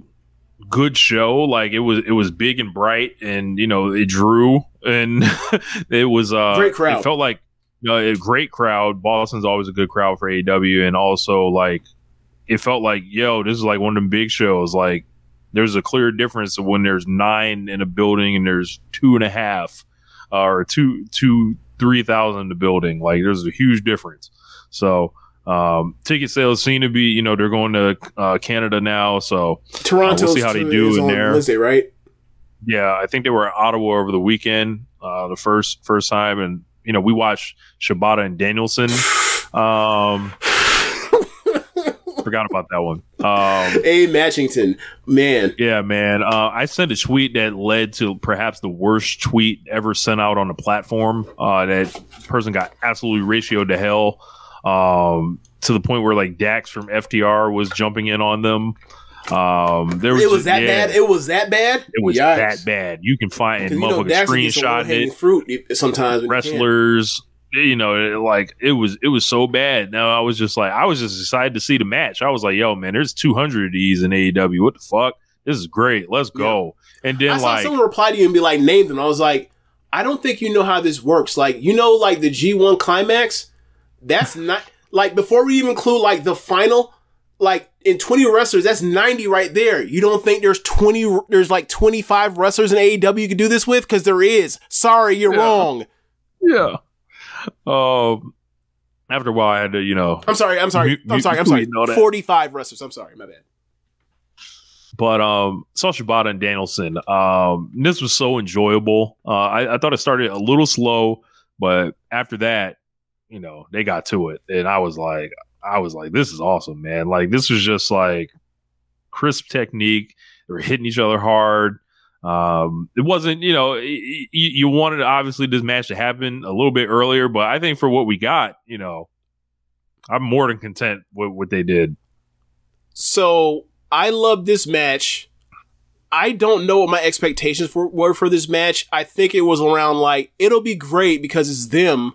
good show. Like it was big and bright, and it drew, and it was great crowd. It felt like a great crowd. Boston's always a good crowd for AEW, and also like it felt like, yo, this is like one of them big shows. Like there's a clear difference of when there's 9 in a building and there's 2.5 or 3,000 in the building. Like there's a huge difference. So ticket sales seem to be, they're going to Canada now. So Toronto, we'll see how they do in there. Wednesday, right? Yeah, I think they were in Ottawa over the weekend, the first time, and we watched Shibata and Danielson. Forgot about that one. A. Matchington, man. Yeah, man. I sent a tweet that led to perhaps the worst tweet ever sent out on the platform. That person got absolutely ratioed to hell, to the point where like Dax from FTR was jumping in on them. It was that bad. It was that bad. You can find and motherfuckers screenshot it. Fruit sometimes wrestlers. It was so bad. Now I was just excited to see the match. I was like, yo, man, there's 200 of these in AEW. What the fuck? This is great. Let's go. And then I saw someone reply to you and be like, name them. I was like, I don't think you know how this works. Like, like the G1 climax, that's not like before we even include like the final, like in 20 wrestlers, that's 90 right there. You don't think there's like 25 wrestlers in AEW you could do this with? Because there is. Sorry, you're wrong. Yeah. After a while, I had to, I'm sorry. 45 wrestlers. I'm sorry, my bad. But saw Shibata and Danielson. This was so enjoyable. I thought it started a little slow, but after that, they got to it, and I was like, this is awesome, man. Like, this was just like crisp technique. They were hitting each other hard. It wasn't, you wanted obviously this match to happen a little bit earlier, but I think for what we got, I'm more than content with what they did. So I love this match. I don't know what my expectations were for this match. I think it was around like, it'll be great because it's them,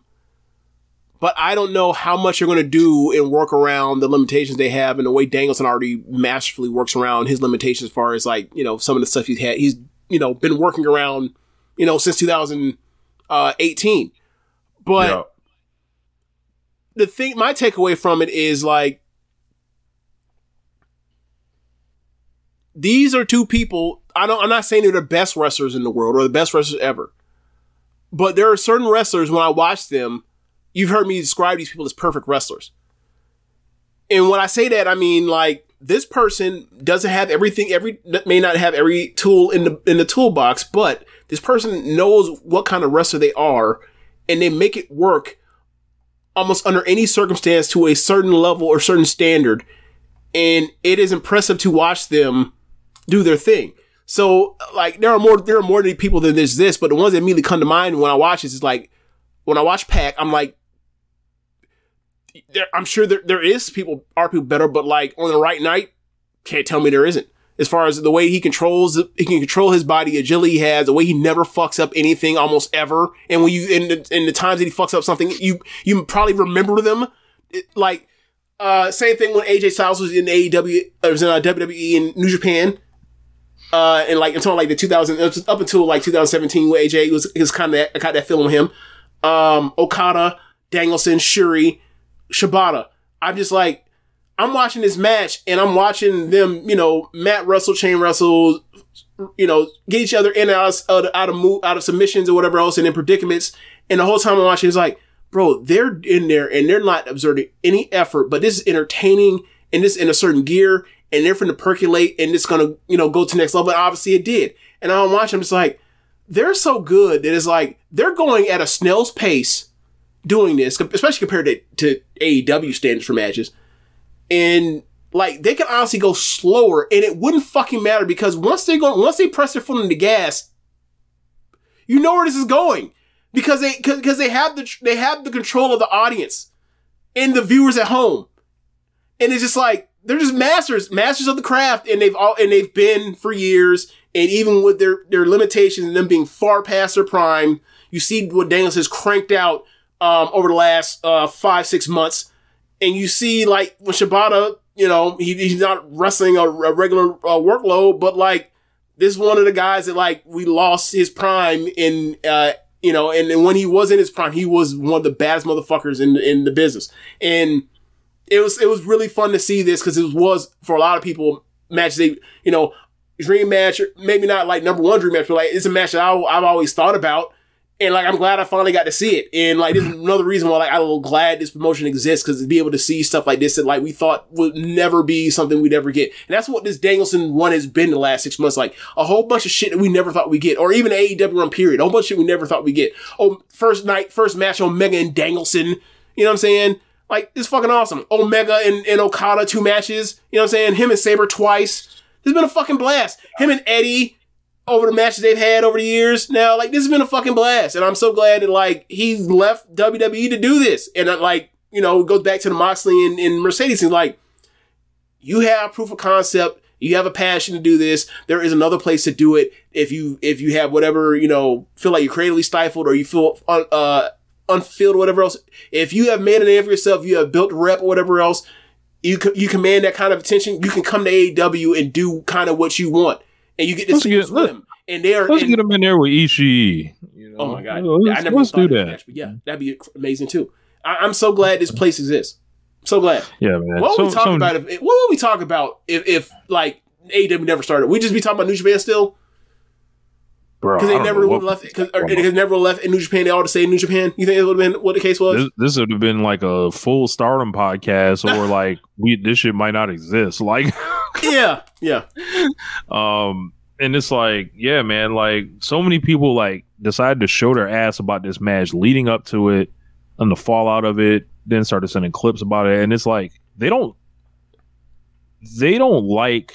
but I don't know how much you're going to do and work around the limitations they have, and the way Danielson already masterfully works around his limitations as far as like, some of the stuff he's been working around, since 2018. But my takeaway from it is like, these are two people. I'm not saying they're the best wrestlers in the world or the best wrestlers ever, but there are certain wrestlers when I watch them, you've heard me describe these people as perfect wrestlers. And when I say that, I mean like, this person doesn't have everything, may not have every tool in the toolbox, but this person knows what kind of wrestler they are, and they make it work almost under any circumstance to a certain level or certain standard. And it is impressive to watch them do their thing. So like, there are more people than there's this, but the ones that immediately come to mind when I watch this is like, when I watch Pac, I'm like, I'm sure there is people better, but like on the right night, can't tell me there isn't. As far as the way he can control his body, agility he has, the way he never fucks up anything almost ever. And when in the times that he fucks up something, you probably remember them. Same thing when AJ Styles was in AEW, was in WWE in New Japan. And like until like up until like 2017, where AJ was kind of got that feeling with him. Okada, Danielson, Shuri, Shibata. I'm just like, I'm watching this match and I'm watching them, mat wrestle, chain wrestle, get each other in and out of submissions or whatever else, and in predicaments. And the whole time I'm watching, it's like, bro, they're in there and they're not exerting any effort, but this is entertaining and this in a certain gear, and they're finna percolate and it's gonna, go to the next level. And obviously it did. And I'm watching, I'm just like, they're so good that it's like, they're going at a snail's pace doing this, especially compared to AEW standards for matches. And like, they can honestly go slower and it wouldn't fucking matter, because once they press their foot on the gas, you know where this is going, because they have the control of the audience and the viewers at home. And it's just like, they're just masters of the craft, and they've been for years. And even with their limitations and them being far past their prime, you see what Daniels has cranked out over the last 5-6 months. And you see like when Shibata, he's not wrestling a regular workload, but like, this is one of the guys that like, we lost his prime in, and when he was in his prime, he was one of the baddest motherfuckers in the business. And it was really fun to see this, because it was for a lot of people matches dream match, maybe not like number one dream match, but like, it's a match that I've always thought about. And like, I'm glad I finally got to see it. And like, this is another reason why like, I'm glad this promotion exists, because to be able to see stuff like this that like we thought would never be something we'd ever get. And that's what this Danielson run has been the last 6 months. Like, a whole bunch of shit that we never thought we'd get, or even AEW run period. A whole bunch of shit we never thought we'd get. First match Omega and Danielson. You know what I'm saying? Like, it's fucking awesome. Omega and Okada, 2 matches. You know what I'm saying? Him and Sabre twice. This has been a fucking blast. Him and Eddie over the matches they've had over the years. Now, like, this has been a fucking blast. And I'm so glad that, like, he's left WWE to do this. And, like, it goes back to the Moxley and Mercedes thing. Like, you have proof of concept. You have a passion to do this. There is another place to do it. If you have whatever, feel like you're creatively stifled, or you feel unfilled or whatever else. If you have made a name for yourself, you have built a rep or whatever else, you command that kind of attention, you can come to AEW and do kind of what you want. And you get to see them. And let's get them in there with Ishii. Oh my God. I never thought do of that. match, but yeah, that'd be amazing too. I'm so glad this place exists. So glad. Yeah, man. What would we talk about if like AEW never started? We just be talking about New Japan still? Bro, because they never would have left. Because it never left in New Japan. They all stayed in New Japan. You think it would have been what the case was? This would have been like a full Stardom podcast, or like this shit might not exist. Like, yeah. And it's like, yeah, man. Like, so many people like decided to show their ass about this match leading up to it, and the fallout of it. Then started sending clips about it, and it's like they don't like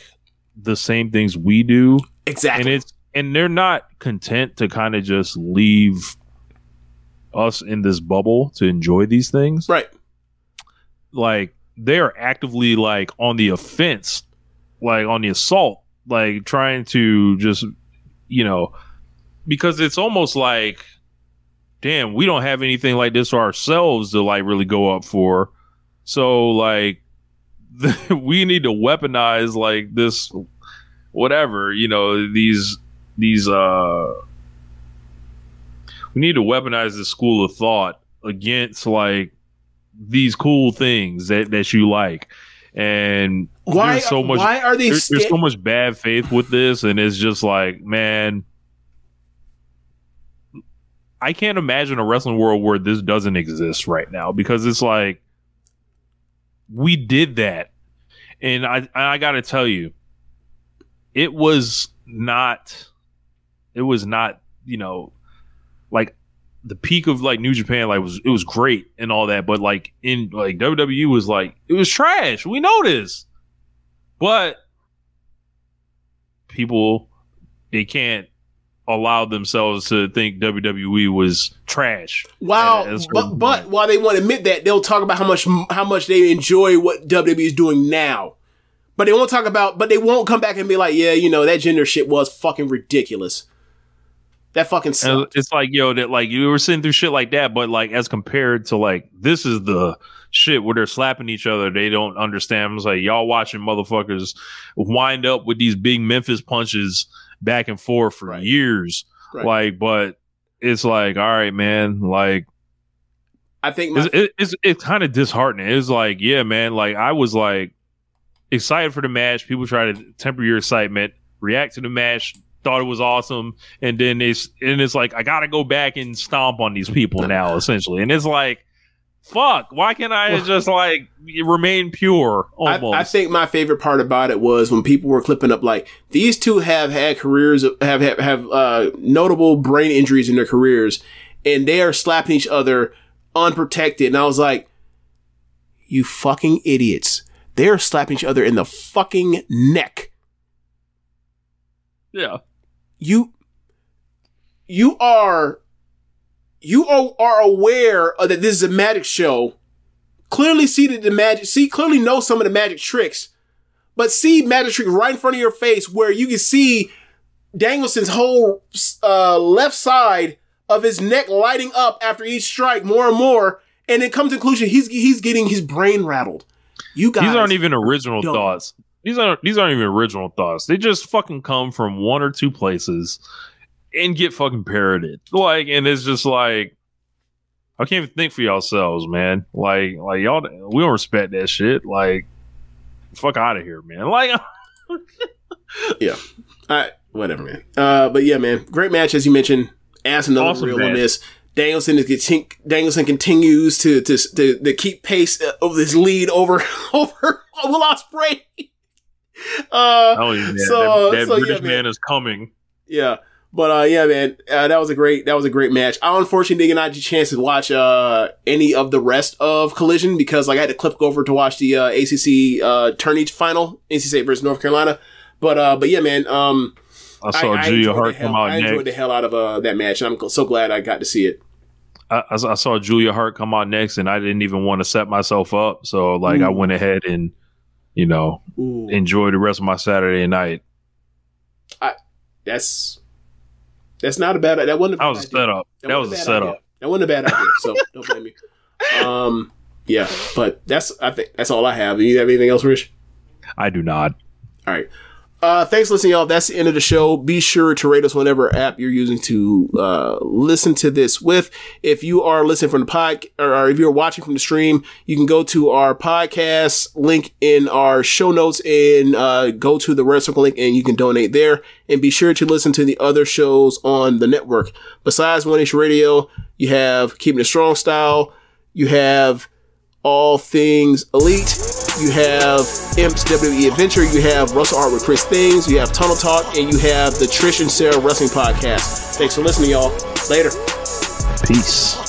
the same things we do. Exactly. And they're not content to kind of just leave us in this bubble to enjoy these things. Right. Like, they're actively like on the offense, like on the assault, like trying to just, because it's almost like, damn, we don't have anything like this for ourselves to like really go up for. So like we need to weaponize like this, whatever, these we need to weaponize this school of thought against like these cool things that you like. And why are they there's so much bad faith with this, and it's just like, man, I can't imagine a wrestling world where this doesn't exist right now, because it's like we did that, and I got to tell you, it was not, like the peak of like New Japan, like it was great and all that, but like in like WWE was like, it was trash. We know this, but people, they can't allow themselves to think WWE was trash. Wow, but while they won't admit that, they'll talk about how much they enjoy what WWE is doing now. But they won't come back and be like, yeah, that gender shit was fucking ridiculous. That fucking sucked. It's like, that like you were sitting through shit like that, but like as compared to like, this is the shit where they're slapping each other, they don't understand. It's like, y'all watching motherfuckers wind up with these big Memphis punches back and forth for years. Right. Like, but it's like, all right, man, like, I think it's kind of disheartening. It's like, yeah, man, like I was like excited for the match. People try to temper your excitement, react to the match, thought it was awesome, and then it's like, I gotta go back and stomp on these people now, essentially. And it's like, fuck, why can't I just like remain pure? Almost. I think my favorite part about it was when people were clipping up like, these two have had careers, have notable brain injuries in their careers, and they are slapping each other unprotected. And I was like, you fucking idiots. They are slapping each other in the fucking neck. Yeah. You are aware that this is a magic show. Clearly clearly know some of the magic tricks, but see magic trick right in front of your face where you can see Danielson's whole left side of his neck lighting up after each strike more and more, and then comes to the conclusion he's getting his brain rattled. You guys, these aren't even original thoughts. These aren't even original thoughts. They just fucking come from one or two places and get fucking parroted. Like, and it's just like, I can't even think for yourselves, man. Like y'all, we don't respect that shit. Like, fuck out of here, man. Like, yeah. All right, whatever, man. But yeah, man, great match as you mentioned. Ass another awesome real on this. Danielson continues to keep pace of this lead over Will Ospreay. That British man is coming. Yeah. But yeah, man, that was a great match. I unfortunately didn't get a chance to watch any of the rest of Collision because like I had to click over to watch the ACC tourney final, NC State versus North Carolina. But yeah, man, I saw Julia Hart come out next. I enjoyed the hell out of that match, and I'm so glad I got to see it. I saw Julia Hart come out next, and I didn't even want to set myself up, so like I went ahead and enjoy the rest of my Saturday night. That's not a bad idea. That wasn't a bad idea. Setup. That was a setup. That wasn't a bad idea, so don't blame me. Yeah, but I think that's all I have. You have anything else, Rich? I do not. All right. Thanks for listening, y'all. That's the end of the show. Be sure to rate us whatever app you're using to listen to this with. If you are listening from the or if you're watching from the stream, you can go to our podcast link in our show notes and go to the Red Circle link and you can donate there. And be sure to listen to the other shows on the network. Besides One Nation Radio, you have Keepin It Strong Style. You have All Things Elite. You have Imp's WWE Adventure. You have Russell Art with Chris Things. You have Tunnel Talk. And you have the Trish and Sarah Wrestling Podcast. Thanks for listening, y'all. Later. Peace.